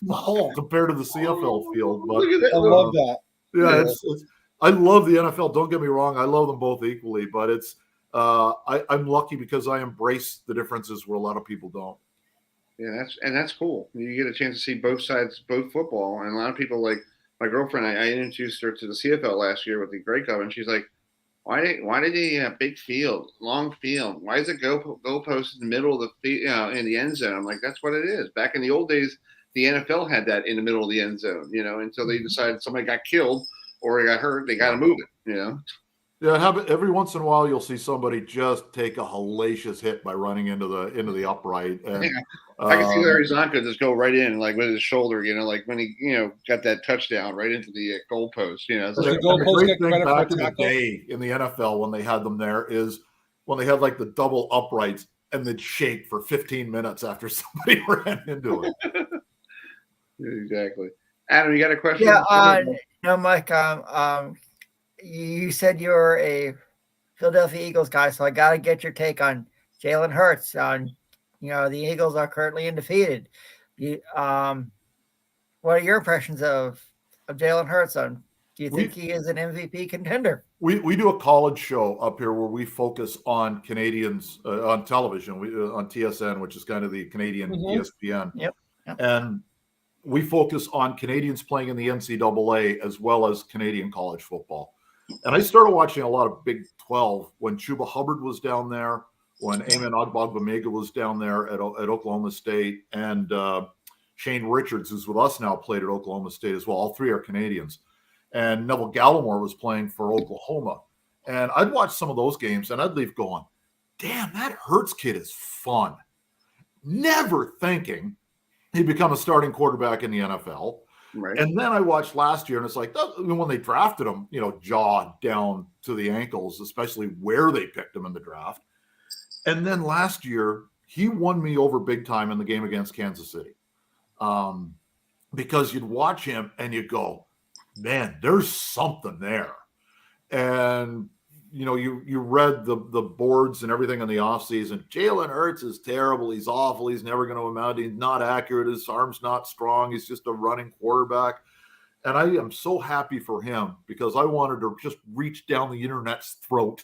Speaker 8: small compared to the CFL field. But
Speaker 3: I love that.
Speaker 8: Yeah, I love the NFL. Don't get me wrong. I love them both equally, but I'm lucky because I embrace the differences where a lot of people don't.
Speaker 2: Yeah, that's cool. You get a chance to see both sides, both football, and a lot of people like my girlfriend. I introduced her to the CFL last year with the Grey Cup, and she's like, "Why did he have big field, long field? Why is it goalpost in the middle of the field, in the end zone?" I'm like, "That's what it is." Back in the old days, the NFL had that in the middle of the end zone, until they decided somebody got killed or they got hurt, they got to move it,
Speaker 8: Yeah, every once in a while you'll see somebody just take a hellacious hit by running into the upright. And,
Speaker 2: I can see Larry Zonka just go right in, like with his shoulder, like when he, got that touchdown right into the goalpost.
Speaker 8: The great thing back in the day in the NFL when they had them there is when they had like the double uprights and they'd shake for 15 minutes after somebody ran into it.
Speaker 2: Exactly. Adam, you got a question?
Speaker 4: Yeah, no, Mike. You said you're a Philadelphia Eagles guy, so I got to get your take on Jalen Hurts. The Eagles are currently undefeated. What are your impressions of Jalen Hurts? Do you think he is an MVP contender?
Speaker 8: We do a college show up here where we focus on Canadians on television, on TSN, which is kind of the Canadian ESPN.
Speaker 4: Yep.
Speaker 8: And we focus on Canadians playing in the NCAA as well as Canadian college football. And I started watching a lot of Big 12 when Chuba Hubbard was down there, when Amen Ogbongbemiga was down there at Oklahoma State, and Shane Richards, who's with us now, played at Oklahoma State as well. All three are Canadians. And Neville Gallimore was playing for Oklahoma. And I'd watch some of those games, and I'd leave going, damn, that Hurts kid is fun. Never thinking he'd become a starting quarterback in the NFL.
Speaker 2: Right.
Speaker 8: And then I watched last year, and it's like when they drafted him, jaw down to the ankles, especially where they picked him in the draft. And then last year, he won me over big time in the game against Kansas City, because you'd watch him and you go, man, there's something there. And you read the boards and everything in the offseason. Jalen Hurts is terrible. He's awful. He's never going to amount. He's not accurate. His arm's not strong. He's just a running quarterback. And I am so happy for him because I wanted to just reach down the internet's throat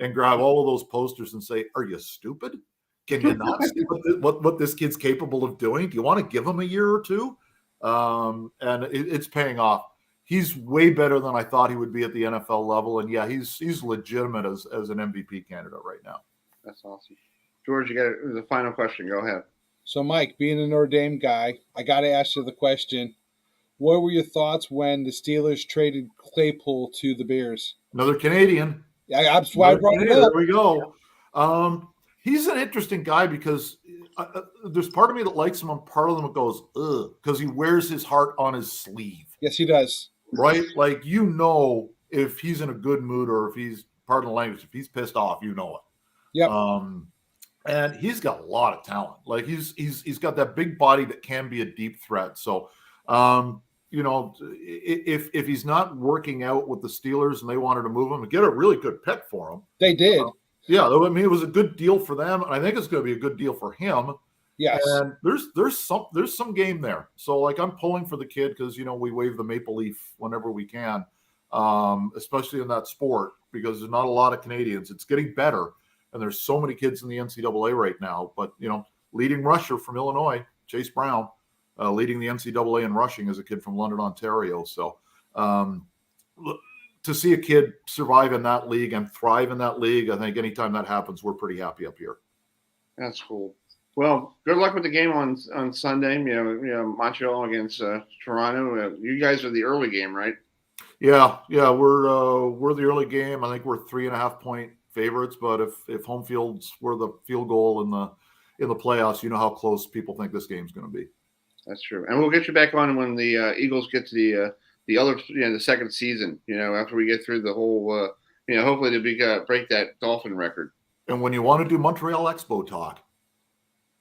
Speaker 8: and grab all of those posters and say, are you stupid? Can you not see what this kid's capable of doing? Do you want to give him a year or two? And it's paying off. He's way better than I thought he would be at the NFL level. And yeah, he's legitimate as an MVP candidate right now.
Speaker 2: That's awesome. George, you got the final question. Go ahead.
Speaker 3: So, Mike, being a Notre Dame guy, I got to ask you the question. What were your thoughts when the Steelers traded Claypool to the Bears?
Speaker 8: Another Canadian.
Speaker 3: Yeah, that's why I brought it up.
Speaker 8: There we go. He's an interesting guy because there's part of me that likes him and part of them goes, ugh, because he wears his heart on his sleeve.
Speaker 3: Yes, he does.
Speaker 8: Right? Like, if he's in a good mood or if he's, pardon the language, if he's pissed off, it.
Speaker 3: Yep.
Speaker 8: And he's got a lot of talent. Like he's got that big body that can be a deep threat. So, you know, if he's not working out with the Steelers and they wanted to move him and get a really good pick for him,
Speaker 3: They did.
Speaker 8: Yeah, I mean, it was a good deal for them, and I think it's going to be a good deal for him.
Speaker 3: Yes.
Speaker 8: And there's some game there. So like I'm pulling for the kid because you know we wave the maple leaf whenever we can, especially in that sport because there's not a lot of Canadians. It's getting better, and there's so many kids in the NCAA right now. But you know, leading rusher from Illinois, Chase Brown, leading the NCAA in rushing is a kid from London, Ontario. So to see a kid survive in that league and thrive in that league, I think anytime that happens, we're pretty happy up here. That's
Speaker 2: cool. Well, good luck with the game on Sunday. You know, Montreal against Toronto. You guys are the early game, right?
Speaker 8: Yeah, we're the early game. I think we're 3.5 point favorites, but if home fields were the field goal in the playoffs, you know how close people think this game's going to be.
Speaker 2: That's true, and we'll get you back on when the Eagles get to the other, you know, the second season. You know, after we get through the whole, you know, hopefully to break that Dolphin record.
Speaker 8: And when you want to do Montreal Expo talk,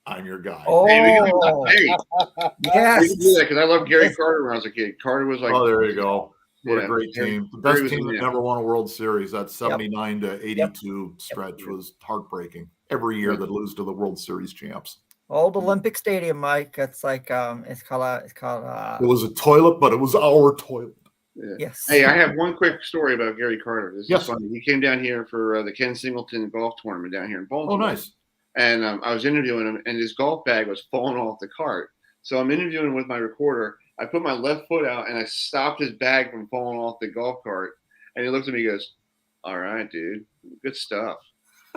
Speaker 8: I'm your guy.
Speaker 4: Oh, yes.
Speaker 2: We can do that because I loved Gary Carter when I was a kid. Carter was like,
Speaker 8: oh, there you go. What a great team. The best team that
Speaker 2: yeah.
Speaker 8: never won a World Series. That 79 to 82 stretch was heartbreaking. Every year that lose to the World Series champs.
Speaker 4: Old Olympic Stadium, Mike. It's like it's called
Speaker 8: it was a toilet, but it was our toilet.
Speaker 2: Yeah.
Speaker 4: Yes.
Speaker 2: Hey, I have one quick story about Gary Carter. This
Speaker 8: Yes.
Speaker 2: is funny. He came down here for the Ken Singleton golf tournament down here in Baltimore.
Speaker 8: Oh, nice.
Speaker 2: And I was interviewing him, and his golf bag was falling off the cart. So I'm interviewing with my recorder. I put my left foot out, and I stopped his bag from falling off the golf cart. And he looks at me and goes, all right, dude, good stuff.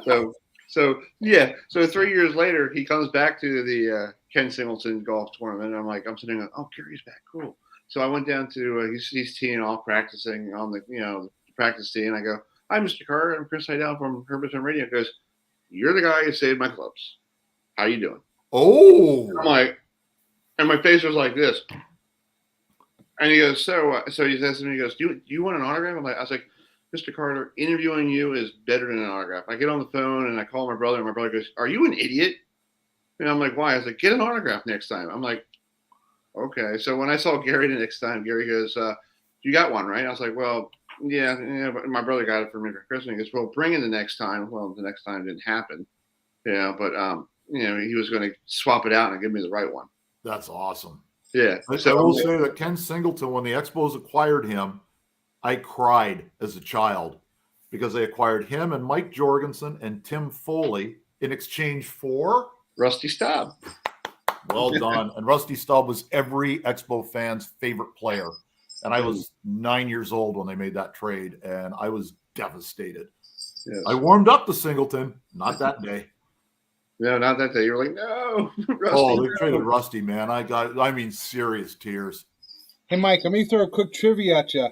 Speaker 2: So 3 years later, he comes back to the Ken Singleton golf tournament. And I'm sitting there, oh, Gary's back, cool. So I went down to he's teeing off, practicing on the practice tee, and I go, hi, Mr. Carter, I'm Chris Heidel from Herberton Radio. He goes, you're the guy who saved my clubs. How you doing?
Speaker 8: Oh,
Speaker 2: I'm like, and my face was like this. And he goes, so he says to me, he goes, do you want an autograph? I was like, Mr. Carter, interviewing you is better than an autograph. I get on the phone and I call my brother, and my brother goes, are you an idiot? And I'm like, why? I was like, get an autograph next time. I'm like, okay. So when I saw Gary the next time, Gary goes, you got one, right? I was like, well, yeah, but my brother got it for me for Christmas. He goes, well, bring it the next time. Well, the next time didn't happen. Yeah, but he was going to swap it out and give me the right one.
Speaker 8: That's awesome.
Speaker 2: Yeah.
Speaker 8: So I will say that Ken Singleton, when the Expos acquired him, I cried as a child because they acquired him and Mike Jorgensen and Tim Foley in exchange for
Speaker 2: Rusty Staub.
Speaker 8: Well done. And Rusty Staub was every Expo fan's favorite player. And I was 9 years old when they made that trade, and I was devastated. Yes. I warmed up to Singleton, not that day.
Speaker 2: No, not that day. You were like, no,
Speaker 8: Rusty. They traded Rusty, man. Serious tears.
Speaker 3: Hey, Mike, let me throw a quick trivia at you.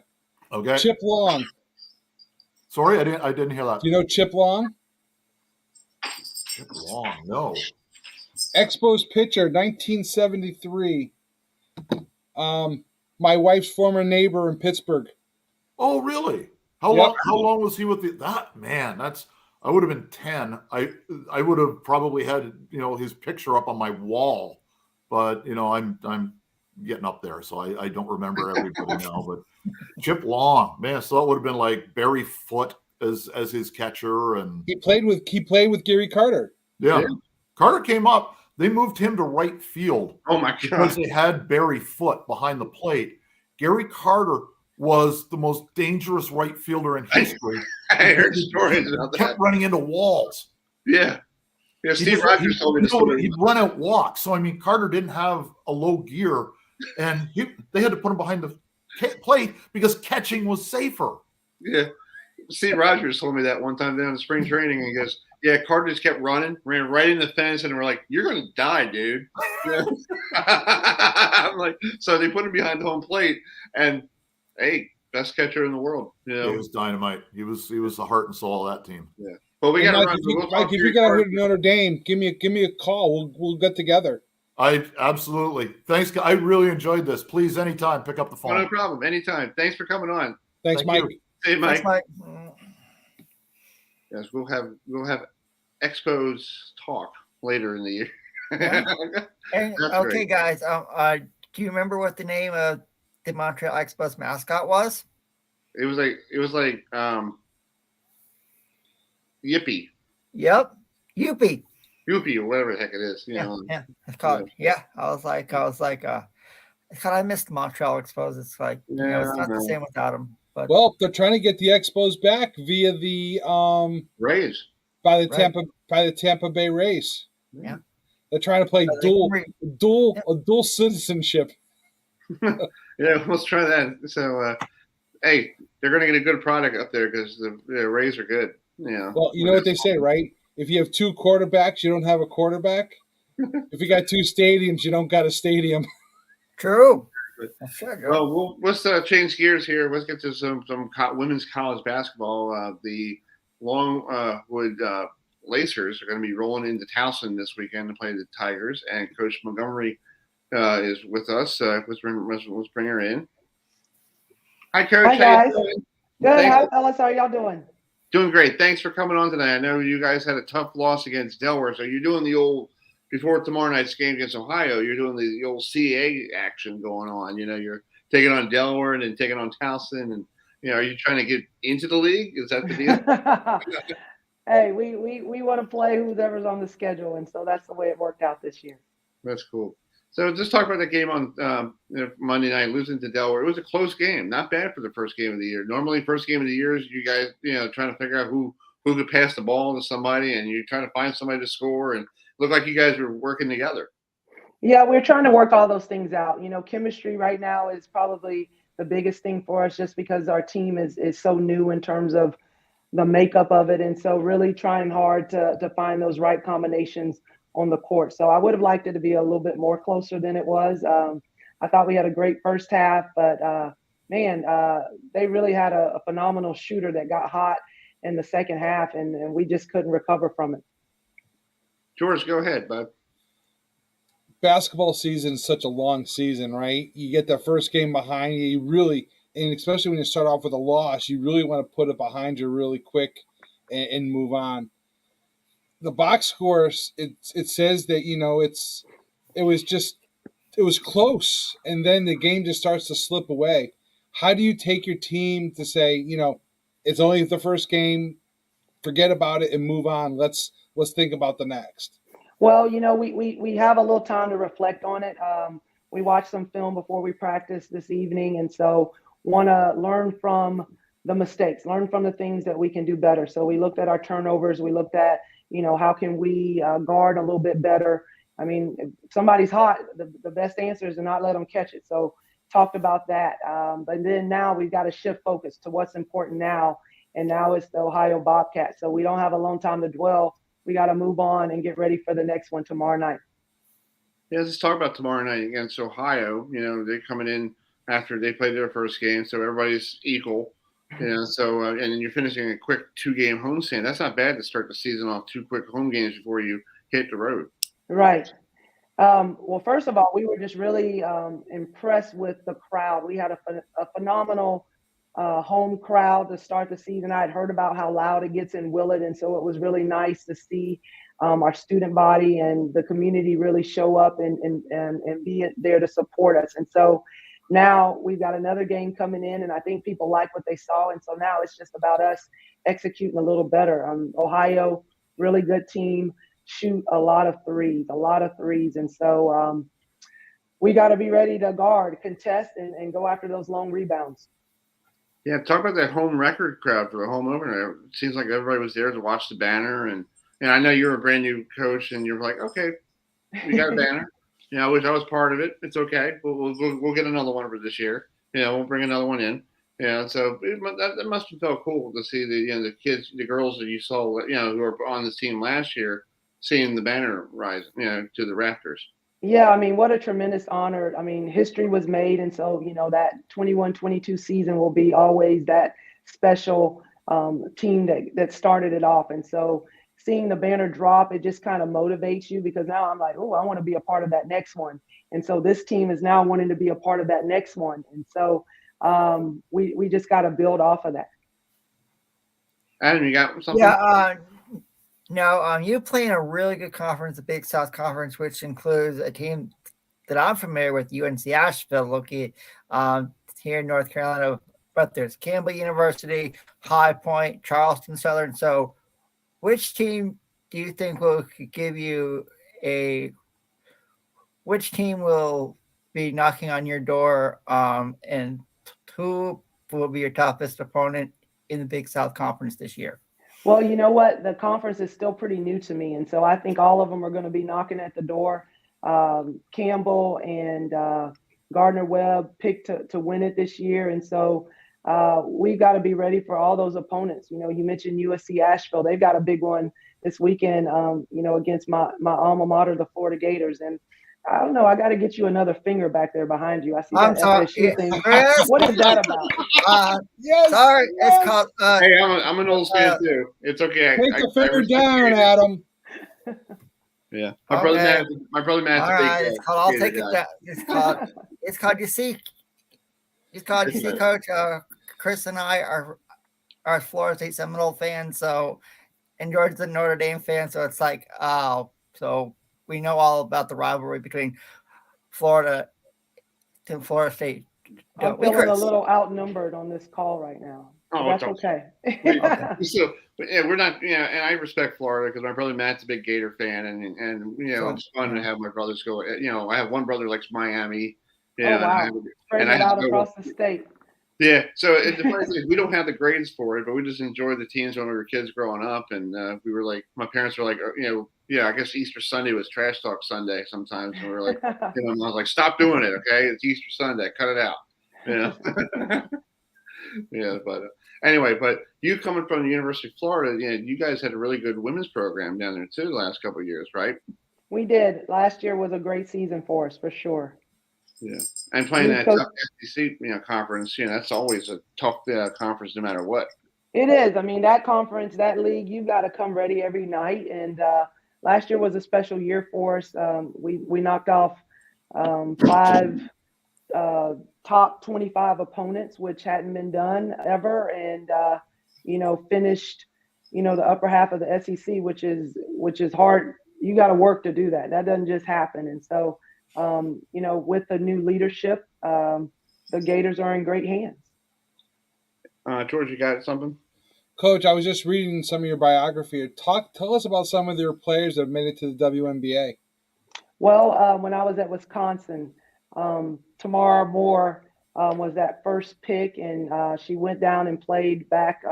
Speaker 8: Okay.
Speaker 3: Chip Long.
Speaker 8: Sorry, I didn't hear that.
Speaker 3: Do you know Chip Long?
Speaker 8: Chip Long, no.
Speaker 3: Expos pitcher, 1973. My wife's former neighbor in Pittsburgh.
Speaker 8: Oh, really? How long was he with that man? I would have been 10. I would have probably had, his picture up on my wall, but I'm getting up there, so I don't remember everybody now. But Chip Long, man, so that would have been like Barry Foote as his catcher, and
Speaker 3: he played with Gary Carter.
Speaker 8: Yeah. Carter came up. They moved him to right field.
Speaker 2: Oh my God!
Speaker 8: Because they had Barry Foote behind the plate. Gary Carter was the most dangerous right fielder in history.
Speaker 2: I heard stories about that.
Speaker 8: Kept running into walls.
Speaker 2: Yeah. Yeah, Steve Rogers told me the story.
Speaker 8: He'd run out walks. So, Carter didn't have a low gear, and they had to put him behind the plate because catching was safer.
Speaker 2: Yeah. Steve Rogers told me that one time down in spring training, and he goes, yeah, Carter just kept ran right in the fence, and we're like, you're going to die, dude. Yeah. I'm like, so they put him behind the home plate, and hey, best catcher in the world. He
Speaker 8: was dynamite. He was the heart and soul of that team.
Speaker 2: Yeah. Well, we got to run.
Speaker 3: Mike, if you got to Notre Dame, give me a call. We'll get together.
Speaker 8: Absolutely. Thanks. I really enjoyed this. Please, anytime, pick up the phone.
Speaker 2: No problem. Anytime. Thanks for coming on.
Speaker 3: Thanks, Mike.
Speaker 2: Hey, Mike.
Speaker 4: Thanks, Mike.
Speaker 2: Yes, we'll have Expos talk later in the year.
Speaker 4: Yeah. And, okay,
Speaker 2: great.
Speaker 4: guys, do you remember what the name of the Montreal Expos mascot was?
Speaker 2: It was like Yippee.
Speaker 4: Yep, Youpie.
Speaker 2: Youpie or whatever the heck it is.
Speaker 4: Yeah, it's called. Yeah, I was like, I missed Montreal Expos. It's like, it's not the same without them. But
Speaker 3: well, they're trying to get the Expos back via the
Speaker 2: Rays
Speaker 3: by the Tampa Bay Rays.
Speaker 4: Yeah,
Speaker 3: they're trying to play dual citizenship.
Speaker 2: Yeah, let's try that. So, hey, they're going to get a good product up there because the Rays are good. Yeah.
Speaker 3: Well, you know what they say, right? If you have two quarterbacks, you don't have a quarterback. If you got two stadiums, you don't got a stadium.
Speaker 4: True.
Speaker 2: Well, let's change gears here. Let's get to some women's college basketball. The Longwood Lacers are going to be rolling into Towson this weekend to play the Tigers, and Coach Montgomery is with us. Let's bring her in. Hi, Coach.
Speaker 9: Hi, guys. Good. Hi, fellas. How are y'all doing?
Speaker 2: Doing great. Thanks for coming on tonight. I know you guys had a tough loss against Delaware, so you're doing the old before tomorrow night's game against Ohio. You're doing the old CAA action going on. You're taking on Delaware and then taking on Towson, and are you trying to get into the league? Is that the deal?
Speaker 9: Hey, we want to play whoever's on the schedule, and so that's the way it worked out this year.
Speaker 2: That's cool. So just talk about the game on Monday night, losing to Delaware. It was a close game. Not bad for the first game of the year. Normally, first game of the year is you guys, trying to figure out who could pass the ball to somebody, and you're trying to find somebody to score. And looked like you guys were working together.
Speaker 9: Yeah, we're trying to work all those things out. Chemistry right now is probably the biggest thing for us, just because our team is so new in terms of the makeup of it, and so really trying hard to find those right combinations on the court. So I would have liked it to be a little bit more closer than it was. I thought we had a great first half, but they really had a phenomenal shooter that got hot in the second half, and we just couldn't recover from it.
Speaker 2: George, go ahead, bud.
Speaker 3: Basketball season is such a long season, right? You get the first game behind you, really, and especially when you start off with a loss, you really want to put it behind you really quick and move on. The box scores, it says that it was close, and then the game just starts to slip away. How do you take your team to say, it's only the first game, forget about it and move on. Let's think about the next.
Speaker 9: Well, we have a little time to reflect on it. We watched some film before we practiced this evening, and so want to learn from the mistakes, learn from the things that we can do better. So we looked at our turnovers. We looked at, how can we guard a little bit better? I mean, if somebody's hot, the best answer is to not let them catch it. So talked about that. But then now we've got to shift focus to what's important now. And now it's the Ohio Bobcats. So we don't have a long time to dwell. We got to move on and get ready for the next one tomorrow night.
Speaker 2: Yeah, let's talk about tomorrow night against Ohio. They're coming in after they played their first game, so everybody's equal. So and then you're finishing a quick 2-game homestand. That's not bad to start the season off 2 quick home games before you hit the road.
Speaker 9: Right. Well, first of all, we were just really impressed with the crowd. We had a phenomenal home crowd to start the season. I had heard about how loud it gets in Willett, and so it was really nice to see our student body and the community really show up and be there to support us. And so now we've got another game coming in, and I think people like what they saw. And so now it's just about us executing a little better. Ohio, really good team, shoot a lot of threes. And so we got to be ready to guard, contest, and go after those long rebounds.
Speaker 2: Yeah, talk about that home record crowd for the home opener. It seems like everybody was there to watch the banner. And I know you're a brand new coach, and you're like, okay, we got a banner. I wish I was part of it. It's okay. We'll get another one for this year. We'll bring another one in. So that must have felt cool to see the kids, the girls that you saw, who were on this team last year, seeing the banner rise, to the rafters.
Speaker 9: Yeah, I mean, what a tremendous honor. I mean, history was made, and so that 21-22 season will be always that special team that started it off. And so seeing the banner drop, it just kind of motivates you, because now I'm like, oh, I want to be a part of that next one. And so this team is now wanting to be a part of that next one. And so we just got to build off of that.
Speaker 2: Adam, you got something?
Speaker 4: Yeah, You play in a really good conference, the Big South Conference, which includes a team that I'm familiar with, UNC Asheville, located here in North Carolina. But there's Campbell University, High Point, Charleston Southern. So which team do you think will give you which team will be knocking on your door, and who will be your toughest opponent in the Big South Conference this year?
Speaker 9: Well, you know what? The conference is still pretty new to me. And so I think all of them are going to be knocking at the door. Campbell and Gardner-Webb picked to win it this year. And so we got to be ready for all those opponents. You mentioned USC Asheville. They've got a big one this weekend, against my alma mater, the Florida Gators. And I don't know. I got to get you another finger back there behind you. I see that FSU thing. What is that about?
Speaker 3: Yes.
Speaker 4: Sorry,
Speaker 3: yes.
Speaker 4: it's called.
Speaker 2: Hey, I'm an old fan too. It's okay.
Speaker 3: Take the finger down, Adam.
Speaker 2: Yeah, my brother Matt's
Speaker 4: all
Speaker 2: a big
Speaker 4: right, it's called. I'll take it
Speaker 2: guy.
Speaker 4: down. It's called. You see, Coach. Chris and I are Florida State Seminole fans. So, and George's a Notre Dame fan. So it's like, so we know all about the rivalry between Florida and Florida State.
Speaker 9: I'm feeling a little outnumbered on this call right now.
Speaker 2: Oh,
Speaker 9: that's okay.
Speaker 2: So, yeah, we're not, and I respect Florida because my brother Matt's a big Gator fan, and it's fun to have my brothers go. I have one brother likes Miami.
Speaker 9: Wow. Spreading it out across the state.
Speaker 2: Yeah, so the funny thing is we don't have the grades for it, but we just enjoy the teams when we were kids growing up, and we were like, my parents were like, I guess Easter Sunday was Trash Talk Sunday sometimes, and we were like, I was like, stop doing it, okay? It's Easter Sunday, cut it out, Yeah, but anyway, but you coming from the University of Florida, you guys had a really good women's program down there too the last couple of years, right?
Speaker 9: We did. Last year was a great season for us, for sure.
Speaker 2: Yeah, and playing that tough SEC conference, that's always a tough conference no matter what.
Speaker 9: It is. I mean, that conference, that league, you got to come ready every night. And last year was a special year for us. We knocked off 5 top 25 opponents, which hadn't been done ever, and finished the upper half of the SEC, which is hard. You got to work to do that. That doesn't just happen. And so with the new leadership, the Gators are in great hands.
Speaker 2: George, you got something?
Speaker 3: Coach, I was just reading some of your biography. Tell us about some of your players that have made it to the WNBA.
Speaker 9: Well, when I was at Wisconsin, Tamara Moore was that first pick, and she went down and played back.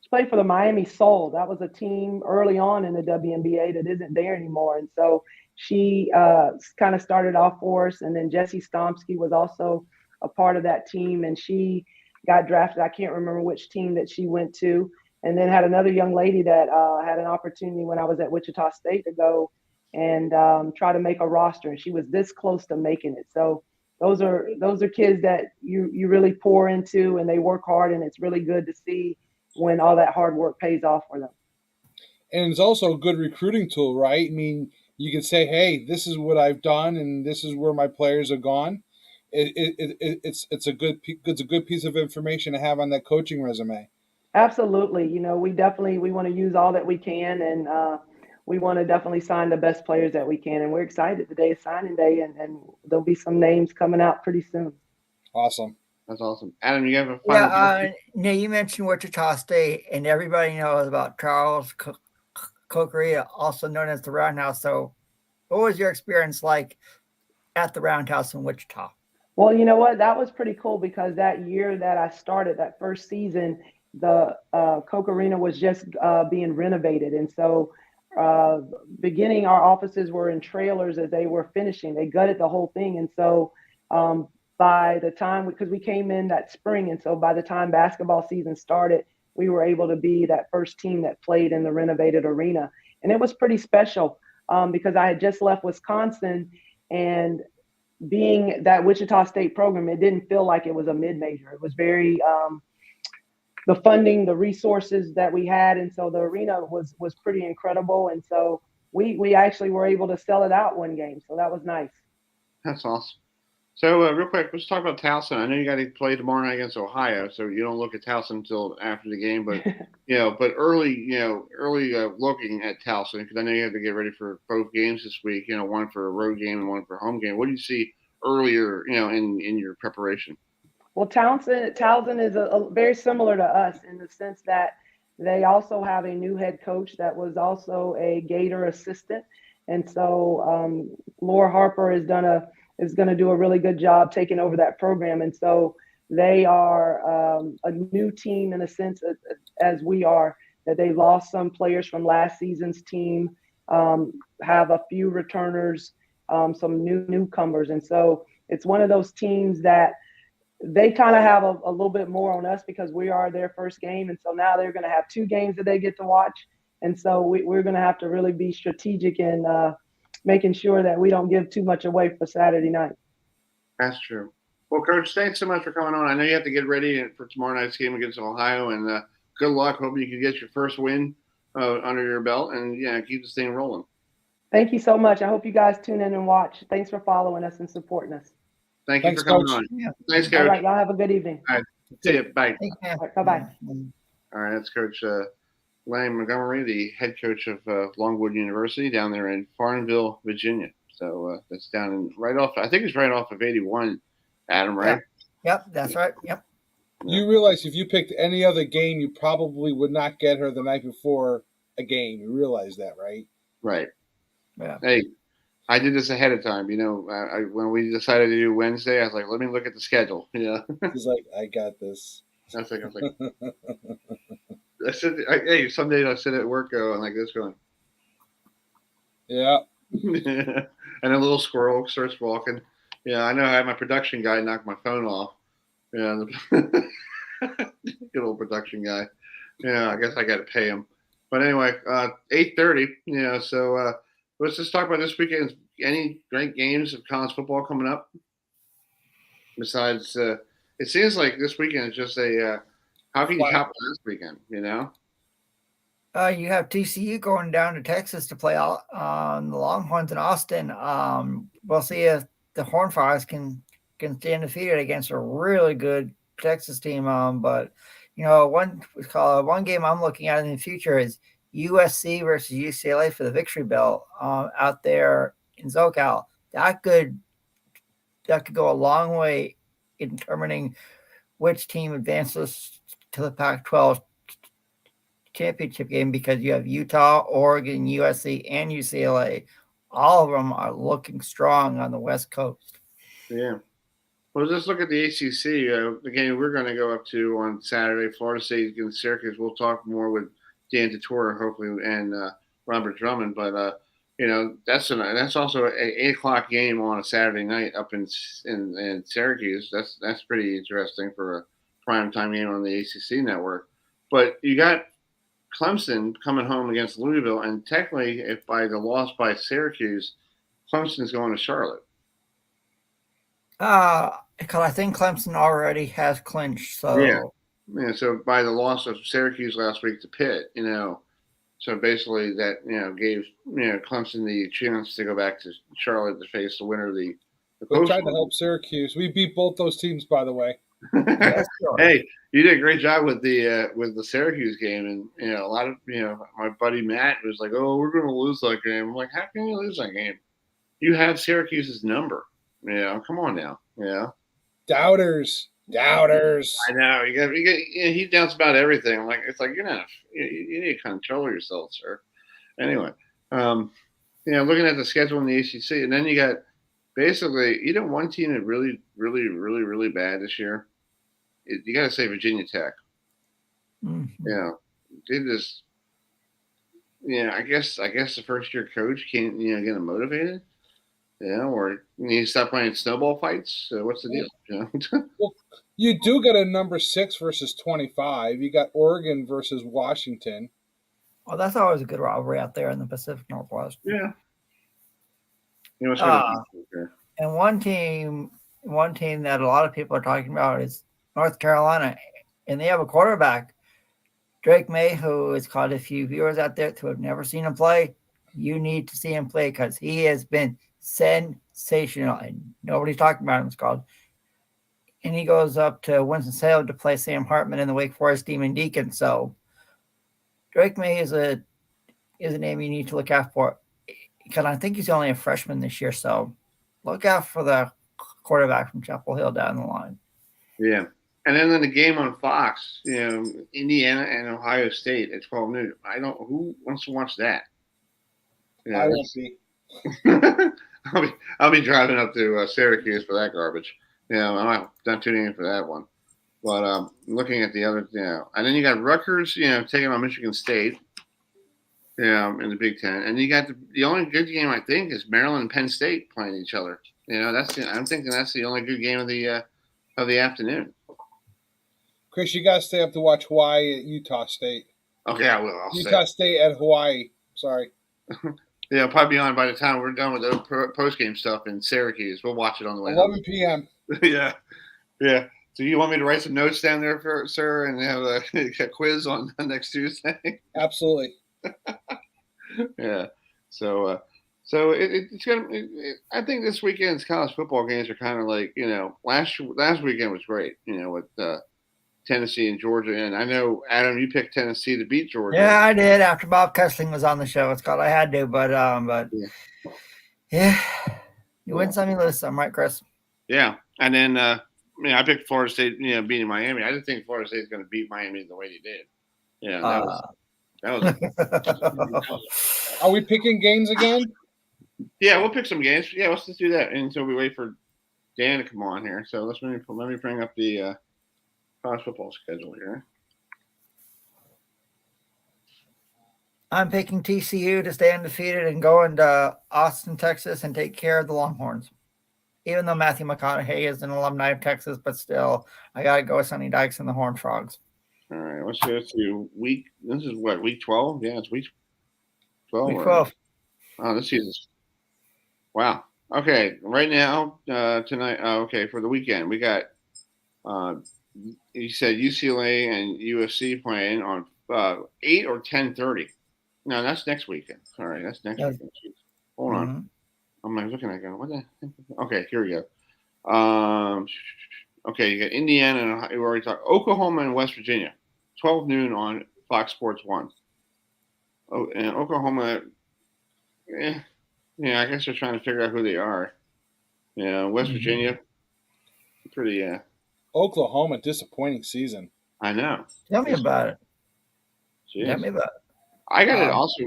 Speaker 9: She played for the Miami Soul. That was a team early on in the WNBA that isn't there anymore. And so she kind of started off for us. And then Jessie Stomsky was also a part of that team, and she got drafted. I can't remember which team that she went to. And then had another young lady that had an opportunity when I was at Wichita State to go and try to make a roster, and she was this close to making it. So those are kids that you really pour into, and they work hard, and it's really good to see when all that hard work pays off for them.
Speaker 3: And it's also a good recruiting tool, right? I mean, you can say, hey, this is what I've done, and this is where my players have gone. It's a good piece of information to have on that coaching resume.
Speaker 9: Absolutely. We want to use all that we can, and we want to definitely sign the best players that we can. And we're excited. Today is signing day, and there'll be some names coming out pretty soon.
Speaker 3: Awesome.
Speaker 2: That's awesome. Adam, you have a final
Speaker 4: you mentioned Wichita State, and everybody knows about Charles Kokoria, also known as the Roundhouse. So what was your experience like at the Roundhouse in Wichita?
Speaker 9: Well, you know what? That was pretty cool because that year that I started, that first season, the Coke Arena was just being renovated. And so beginning, our offices were in trailers as they were finishing. They gutted the whole thing. And so by the time, because we came in that spring, and so by the time basketball season started, we were able to be that first team that played in the renovated arena. And it was pretty special because I had just left Wisconsin, and being that Wichita State program, it didn't feel like it was a mid-major. It was very the funding, the resources that we had, and so the arena was pretty incredible. And so we actually were able to sell it out one game, so that was nice.
Speaker 2: That's awesome. So real quick, let's talk about Towson. I know you got to play tomorrow night against Ohio, so you don't look at Towson until after the game. But but early looking at Towson, because I know you have to get ready for both games this week. One for a road game and one for a home game. What do you see earlier, in your preparation?
Speaker 9: Well, Towson is a very similar to us in the sense that they also have a new head coach that was also a Gator assistant, and so Laura Harper is going to do a really good job taking over that program. And so they are a new team in a sense as we are, that they lost some players from last season's team, have a few returners, some newcomers. And so it's one of those teams that they kind of have a little bit more on us because we are their first game. And so now they're going to have 2 games that they get to watch. And so we're going to have to really be strategic in making sure that we don't give too much away for Saturday night.
Speaker 2: That's true. Well, Coach, thanks so much for coming on. I know you have to get ready for tomorrow night's game against Ohio, and good luck. Hope you can get your first win under your belt and keep this thing rolling.
Speaker 9: Thank you so much. I hope you guys tune in and watch. Thanks for following us and supporting us.
Speaker 2: Thanks for coming
Speaker 3: Coach.
Speaker 2: on.
Speaker 4: Yeah.
Speaker 2: Thanks, Coach.
Speaker 9: All right, y'all have a good evening.
Speaker 2: All right. See you. Bye.
Speaker 9: All right, bye-bye.
Speaker 2: All right, that's Coach Lang-Montgomery, the head coach of Longwood University down there in Farmville, Virginia. So that's down I think it's right off of 81, Adam, right?
Speaker 4: Yep, that's right. Yep.
Speaker 3: You realize if you picked any other game, you probably would not get her the night before a game. You realize that, right?
Speaker 2: Right.
Speaker 4: Yeah.
Speaker 2: Hey, I did this ahead of time. When we decided to do Wednesday, I was like, let me look at the schedule.
Speaker 3: He's like, I got this.
Speaker 2: I was like, hey, some days I sit at work going like this going.
Speaker 3: Yeah.
Speaker 2: And a little squirrel starts walking. Yeah, I know I had my production guy knock my phone off. Yeah, good old production guy. Yeah, I guess I got to pay him. But anyway, 8:30. So let's just talk about this weekend. Any great games of college football coming up? Besides, it seems like this weekend is just how can you top last weekend?
Speaker 4: You have TCU going down to Texas to play the Longhorns in Austin. We'll see if the Horned Frogs can stand defeated against a really good Texas team. But one game I'm looking at in the future is USC versus UCLA for the victory belt out there in SoCal. That could go a long way in determining which team advances to the Pac-12 championship game, because you have Utah, Oregon, USC, and UCLA. All of them are looking strong on the West Coast.
Speaker 2: Yeah. Well, just look at the ACC. The game we're going to go up to on Saturday, Florida State against Syracuse. We'll talk more with Dan Tortora, hopefully, and Robert Drummond. But that's also an 8:00 game on a Saturday night up in Syracuse. That's pretty interesting for a primetime game on the ACC network. But you got Clemson coming home against Louisville, and technically, if by the loss by Syracuse, Clemson's going to Charlotte.
Speaker 4: Because I think Clemson already has clinched. So
Speaker 2: yeah. So by the loss of Syracuse last week to Pitt, so basically that gave Clemson the chance to go back to Charlotte to face the winner of the
Speaker 3: We tried to help Syracuse. We beat both those teams, by the way.
Speaker 2: Hey, you did a great job with the Syracuse game, and a lot of my buddy Matt was like, "Oh, we're going to lose that game." I'm like, "How can you lose that game? You have Syracuse's number. Come on now.
Speaker 3: Doubters.
Speaker 2: I know you got. He doubts about everything. I'm like, it's like you need to control yourself, sir. Anyway, looking at the schedule in the ACC, and then you got basically one team that really, really, really, really bad this year. You got to say Virginia Tech.
Speaker 4: Mm-hmm.
Speaker 2: They just. I guess the first year coach can't get them motivated. Or you stop playing snowball fights. What's the deal?
Speaker 3: Well, you do get a number 6 versus 25. You got Oregon versus Washington.
Speaker 4: Well, that's always a good rivalry out there in the Pacific Northwest.
Speaker 2: Yeah.
Speaker 4: And one team that a lot of people are talking about is North Carolina, and they have a quarterback, Drake May, who has caught a few viewers out there who have never seen him play. You need to see him play because he has been sensational sensational, and nobody's talking about him. It's called. And he goes up to Winston-Salem to play Sam Hartman in the Wake Forest Demon Deacon. So Drake May is a name you need to look out for, because I think he's only a freshman this year. So look out for the quarterback from Chapel Hill down the line.
Speaker 2: Yeah. And then in the game on Fox, Indiana and Ohio State at 12 noon. Who wants to watch that?
Speaker 3: I won't be.
Speaker 2: I'll be driving up to Syracuse for that garbage. I'm not tuning in for that one. But looking at the other, and then you got Rutgers, taking on Michigan State, in the Big Ten, and you got the only good game I think is Maryland and Penn State playing each other. I'm thinking that's the only good game of the afternoon.
Speaker 3: Chris, you got to stay up to watch Hawaii at Utah State.
Speaker 2: Okay, I will.
Speaker 3: Utah State at Hawaii. Sorry.
Speaker 2: Yeah, I'll probably be on by the time we're done with the post-game stuff in Syracuse. We'll watch it on the way
Speaker 3: 11 p.m.
Speaker 2: Yeah. So you want me to write some notes down there, sir, and have a quiz on next Tuesday?
Speaker 3: Absolutely.
Speaker 2: Yeah. So it's gonna. I think this weekend's college football games are kind of like last weekend was great. With Tennessee and Georgia, and I know Adam, you picked Tennessee to beat Georgia.
Speaker 4: Yeah, I did after Bob Kessling was on the show. It's called I had to, but yeah, you win some, you lose some, right, Chris?
Speaker 2: Yeah, and then I picked Florida State, beating Miami. I didn't think Florida State was going to beat Miami the way they did. Yeah, that was.
Speaker 3: Are we picking games again?
Speaker 2: Yeah, we'll pick some games. Yeah, let's just do that until we wait for Dan to come on here. So let me bring up the college football schedule here.
Speaker 4: I'm picking TCU to stay undefeated and go into Austin, Texas, and take care of the Longhorns. Even though Matthew McConaughey is an alumni of Texas, but still, I got to go with Sonny Dykes and the Horned Frogs.
Speaker 2: All right, let's go to this is what, week 12? Yeah, it's week 12.
Speaker 4: Week 12.
Speaker 2: Oh, this season's. Wow. Okay, right now, tonight, okay, for the weekend, we got, you said UCLA and USC playing on 8 or 10:30. No, that's next weekend. Sorry, that's next weekend. Hold on. I'm looking at it. What the heck? Okay, here we go. Okay, you got Indiana and we already talked. Oklahoma and West Virginia, 12 noon on Fox Sports 1. Oh, and Oklahoma, I guess they're trying to figure out who they are. Yeah, West Virginia, pretty.
Speaker 3: Oklahoma, disappointing season.
Speaker 2: I know.
Speaker 4: Tell me about it.
Speaker 2: Jeez.
Speaker 4: Tell me about it.
Speaker 2: I got it also.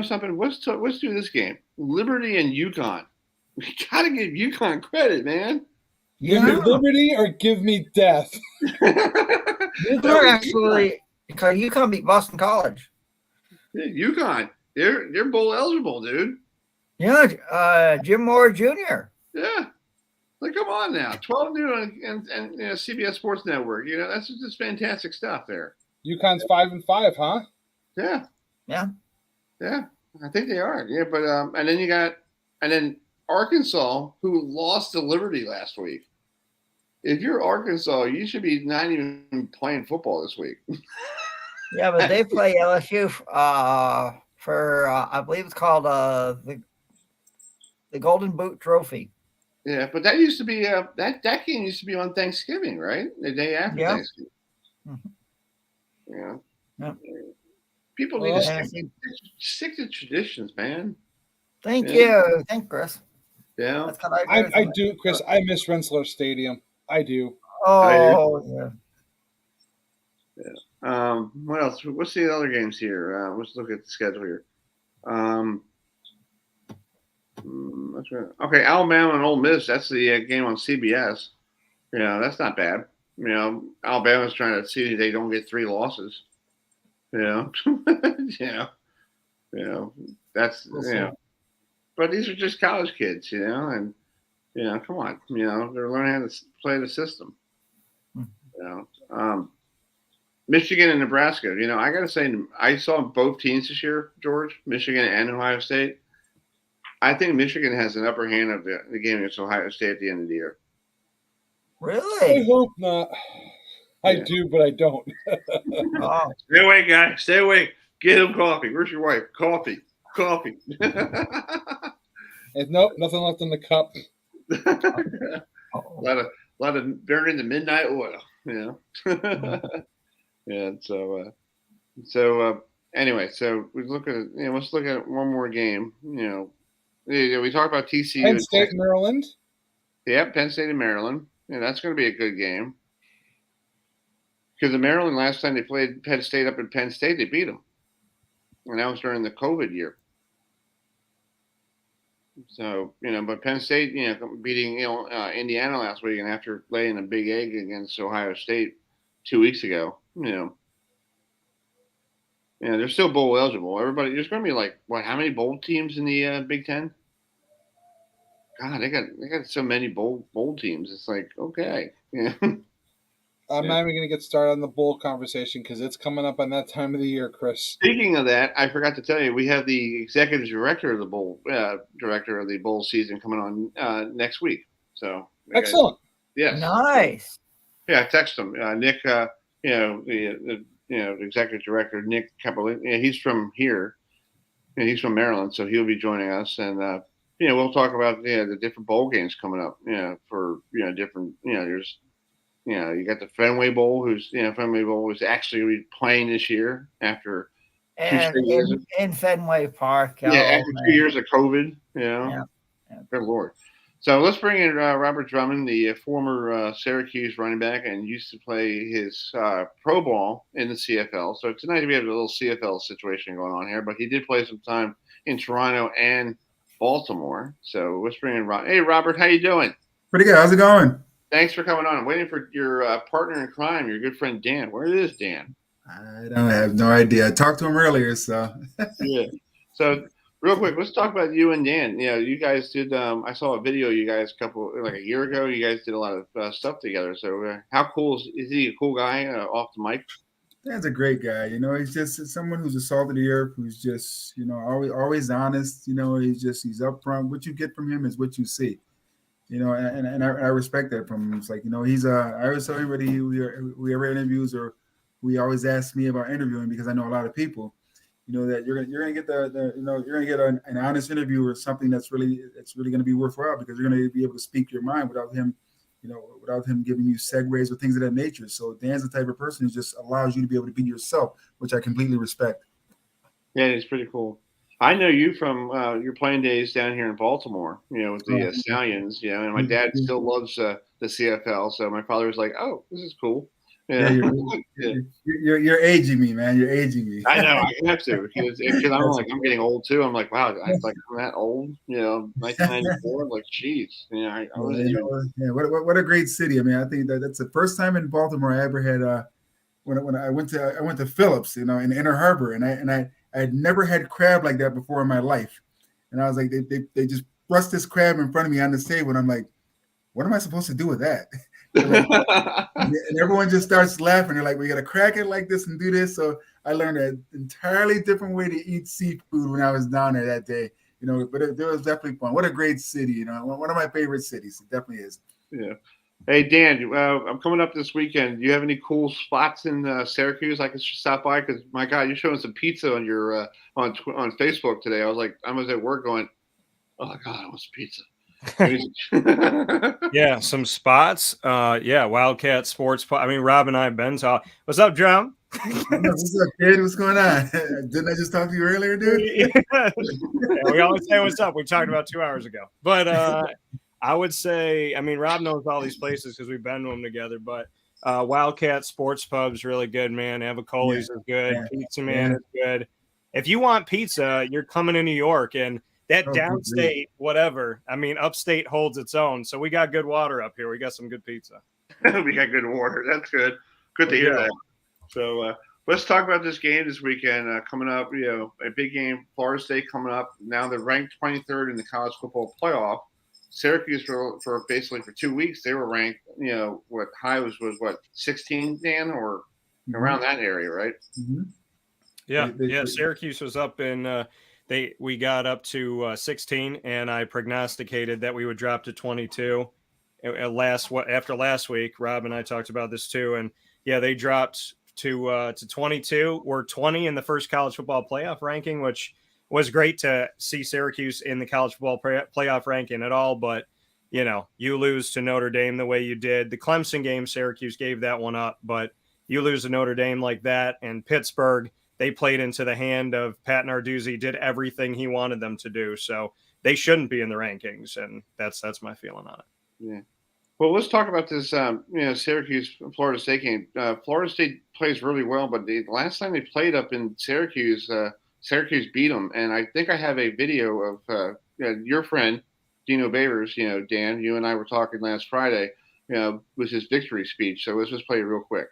Speaker 2: Something. Let's do this game. Liberty and UConn. We gotta give UConn credit, man.
Speaker 3: Give me Liberty or give me death.
Speaker 4: UConn actually, because UConn beat Boston College.
Speaker 2: Yeah, UConn, they're bowl eligible, dude.
Speaker 4: Yeah, Jim Moore Jr.
Speaker 2: Yeah. Like, come on now. 12 noon and CBS Sports Network. That's just fantastic stuff there.
Speaker 3: UConn's 5-5, huh?
Speaker 4: Yeah.
Speaker 2: I think they are. Yeah, but and then Arkansas, who lost to Liberty last week. If you're Arkansas, you should be not even playing football this week.
Speaker 4: Yeah, but they play LSU for I believe it's called the Golden Boot Trophy.
Speaker 2: Yeah, but that used to be that game used to be on Thanksgiving, right? The day after Thanksgiving. Mm-hmm. Yeah. People need to stick to traditions, man.
Speaker 4: Thank you. Thank Chris.
Speaker 2: Yeah.
Speaker 3: I do, Chris. I miss Rensselaer Stadium. I do.
Speaker 4: Oh,
Speaker 2: yeah. What else? What's the other games here? Let's look at the schedule here. Okay, Alabama and Ole Miss. That's the game on CBS. That's not bad. Alabama's trying to see if they don't get 3 losses. That's But these are just college kids, and come on, they're learning how to play the system. Michigan and Nebraska. I got to say, I saw both teams this year, George, Michigan and Ohio State. I think Michigan has an upper hand of the game against Ohio State at the end of the year.
Speaker 4: Really?
Speaker 3: I hope not. I do, but I don't.
Speaker 2: Stay awake, guys. Stay awake. Get him coffee. Where's your wife? Coffee.
Speaker 3: Nope, nothing left in the cup.
Speaker 2: A lot of burning the midnight oil. Yeah. So anyway, so we look at let's look at one more game. We talk about TCU.
Speaker 3: Penn State, Maryland.
Speaker 2: Yeah, Penn State and Maryland. Yeah, that's going to be a good game. Because the Maryland, last time they played Penn State up in Penn State, they beat them. And that was during the COVID year. So, but Penn State, beating, Indiana last week and after laying a big egg against Ohio State 2 weeks ago, they're still bowl eligible. Everybody, there's going to be like, how many bowl teams in the Big Ten? God, they got so many bowl teams. It's like, okay. Yeah.
Speaker 3: I'm not even going to get started on the bowl conversation because it's coming up on that time of the year, Chris.
Speaker 2: Speaking of that, I forgot to tell you, we have the executive director of the bowl season coming on next week. So
Speaker 3: excellent.
Speaker 2: Yes.
Speaker 4: Nice.
Speaker 2: Yeah, I text him. Nick, the executive director, Nick Capolini, he's from here, and he's from Maryland, so he'll be joining us, and we'll talk about the different bowl games coming up. For different. There's. You got the Fenway Bowl, Fenway Bowl is actually going to be playing this year after
Speaker 4: in Fenway Park.
Speaker 2: After 2 years of COVID. Yeah. Good Lord. So let's bring in Robert Drummond, the former Syracuse running back, and used to play his pro ball in the CFL. So tonight we have a little CFL situation going on here, but he did play some time in Toronto and Baltimore. So let's bring in Robert. Hey, Robert, how you doing?
Speaker 10: Pretty good. How's it going?
Speaker 2: Thanks for coming on. I'm waiting for your partner in crime, your good friend Dan. Where is Dan?
Speaker 10: I have no idea. I talked to him earlier, so.
Speaker 2: Yeah. So real quick, let's talk about you and Dan. You guys did. I saw a video. You guys a year ago. You guys did a lot of stuff together. So how cool is he? A cool guy off the mic?
Speaker 10: Dan's a great guy. He's just someone who's a salt of the earth. Who's just always honest. He's upfront. What you get from him is what you see. And I respect that from him. It's like, he's I always tell everybody we ever interviews or we always ask me about interviewing because I know a lot of people, that you're gonna get you're gonna get an honest interview or something that's really going to be worthwhile because you're going to be able to speak your mind without him giving you segues or things of that nature. So Dan's the type of person who just allows you to be able to be yourself, which I completely respect.
Speaker 2: Yeah, it's pretty cool. I know you from your playing days down here in Baltimore, with the Stallions, and my dad still loves the CFL. So my father was like, "Oh, this is cool."
Speaker 10: Yeah, you're aging me, man. You're aging me.
Speaker 2: I know. I have to because I'm getting old too. I'm like, wow, I'm that old. 1994. I'm like, geez.
Speaker 10: What a great city. I mean, I think that's the first time in Baltimore I ever had. When I went to Phillips, in Inner Harbor, and I had never had crab like that before in my life. And I was like, they just thrust this crab in front of me on the table. And I'm like, what am I supposed to do with that? And everyone just starts laughing. They're like, we got to crack it like this and do this. So I learned an entirely different way to eat seafood when I was down there that day. But it was definitely fun. What a great city. One of my favorite cities. It definitely is.
Speaker 2: Yeah. Hey, Dan, I'm coming up this weekend. Do you have any cool spots in Syracuse I can stop by? Because, my God, you're showing some pizza on your on Facebook today. I was at work going, oh, my God, I want some pizza.
Speaker 11: Yeah, some spots. Wildcat Sports. Rob and I have been talking. What's up, Drum?
Speaker 10: What's up, kid? What's going on? Didn't I just talk to you earlier, dude?
Speaker 11: Yeah, we always say what's up. We talked about 2 hours ago. But I would say, Rob knows all these places because we've been to them together, but Wildcat Sports Pub's really good, man. Avicoli's is good. Yeah. Pizza Man is good. If you want pizza, you're coming to New York, and that downstate, whatever. Upstate holds its own. So we got good water up here. We got some good pizza.
Speaker 2: We got good water. That's good. Good to hear that. So let's talk about this game this weekend coming up. A big game, Florida State coming up. Now they're ranked 23rd in the college football playoff. Syracuse for basically for 2 weeks, they were ranked, what high was 16, Dan, or around that area, right?
Speaker 11: Mm-hmm. Yeah. Syracuse was up in we got up to 16, and I prognosticated that we would drop to 22 after last week. Rob and I talked about this too, and they dropped to 22. We're 20 in the first college football playoff ranking, which was great to see Syracuse in the college football playoff ranking at all. But, you lose to Notre Dame the way you did. The Clemson game, Syracuse gave that one up, but you lose to Notre Dame like that, and Pittsburgh, they played into the hand of Pat Narduzzi, did everything he wanted them to do. So they shouldn't be in the rankings, and that's my feeling on it.
Speaker 2: Yeah. Well, let's talk about this, Syracuse, Florida State game. Florida State plays really well, but the last time they played up in Syracuse, Syracuse beat them. And I think I have a video of your friend, Dino Babers, Dan, you and I were talking last Friday, with his victory speech. So let's just play it real quick.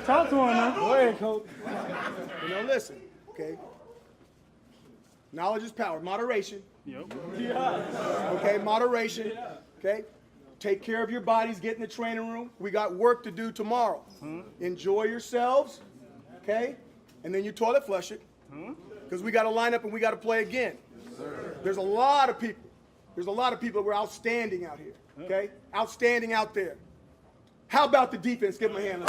Speaker 12: Talk to him now. Go ahead, coach.
Speaker 13: Listen, okay? Knowledge is power. Moderation.
Speaker 12: Yep.
Speaker 13: Okay, moderation. Okay? Take care of your bodies. Get in the training room. We got work to do tomorrow. Enjoy yourselves. Okay? And then you toilet flush it. Because we got to line up and we got to play again. There's a lot of people. There's a lot of people that were outstanding out here. Okay? Outstanding out there. How about the defense? Give them a hand.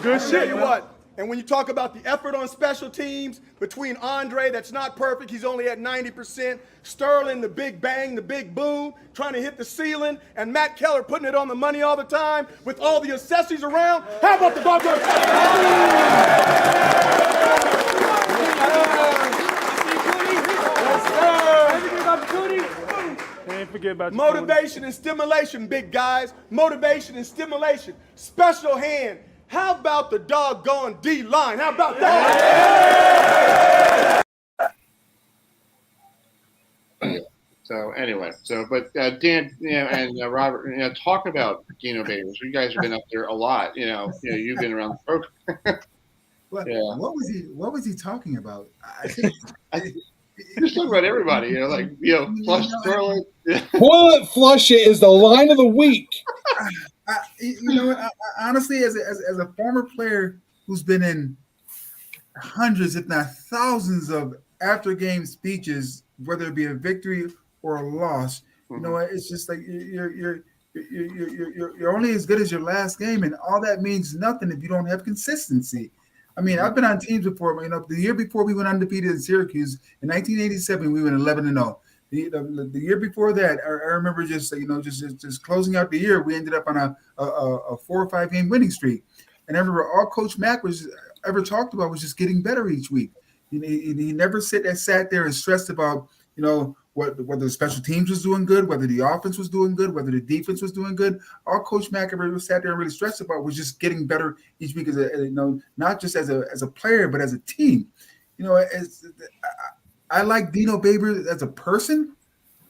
Speaker 13: Good shit. Tell you what, and when you talk about the effort on special teams between Andre, that's not perfect, he's only at 90%, Sterling, the big bang, the big boom, trying to hit the ceiling, and Matt Keller putting it on the money all the time with all the accessories around. How about the Buffalo?
Speaker 12: Can't forget about
Speaker 13: motivation and stimulation, big guys. Motivation and stimulation. Special hand. How about the doggone D-line? How about that?
Speaker 2: So anyway, but Dan, and Robert, talk about Dino Babers. You guys have been up there a lot. You've been around the program.
Speaker 10: What was he talking about? I think.
Speaker 2: Just talking about everybody, flush Sterling.
Speaker 3: Toilet flush it is the line of the week.
Speaker 10: Honestly, as a former player who's been in hundreds, if not thousands, of after-game speeches, whether it be a victory or a loss, it's just like you're only as good as your last game, and all that means nothing if you don't have consistency. I mean, I've been on teams before. The year before we went undefeated in Syracuse in 1987, we went 11-0. The year before that, I remember just closing out the year, we ended up on a 4 or 5 game winning streak. And I remember all Coach Mack was ever talked about was just getting better each week. He never sat there and stressed about whether the special teams was doing good, whether the offense was doing good, whether the defense was doing good. All Coach Mack ever sat there and really stressed about was just getting better each week, not just as a player, but as a team. I like Dino Babers as a person,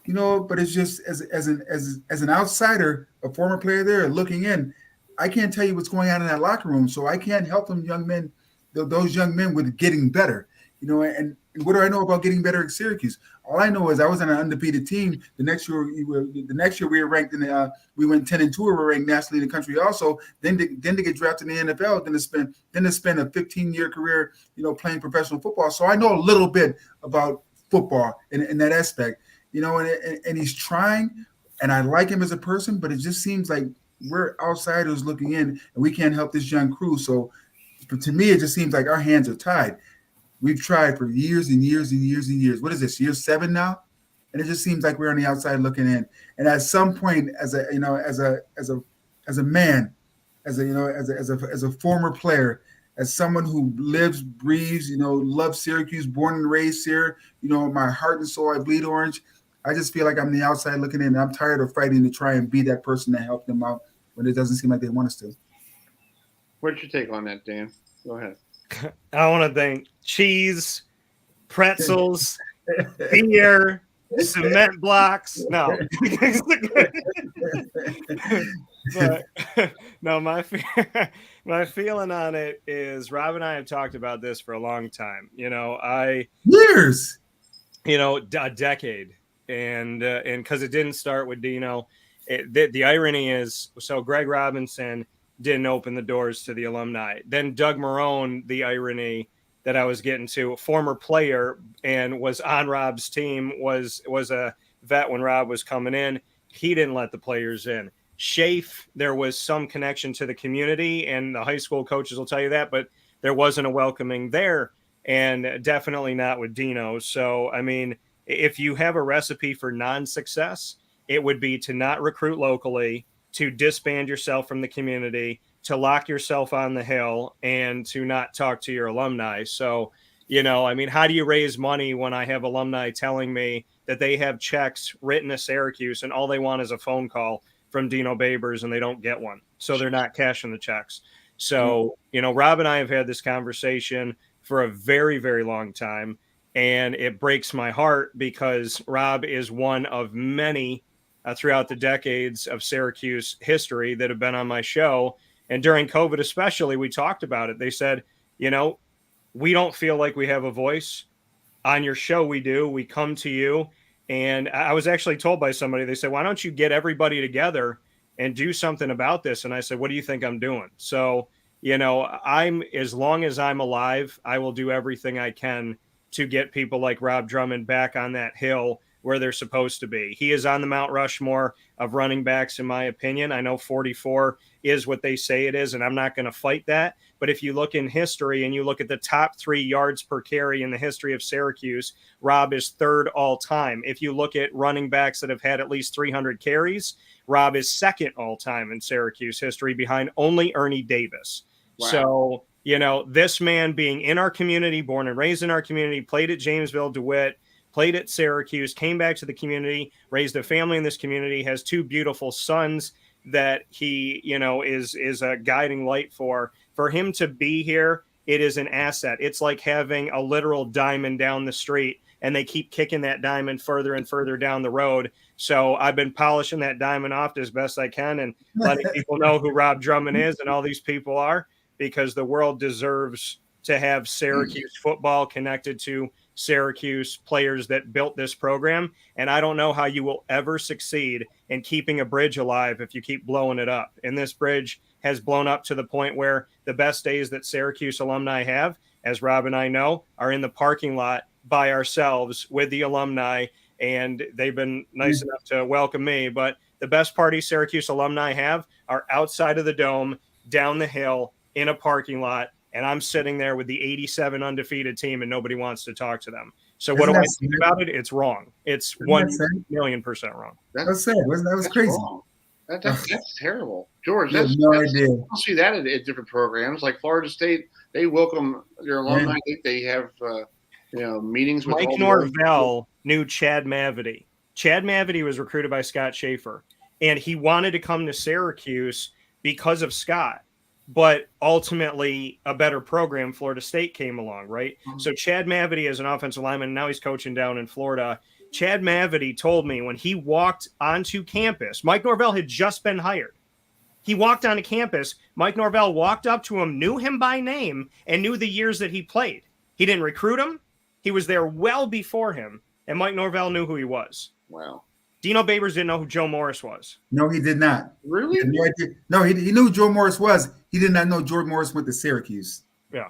Speaker 10: but it's just as an outsider, a former player there looking in, I can't tell you what's going on in that locker room, so I can't help those young men with getting better. And what do I know about getting better at Syracuse? All I know is I was on an undefeated team. The next year we were ranked we went 10-2. We were ranked nationally in the country also. Then to get drafted in the NFL, then to spend a 15-year career, playing professional football. So I know a little bit about football in that aspect, and he's trying, and I like him as a person, but it just seems like we're outsiders looking in, and we can't help this young crew. So, but to me, it just seems like our hands are tied. We've tried for years and years and years and years. What is this, year 7 now? And it just seems like we're on the outside looking in. And at some point, as a man, as a former player, as someone who lives, breathes, loves Syracuse, born and raised here, my heart and soul, I bleed orange. I just feel like I'm the outside looking in. And I'm tired of fighting to try and be that person that helped them out when it doesn't seem like they want us to.
Speaker 2: What's your take on that, Dan? Go ahead.
Speaker 11: I want to thank cheese, pretzels, beer, cement blocks. No. But no, my feeling on it is Rob and I have talked about this for a long time.
Speaker 10: Years.
Speaker 11: A decade. And because it didn't start with Dino. The irony is, so Greg Robinson didn't open the doors to the alumni. Then Doug Marone, the irony that I was getting to, a former player and was on Rob's team, was a vet when Rob was coming in. He didn't let the players in. Shafe, there was some connection to the community, and the high school coaches will tell you that, but there wasn't a welcoming there, and definitely not with Dino. So, I mean, if you have a recipe for non-success, it would be to not recruit locally, to disband yourself from the community, to lock yourself on the hill, and to not talk to your alumni. So, you know, I mean, how do you raise money when I have alumni telling me that they have checks written to Syracuse and all they want is a phone call from Dino Babers and they don't get one? So they're not cashing the checks. So, you know, Rob and I have had this conversation for a very, very long time, and it breaks my heart because Rob is one of many throughout the decades of Syracuse history that have been on my show. And during COVID especially, we talked about it. They said, you know, we don't feel like we have a voice. On your show, we do. We come to you. And I was actually told by somebody, they said, why don't you get everybody together and do something about this? And I said, what do you think I'm doing? So, you know, as long as I'm alive, I will do everything I can to get people like Rob Drummond back on that hill where they're supposed to be. He is on the Mount Rushmore of running backs, in my opinion. I know 44 is what they say it is, and I'm not going to fight that. But if you look in history and you look at the top 3 yards per carry in the history of Syracuse, Rob is 3rd all time. If you look at running backs that have had at least 300 carries, Rob is 2nd all time in Syracuse history, behind only Ernie Davis. Wow. So, you know, this man being in our community, born and raised in our community, played at Jamesville, DeWitt, played at Syracuse, came back to the community, raised a family in this community, has 2 beautiful sons that he, you know, is a guiding light for him to be here. It is an asset. It's like having a literal diamond down the street, and they keep kicking that diamond further and further down the road. So I've been polishing that diamond off as best I can and letting people know who Rob Drummond is and all these people are, because the world deserves to have Syracuse football connected to Syracuse players that built this program. And I don't know how you will ever succeed in keeping a bridge alive if you keep blowing it up. And this bridge has blown up to the point where the best days that Syracuse alumni have, as Rob and I know, are in the parking lot by ourselves with the alumni. And they've been nice enough to welcome me. But the best parties Syracuse alumni have are outside of the dome, down the hill, in a parking lot. And I'm sitting there with the 87 undefeated team, and nobody wants to talk to them. So what do I think about it? It's wrong. It's 1,000,000% wrong.
Speaker 10: That's sad. That was crazy.
Speaker 2: That's terrible, George.
Speaker 10: I have no idea.
Speaker 2: You see that at different programs like Florida State. They welcome their alumni. I think they have meetings with
Speaker 11: Mike Norvell knew Chad Mavety. Chad Mavety was recruited by Scott Schaefer, and he wanted to come to Syracuse because of Scott. But ultimately, a better program, Florida State, came along, right? Mm-hmm. So Chad Mavety is an offensive lineman. Now he's coaching down in Florida. Chad Mavety told me when he walked onto campus, Mike Norvell had just been hired. He walked onto campus. Mike Norvell walked up to him, knew him by name, and knew the years that he played. He didn't recruit him. He was there well before him, and Mike Norvell knew who he was.
Speaker 2: Wow.
Speaker 11: Dino Babers didn't know who Joe Morris was.
Speaker 10: No, he did not.
Speaker 2: Really?
Speaker 10: No, he knew who Joe Morris was. He did not know George Morris went to Syracuse.
Speaker 11: Yeah.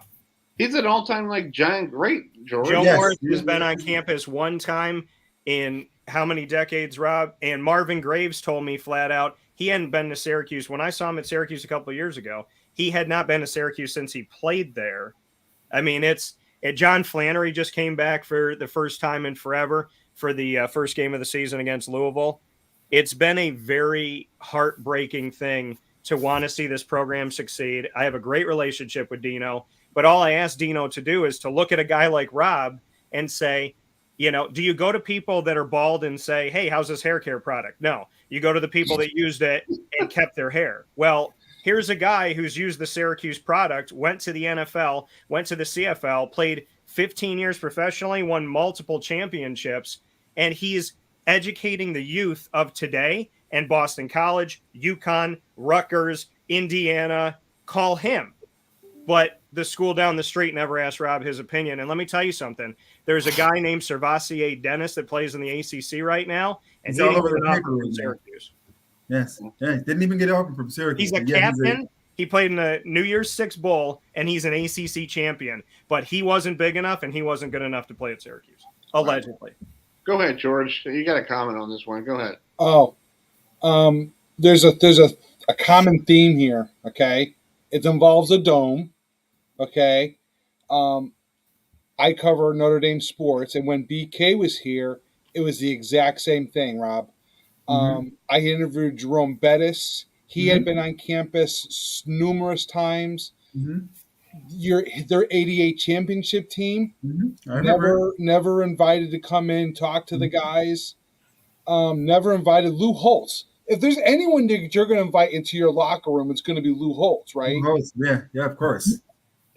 Speaker 2: He's an all-time, giant great, George.
Speaker 11: Joe Morris has been on campus one time in how many decades, Rob? And Marvin Graves told me flat out he hadn't been to Syracuse. When I saw him at Syracuse a couple of years ago, he had not been to Syracuse since he played there. I mean, John Flannery just came back for the first time in forever for the first game of the season against Louisville. It's been a very heartbreaking thing to want to see this program succeed. I have a great relationship with Dino, but all I asked Dino to do is to look at a guy like Rob and say, do you go to people that are bald and say, hey, how's this hair care product? No, you go to the people that used it and kept their hair. Well, here's a guy who's used the Syracuse product, went to the NFL, went to the CFL, played 15 years professionally, won multiple championships, and he's educating the youth of today and Boston College, UConn, Rutgers, Indiana, call him. But the school down the street never asked Rob his opinion. And let me tell you something. There's a guy named Servassier Dennis that plays in the ACC right now, and he didn't get an offer from Syracuse.
Speaker 10: Yes. Yeah. Didn't even get offered from Syracuse.
Speaker 11: He's a captain. He played in the New Year's Six Bowl, and he's an ACC champion. But he wasn't big enough, and he wasn't good enough to play at Syracuse, allegedly.
Speaker 2: Go ahead, George. You got a comment on this one. Go ahead.
Speaker 3: Oh, there's a common theme here. Okay, it involves a dome. Okay, I cover Notre Dame sports, and when BK was here, it was the exact same thing. Rob, I interviewed Jerome Bettis. He had been on campus numerous times. Their '88 championship team never invited to come in, talk to the guys. Never invited Lou Holtz. If there's anyone that you're going to invite into your locker room, it's going to be Lou Holtz, right?
Speaker 10: Lou Holtz, yeah, of course.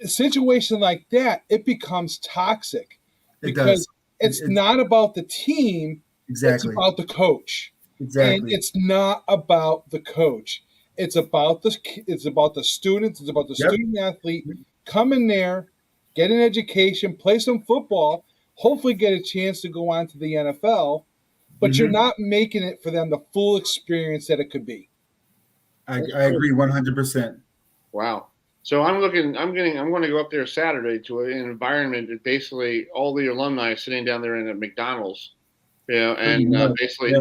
Speaker 3: A situation like that, it becomes toxic because it's not about the team.
Speaker 10: Exactly.
Speaker 3: It's about the coach.
Speaker 10: Exactly.
Speaker 3: And it's not about the coach. It's about the students. It's about the student athlete. Come in there, get an education, play some football, hopefully get a chance to go on to the NFL. But you're not making it for them the full experience that it could be.
Speaker 10: I agree 100%.
Speaker 2: Wow. So I'm going to go up there Saturday to an environment that basically all the alumni sitting down there in a McDonald's, and basically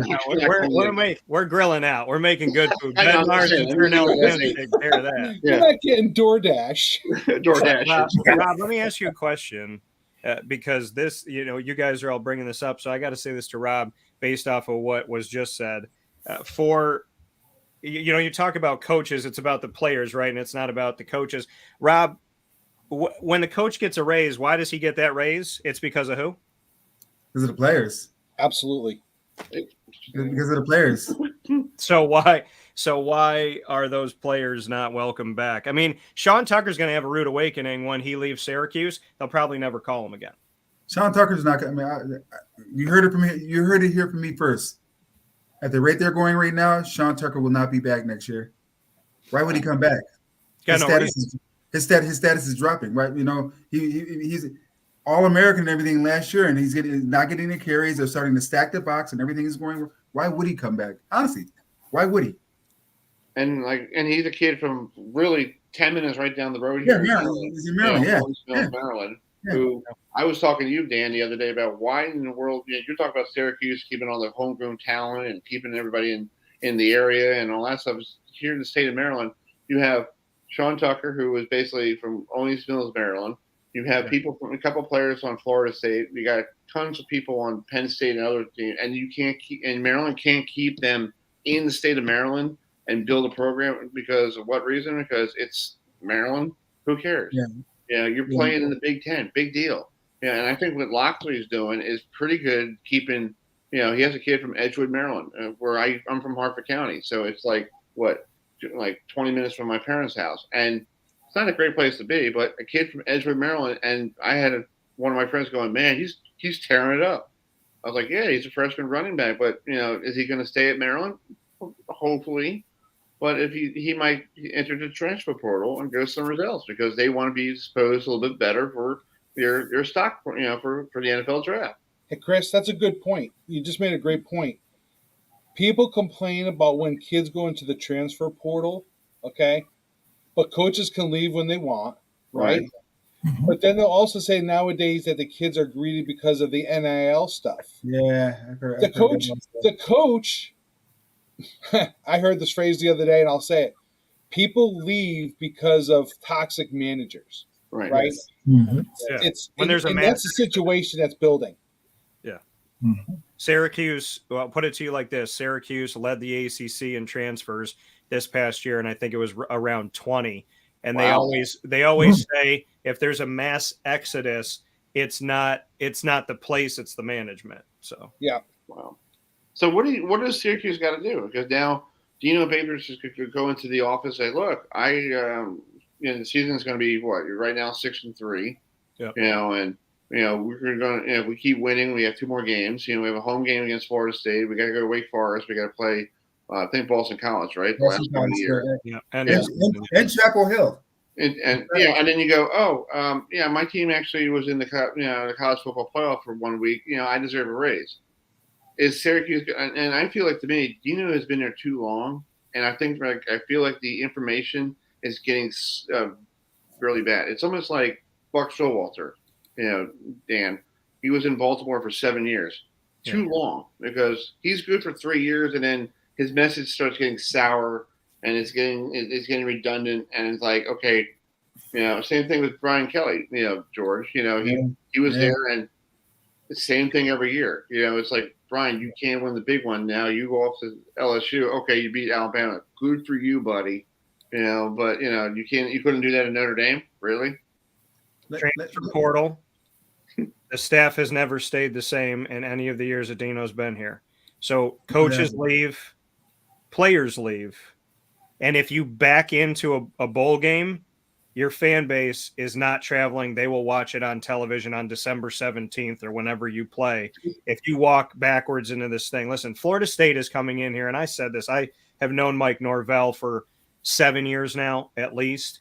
Speaker 11: we're grilling out. We're making good food. Ben Larson turned out to take care of that.
Speaker 3: You're not getting DoorDash.
Speaker 11: Rob, let me ask you a question. Because this, you guys are all bringing this up, so I got to say this to Rob based off of what was just said. You talk about coaches, it's about the players, right? And it's not about the coaches. Rob, when the coach gets a raise, why does he get that raise? It's because of who?
Speaker 10: Because of the players.
Speaker 3: Absolutely.
Speaker 10: Because of the players.
Speaker 11: So why are those players not welcome back? I mean, Sean Tucker's going to have a rude awakening when he leaves Syracuse. They'll probably never call him again.
Speaker 10: Sean Tucker's not going to. You heard it from me. You heard it here from me first. At the rate they're going right now, Sean Tucker will not be back next year. Why would he come back? His status is dropping, right? He's All-American and everything last year, and he's not getting the carries. They're starting to stack the box, and everything is going. Why would he come back? Honestly, why would he?
Speaker 2: And he's a kid from really 10 minutes right down the road
Speaker 10: here.
Speaker 2: Yeah,
Speaker 10: Maryland. He's in Maryland,
Speaker 2: Maryland. Who I was talking to you, Dan, the other day about why in the world you're talking about Syracuse keeping all the homegrown talent and keeping everybody in the area and all that stuff. Here in the state of Maryland, you have Sean Tucker, who was basically from Owings Mills, Maryland. You have people from a couple players on Florida State. You got tons of people on Penn State and other teams, and Maryland can't keep them in the state of Maryland and build a program because of what reason? Because it's Maryland. Who cares? You're playing in the Big Ten. Big deal. And I think what Locksley's doing is pretty good keeping, he has a kid from Edgewood, Maryland, where I'm from Hartford County. So it's like 20 minutes from my parents' house. And it's not a great place to be, but a kid from Edgewood, Maryland, and I had one of my friends going, man, he's tearing it up. I was like, yeah, he's a freshman running back, but, is he going to stay at Maryland? Hopefully. But if he might enter the transfer portal and go somewhere else because they want to be exposed a little bit better for your stock, for the NFL draft.
Speaker 3: Hey, Chris, that's a good point. You just made a great point. People complain about when kids go into the transfer portal, okay? But coaches can leave when they want, right?
Speaker 10: Mm-hmm.
Speaker 3: But then they'll also say nowadays that the kids are greedy because of the NIL stuff.
Speaker 10: Yeah,
Speaker 3: the coach. I heard this phrase the other day, and I'll say it. People leave because of toxic managers, right?
Speaker 10: Yes. Mm-hmm.
Speaker 3: That's the situation that's building.
Speaker 11: Yeah. Mm-hmm. Syracuse, well, put it to you like this. Syracuse led the ACC in transfers this past year, and I think it was around 20. And they always say if there's a mass exodus, it's not the place, it's the management. So
Speaker 3: yeah.
Speaker 2: Wow. So what does Syracuse got to do? Because now Dino Babers could go into the office and say, look, the season's going to be what? You're right now 6-3.
Speaker 11: Yeah.
Speaker 2: And we're going to if we keep winning, we have 2 more games. We have a home game against Florida State. We got to go to Wake Forest. We got to play I think Boston College, right? The last one of the year.
Speaker 11: Yeah.
Speaker 10: And Chapel Hill.
Speaker 2: And then you go, my team actually was in the college football playoff for 1 week. I deserve a raise. is Syracuse, and I feel like to me, Dino has been there too long, and I feel like the information is getting really bad. It's almost like Buck Showalter, Dan. He was in Baltimore for 7 years, too long, because he's good for 3 years, and then his message starts getting sour, and it's getting redundant, and it's like, okay, same thing with Brian Kelly, George, he was there, and the same thing every year. It's like, Brian, you can't win the big one now. You go off to LSU. Okay, you beat Alabama. Good for you, buddy. But you couldn't do that in Notre Dame, really.
Speaker 11: Transfer portal. The staff has never stayed the same in any of the years that Dino's been here. So coaches leave, players leave, and if you back into a bowl game, your fan base is not traveling. They will watch it on television on December 17th or whenever you play. If you walk backwards into this thing, listen, Florida State is coming in here, and I said this. I have known Mike Norvell for 7 years now, at least.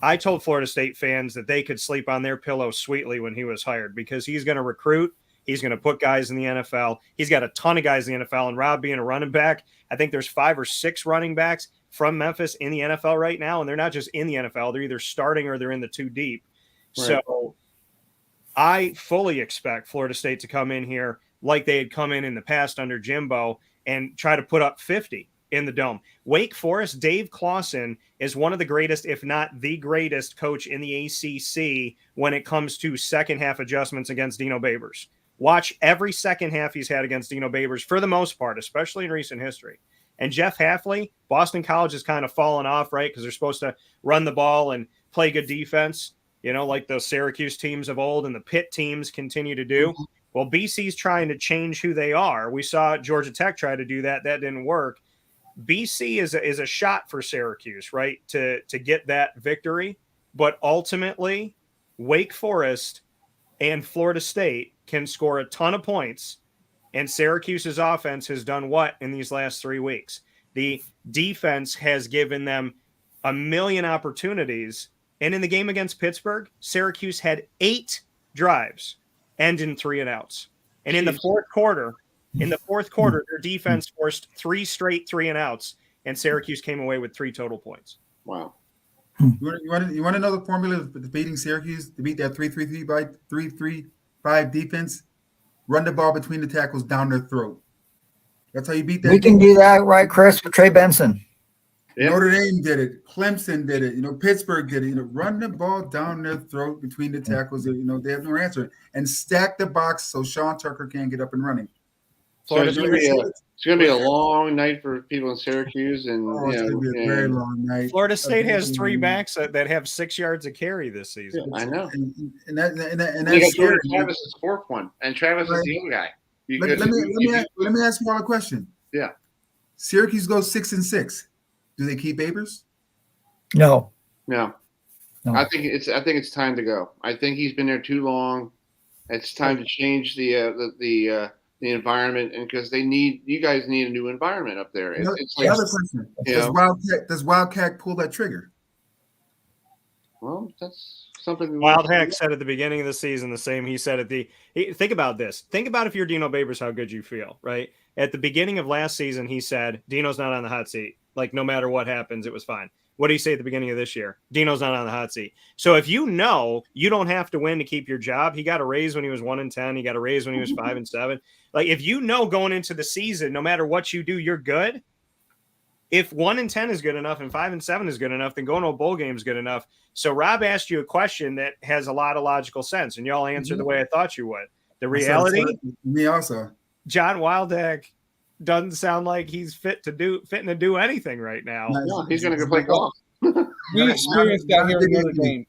Speaker 11: I told Florida State fans that they could sleep on their pillow sweetly when he was hired, because he's going to recruit. He's going to put guys in the NFL. He's got a ton of guys in the NFL. And Rob being a running back, I think there's 5 or 6 running backs from Memphis in the NFL right now. And they're not just in the NFL. They're either starting or they're in the 2 deep. Right. So I fully expect Florida State to come in here like they had come in the past under Jimbo and try to put up 50 in the Dome. Wake Forest, Dave Clawson is one of the greatest, if not the greatest coach in the ACC when it comes to second half adjustments against Dino Babers. Watch every second half he's had against Dino Babers for the most part, especially in recent history. And Jeff Hafley, Boston College has kind of fallen off, right? Because they're supposed to run the ball and play good defense, like the Syracuse teams of old and the Pitt teams continue to do. Well, BC's trying to change who they are. We saw Georgia Tech try to do that. That didn't work. BC is a shot for Syracuse, right, to get that victory. But ultimately, Wake Forest and Florida State can score a ton of points, and Syracuse's offense has done what in these last 3 weeks? The defense has given them a million opportunities, and in the game against Pittsburgh, Syracuse had 8 drives, end in 3 and outs. And in the fourth quarter, their defense forced 3 straight 3 and outs, and Syracuse came away with 3 total points.
Speaker 2: Wow.
Speaker 10: You want to know the formula of beating Syracuse, to beat that 3-3-5 defense? Run the ball between the tackles down their throat. That's how you beat that.
Speaker 4: We can do that, right, Chris, with Trey Benson.
Speaker 10: Yep. Notre Dame did it. Clemson did it. Pittsburgh did it. Run the ball down their throat between the tackles. They have no answer. And stack the box so Sean Tucker can't get up and running.
Speaker 2: So it's going to be a long night for people in Syracuse, and
Speaker 10: it's going to be a very long night.
Speaker 11: Florida State has 3 backs that have 6 yards of carry this season.
Speaker 2: Yeah, I know.
Speaker 10: And that's scary.
Speaker 2: Travis is the 4th one, and Travis is the other guy.
Speaker 10: Let me ask you all a question.
Speaker 2: Yeah.
Speaker 10: Syracuse goes 6-6. Do they keep Babers?
Speaker 4: No.
Speaker 2: I think it's time to go. I think he's been there too long. It's time to change the environment, and because you guys need a new environment up there. It's like,
Speaker 10: other person. Does Wildcat pull that trigger?
Speaker 2: Well, that's something.
Speaker 11: Wildcat said at the beginning of the season the same he said think about this. Think about if you're Dino Babers, how good you feel, right? At the beginning of last season, he said, Dino's not on the hot seat. Like, no matter what happens, it was fine. What did he say at the beginning of this year? Dino's not on the hot seat. So if you don't have to win to keep your job, he got a raise when he was 1-10. He got a raise when he was 5-7. Like, if going into the season, no matter what you do, you're good. If 1-10 is good enough and 5-7 is good enough, then going to a bowl game is good enough. So Rob asked you a question that has a lot of logical sense, and y'all answered the way I thought you would. The reality,
Speaker 10: me also.
Speaker 11: John Wildhack doesn't sound like he's fitting to do anything right now.
Speaker 2: No, he's going to go play golf.
Speaker 3: We experienced that here in Notre Dame.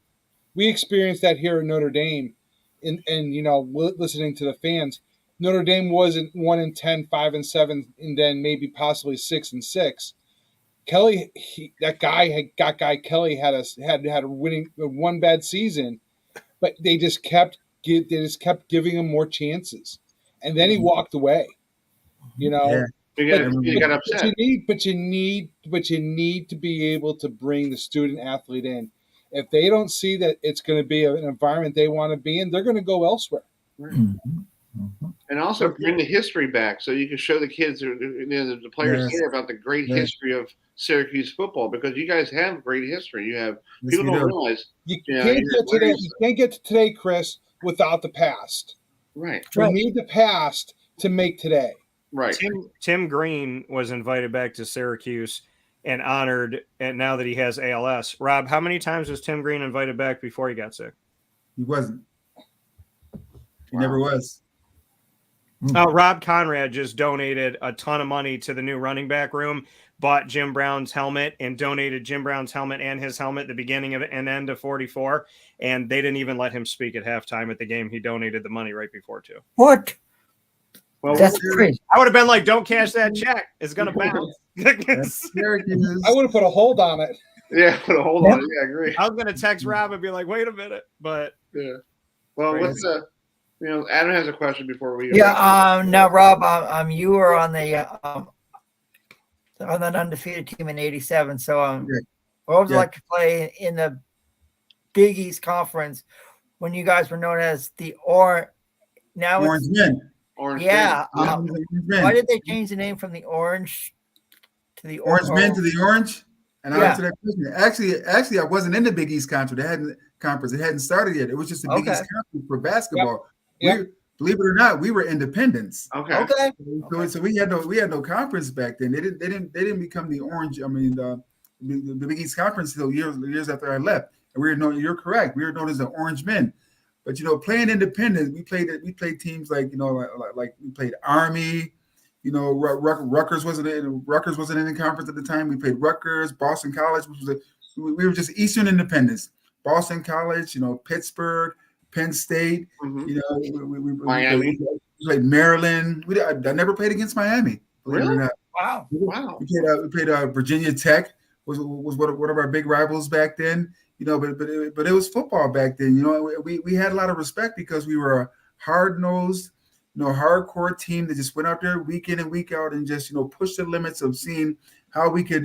Speaker 3: We experienced that here in Notre Dame, and listening to the fans. Notre Dame wasn't 1-10, 5-7, and then maybe possibly 6-6. Kelly, Kelly had a one bad season, but they just kept giving him more chances, and then he walked away. He got upset. But you need to be able to bring the student athlete in. If they don't see that it's going to be an environment they want to be in, they're going to go elsewhere.
Speaker 2: Mm-hmm. And also bring the history back so you can show the kids, the players here about the great history of Syracuse football, because you guys have great history. You have people don't realize
Speaker 3: you can't get to today, Chris, without the past.
Speaker 2: Right.
Speaker 3: We need the past to make today.
Speaker 2: Right.
Speaker 11: Tim Green was invited back to Syracuse and honored, and now that he has ALS. Rob, how many times was Tim Green invited back before he got sick?
Speaker 10: He wasn't. He never was.
Speaker 11: Rob Conrad just donated a ton of money to the new running back room, bought Jim Brown's helmet, and donated Jim Brown's helmet and his helmet at the beginning of and end of 44. And they didn't even let him speak at halftime at the game. He donated the money right before, too.
Speaker 4: What?
Speaker 11: Well,
Speaker 4: that's crazy.
Speaker 11: I would have been like, don't cash that check. It's going to bounce.
Speaker 3: I would have put a hold on it.
Speaker 2: Yeah, put a hold on it. Yeah, I agree.
Speaker 11: I was going to text Rob and be like, wait a minute. But
Speaker 2: yeah. Well, what's Adam has a question before we go.
Speaker 4: Yeah, now Rob, you were on the on that undefeated team in '87. So what would you like to play in the Big East Conference when you guys were known as the Orange
Speaker 10: Men?
Speaker 4: Yeah. Why did they change the name from the Orange to the
Speaker 10: Orange Men to the Orange? And I answered that question. Actually, I wasn't in the Big East Conference. It hadn't started yet. It was just the Big East Conference for basketball. Yep. Believe it or not, we were independents.
Speaker 2: Okay.
Speaker 10: So we had no conference back then. They didn't become the Orange. I mean, the Big East Conference until years after I left. And we were known. You're correct. We were known as the Orange Men. But playing independent, we played teams like like we played Army. Rutgers wasn't in the conference at the time. We played Rutgers, Boston College, which was we were just Eastern Independents. Boston College, Pittsburgh, Penn State. We played Maryland. I never played against Miami.
Speaker 2: Really?
Speaker 4: Wow.
Speaker 10: We played Virginia Tech was one of our big rivals back then. But it was football back then. We had a lot of respect because we were a hard-nosed, hardcore team that just went out there week in and week out and just pushed the limits of seeing how we could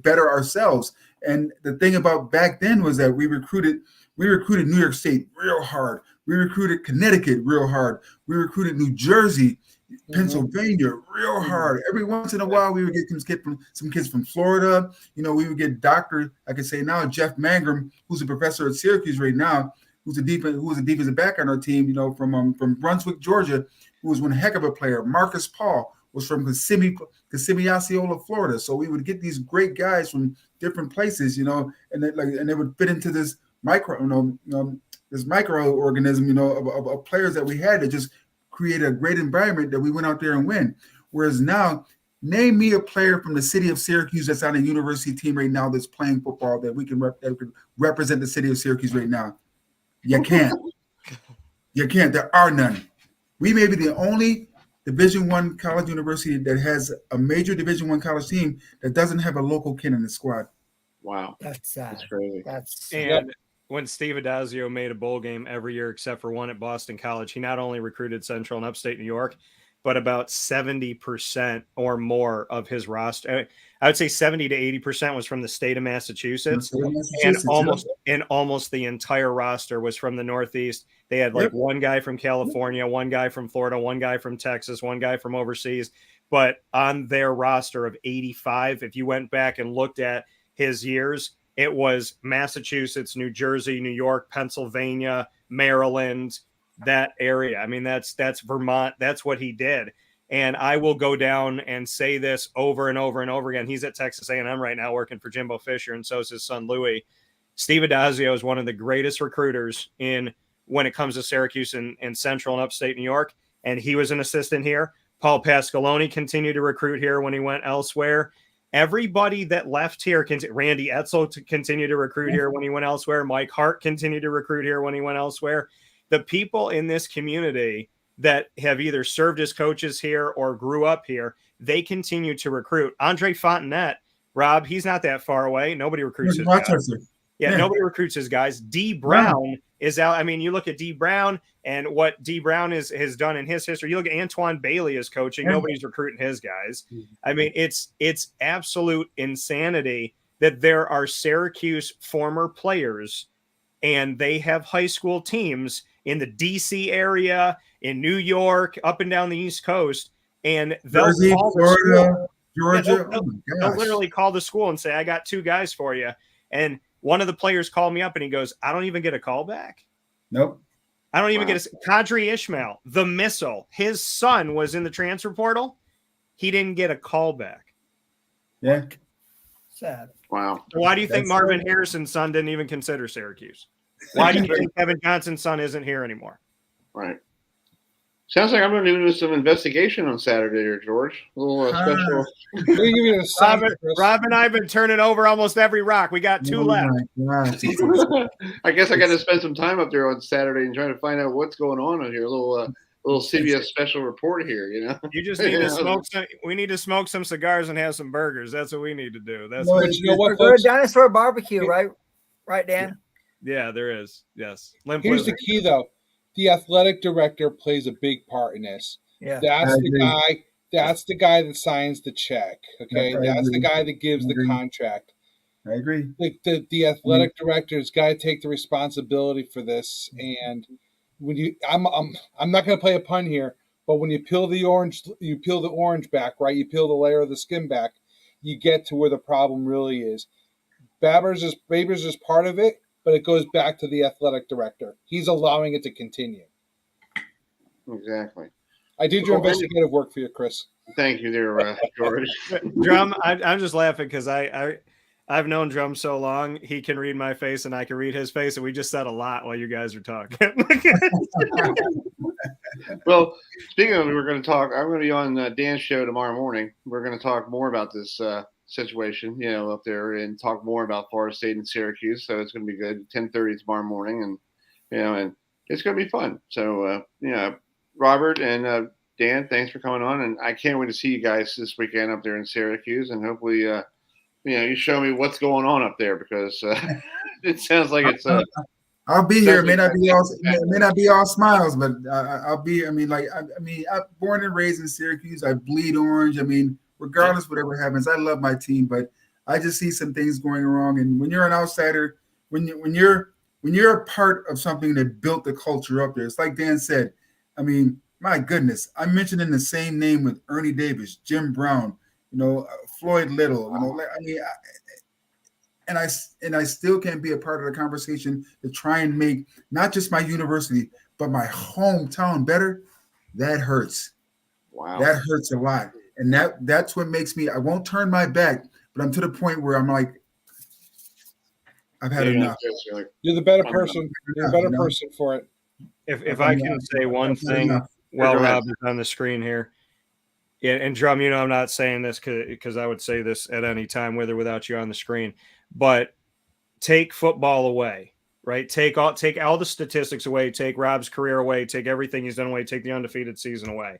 Speaker 10: better ourselves. And the thing about back then was that we recruited New York State real hard. We recruited Connecticut real hard. We recruited New Jersey, Pennsylvania real hard. Every once in a while, we would get some kids from Florida. We would get Dr. I could say now Jeff Mangrum, who's a professor at Syracuse right now, who was a defensive back on our team. From Brunswick, Georgia, who was one heck of a player. Marcus Paul was from Kissimmee, Osceola, Florida. So we would get these great guys from different places, and they would fit into this microorganism, of players that we had to just create a great environment that we went out there and win. Whereas now, name me a player from the city of Syracuse that's on a university team right now that's playing football that we can represent the city of Syracuse right now. You can't. You can't. There are none. We may be the only Division I college university that has a major Division I college team that doesn't have a local kid in the squad.
Speaker 2: Wow.
Speaker 4: That's
Speaker 2: crazy.
Speaker 11: When Steve Adazio made a bowl game every year except for one at Boston College, he not only recruited Central and Upstate New York, but about 70% or more of his roster, I would say 70 to 80% was from the state of Massachusetts, and almost the entire roster was from the Northeast. They had one guy from California, one guy from Florida, one guy from Texas, one guy from overseas. But on their roster of 85, if you went back and looked at his years, it was Massachusetts, New Jersey, New York, Pennsylvania, Maryland, that area. I mean, that's Vermont. That's what he did. And I will go down and say this over and over and over again. He's at Texas A&M right now working for Jimbo Fisher, and so is his son, Louis. Steve Adazio is one of the greatest recruiters when it comes to Syracuse and Central and Upstate New York, and he was an assistant here. Paul Pasqualoni continued to recruit here when he went elsewhere. Everybody that left here, Randy Etzel continued to recruit here when he went elsewhere. Mike Hart continued to recruit here when he went elsewhere. The people in this community that have either served as coaches here or grew up here, they continue to recruit. Andre Fontenette, Rob, he's not that far away. Nobody recruits his guys. Yeah, nobody recruits his guys. D. Brown is out. I mean, you look at D. Brown and what D. Brown has done in his history. You look at Antoine Bailey as coaching. Nobody's recruiting his guys. I mean, it's absolute insanity that there are Syracuse former players and they have high school teams in the DC area, in New York, up and down the East Coast, and they'll
Speaker 10: Jersey,
Speaker 11: call the
Speaker 10: Florida,
Speaker 11: school.
Speaker 10: Georgia.
Speaker 11: Yeah,
Speaker 10: Oh my
Speaker 11: they'll
Speaker 10: gosh.
Speaker 11: literally call the school and say, I got 2 guys for you. And one of the players called me up and he goes, I don't even get a call back.
Speaker 10: Nope.
Speaker 11: I don't even get a Kadri Ishmael, the missile. His son was in the transfer portal. He didn't get a call back.
Speaker 10: Yeah.
Speaker 4: Sad.
Speaker 2: Wow.
Speaker 11: So why do you think
Speaker 10: That's
Speaker 11: Marvin
Speaker 10: sad.
Speaker 11: Harrison's son didn't even consider Syracuse? Why do you think Kevin Johnson's son isn't here anymore?
Speaker 2: Right. Sounds like I'm going to do some investigation on Saturday here, George. A little special.
Speaker 3: We're gonna give you an assignment, Chris.
Speaker 11: Rob and I have been turning over almost every rock. We got 2 left.
Speaker 10: My gosh.
Speaker 2: I guess I got to spend some time up there on Saturday and try to find out what's going on here. A little CBS special report here, you know.
Speaker 11: You just need to smoke some. We need to smoke some cigars and have some burgers. That's what we need to do. That's
Speaker 3: But you know what,
Speaker 4: We're
Speaker 3: folks?
Speaker 4: a dinosaur barbecue, right? Right, Dan?
Speaker 11: yeah, there is. Yes. Limp
Speaker 3: Here's the
Speaker 11: Lizard.
Speaker 3: key, though. The athletic director plays a big part in this.
Speaker 4: Yeah.
Speaker 3: That's
Speaker 10: I
Speaker 3: the
Speaker 10: agree.
Speaker 3: guy. That's the guy that signs the check. Okay,
Speaker 10: I
Speaker 3: that's the
Speaker 10: agree.
Speaker 3: guy that gives
Speaker 10: I
Speaker 3: the
Speaker 10: agree.
Speaker 3: contract.
Speaker 10: I agree.
Speaker 3: The athletic director's got to take the responsibility for this. And when I'm not going to play a pun here, but when you peel the orange back, right? You peel the layer of the skin back, you get to where the problem really is. Babers is part of it, but it goes back to the athletic director. He's allowing it to continue.
Speaker 2: Exactly.
Speaker 3: I did your investigative work for you, Chris.
Speaker 2: Thank you there, George.
Speaker 11: Drum, I'm just laughing because I've known Drum so long. He can read my face and I can read his face, and we just said a lot while you guys are talking.
Speaker 2: Well, speaking of, we're going to talk. I'm going to be on Dan's show tomorrow morning. We're going to talk more about this situation, you know, up there, and talk more about Florida State and Syracuse. So it's going to be good. 10:30 tomorrow morning, and you know, and it's going to be fun. So you know, Robert and Dan, thanks for coming on, and I can't wait to see you guys this weekend up there in Syracuse, and hopefully, you know, you show me what's going on up there because it sounds like it's.
Speaker 10: I'll be here. It may not be all smiles, but I'll be. I mean, I'm born and raised in Syracuse. I bleed orange. I mean, regardless whatever happens, I love my team, but I just see some things going wrong. And when you're an outsider, when you're a part of something that built the culture up there, it's like Dan said. I mean, my goodness, I'm mentioning the same name with Ernie Davis, Jim Brown, you know, Floyd Little. You know, I mean. And I still can't be a part of the conversation to try and make not just my university, but my hometown better. That hurts.
Speaker 2: Wow.
Speaker 10: That hurts a lot. And that's what makes me, I won't turn my back, but I'm to the point where I'm like, I've had enough.
Speaker 3: You're the better person. You're a better person for it.
Speaker 11: If I can say one thing while Rob is on the screen here. Yeah, and Drum, you know, I'm not saying this because I would say this at any time, with or without you on the screen. But take football away, right? Take all the statistics away. Take Rob's career away. Take everything he's done away. Take the undefeated season away.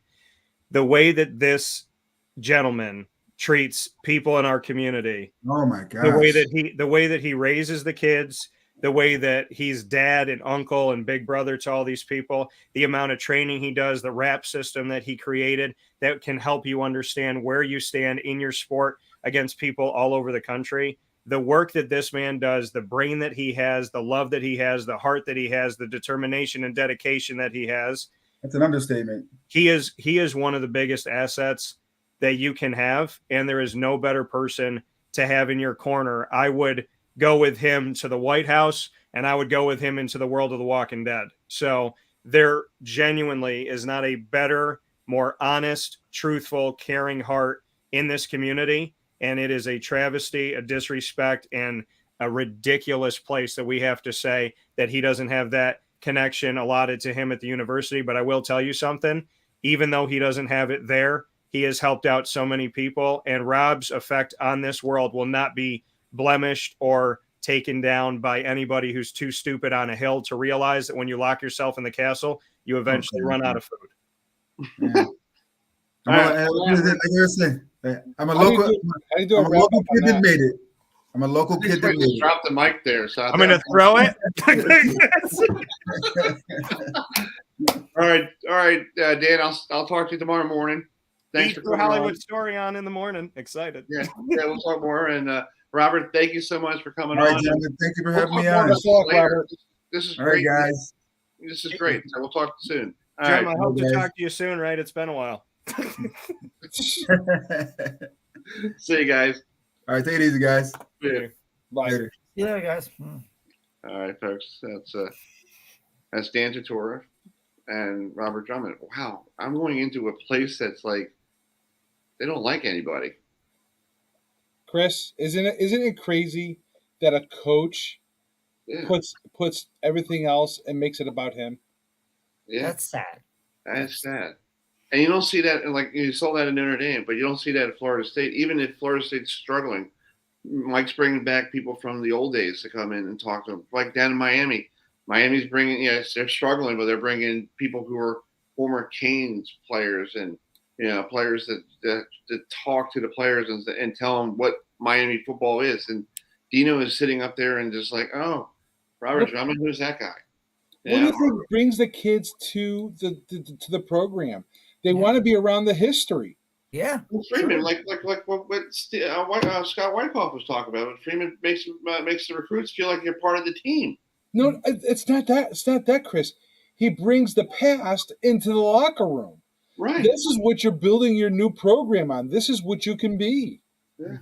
Speaker 11: The way that this gentleman treats people in our community.
Speaker 10: Oh my God!
Speaker 11: The way that he raises the kids. The way that he's dad and uncle and big brother to all these people, the amount of training he does, the rap system that he created that can help you understand where you stand in your sport against people all over the country. The work that this man does, the brain that he has, the love that he has, the heart that he has, the determination and dedication that he has.
Speaker 10: That's an understatement.
Speaker 11: He is one of the biggest assets that you can have. And there is no better person to have in your corner. I would go with him to the White House, and I would go with him into the world of the Walking Dead. So there genuinely is not a better, more honest, truthful, caring heart in this community. And it is a travesty, a disrespect, and a ridiculous place that we have to say that he doesn't have that connection allotted to him at the university. But I will tell you something, even though he doesn't have it there, he has helped out so many people, and Rob's effect on this world will not be blemished or taken down by anybody who's too stupid on a hill to realize that when you lock yourself in the castle, you eventually run out of food.
Speaker 10: Yeah. I'm a local kid that made it. I'm a local kid that made it.
Speaker 2: Drop the mic there. So
Speaker 11: I'm going to throw it.
Speaker 2: All right, Dan. I'll talk to you tomorrow morning. Thanks for coming
Speaker 11: Hollywood
Speaker 2: on.
Speaker 11: Story on in the morning. Excited.
Speaker 2: Yeah, we'll talk more. And Robert, thank you so much for coming
Speaker 10: All right,
Speaker 2: on.
Speaker 10: gentlemen, thank you for having me on.
Speaker 2: Later. This is
Speaker 10: all
Speaker 2: great.
Speaker 10: right, guys.
Speaker 2: This is great. So we'll talk soon. All
Speaker 11: Jim,
Speaker 2: right.
Speaker 11: I hope to talk to you soon, right? It's been a while.
Speaker 2: See you guys.
Speaker 10: All right, take it easy, guys.
Speaker 2: Yeah.
Speaker 3: Bye.
Speaker 10: Later.
Speaker 4: Yeah, guys.
Speaker 2: All right, folks. That's Dan Tortora and Robert Drummond. Wow, I'm going into a place that's like they don't like anybody.
Speaker 3: Chris, isn't it crazy that a coach puts everything else and makes it about him?
Speaker 2: Yeah,
Speaker 4: That's sad.
Speaker 2: That's sad. And you don't see that, like you saw that in Notre Dame, but you don't see that at Florida State. Even if Florida State's struggling, Mike's bringing back people from the old days to come in and talk to them. Like down in Miami, Miami's bringing, they're struggling, but they're bringing people who are former Canes players and players that talk to the players and tell them what Miami football is. And Dino is sitting up there and just like, oh, Robert Drummond, who's that guy?
Speaker 3: What do you think brings the kids to the program? They want to be around the history.
Speaker 4: Yeah,
Speaker 2: Freeman, like what Scott Wykoff was talking about. Freeman makes the recruits feel like they're part of the team.
Speaker 3: No, it's not that. It's not that, Chris. He brings the past into the locker room.
Speaker 2: Right.
Speaker 3: This is what you're building your new program on. This is what you can be.
Speaker 2: Yeah.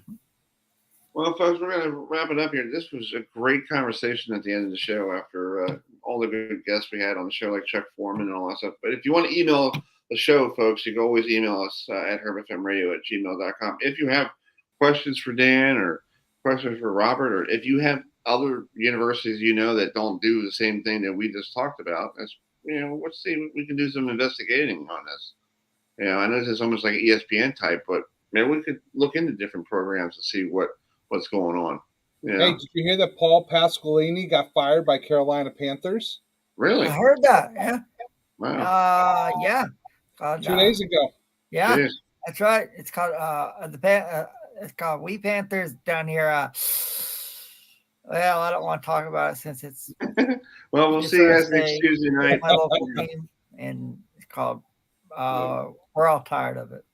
Speaker 2: Well, folks, we're going to wrap it up here. This was a great conversation at the end of the show after all the good guests we had on the show, like Chuck Forman and all that stuff. But if you want to email the show, folks, you can always email us at herbfmradio@gmail.com. If you have questions for Dan or questions for Robert, or if you have other universities that don't do the same thing that we just talked about, let's see, we can do some investigating on this. I know this is almost like an ESPN type, but maybe we could look into different programs to see what's going on.
Speaker 3: Hey, did you hear that Paul Pasqualini got fired by Carolina Panthers?
Speaker 2: Really?
Speaker 4: I heard that. Yeah.
Speaker 2: Wow.
Speaker 4: Yeah.
Speaker 3: 2 days ago.
Speaker 4: Yeah,
Speaker 2: Jeez.
Speaker 4: that's right. It's called it's called We Panthers down here. Well, I don't want to talk about it since it's.
Speaker 2: Well, we'll see you guys next Tuesday night.
Speaker 4: My local team, and it's called. We're all tired of it.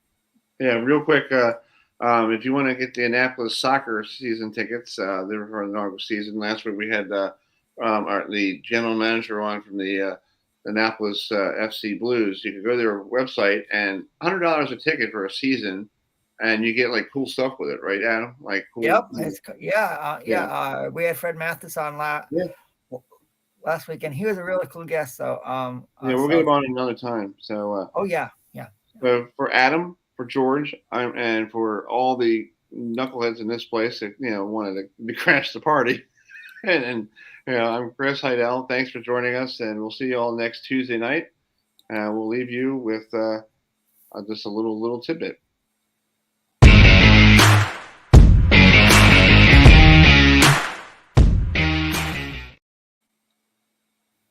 Speaker 2: Yeah, real quick. If you want to get the Annapolis soccer season tickets, they're for the inaugural season. Last week we had the general manager on from the Annapolis FC Blues. You can go to their website and $100 a ticket for a season, and you get like cool stuff with it, right, Adam? Like cool.
Speaker 4: Yep. We had Fred Mathis on last week, and he was a really cool guest. So
Speaker 2: we'll get him on another time. So.
Speaker 4: Yeah.
Speaker 2: So for Adam, for George, and for all the knuckleheads in this place that wanted to crash the party, and I'm Chris Heidel. Thanks for joining us, and we'll see you all next Tuesday night. We'll leave you with just a little tidbit.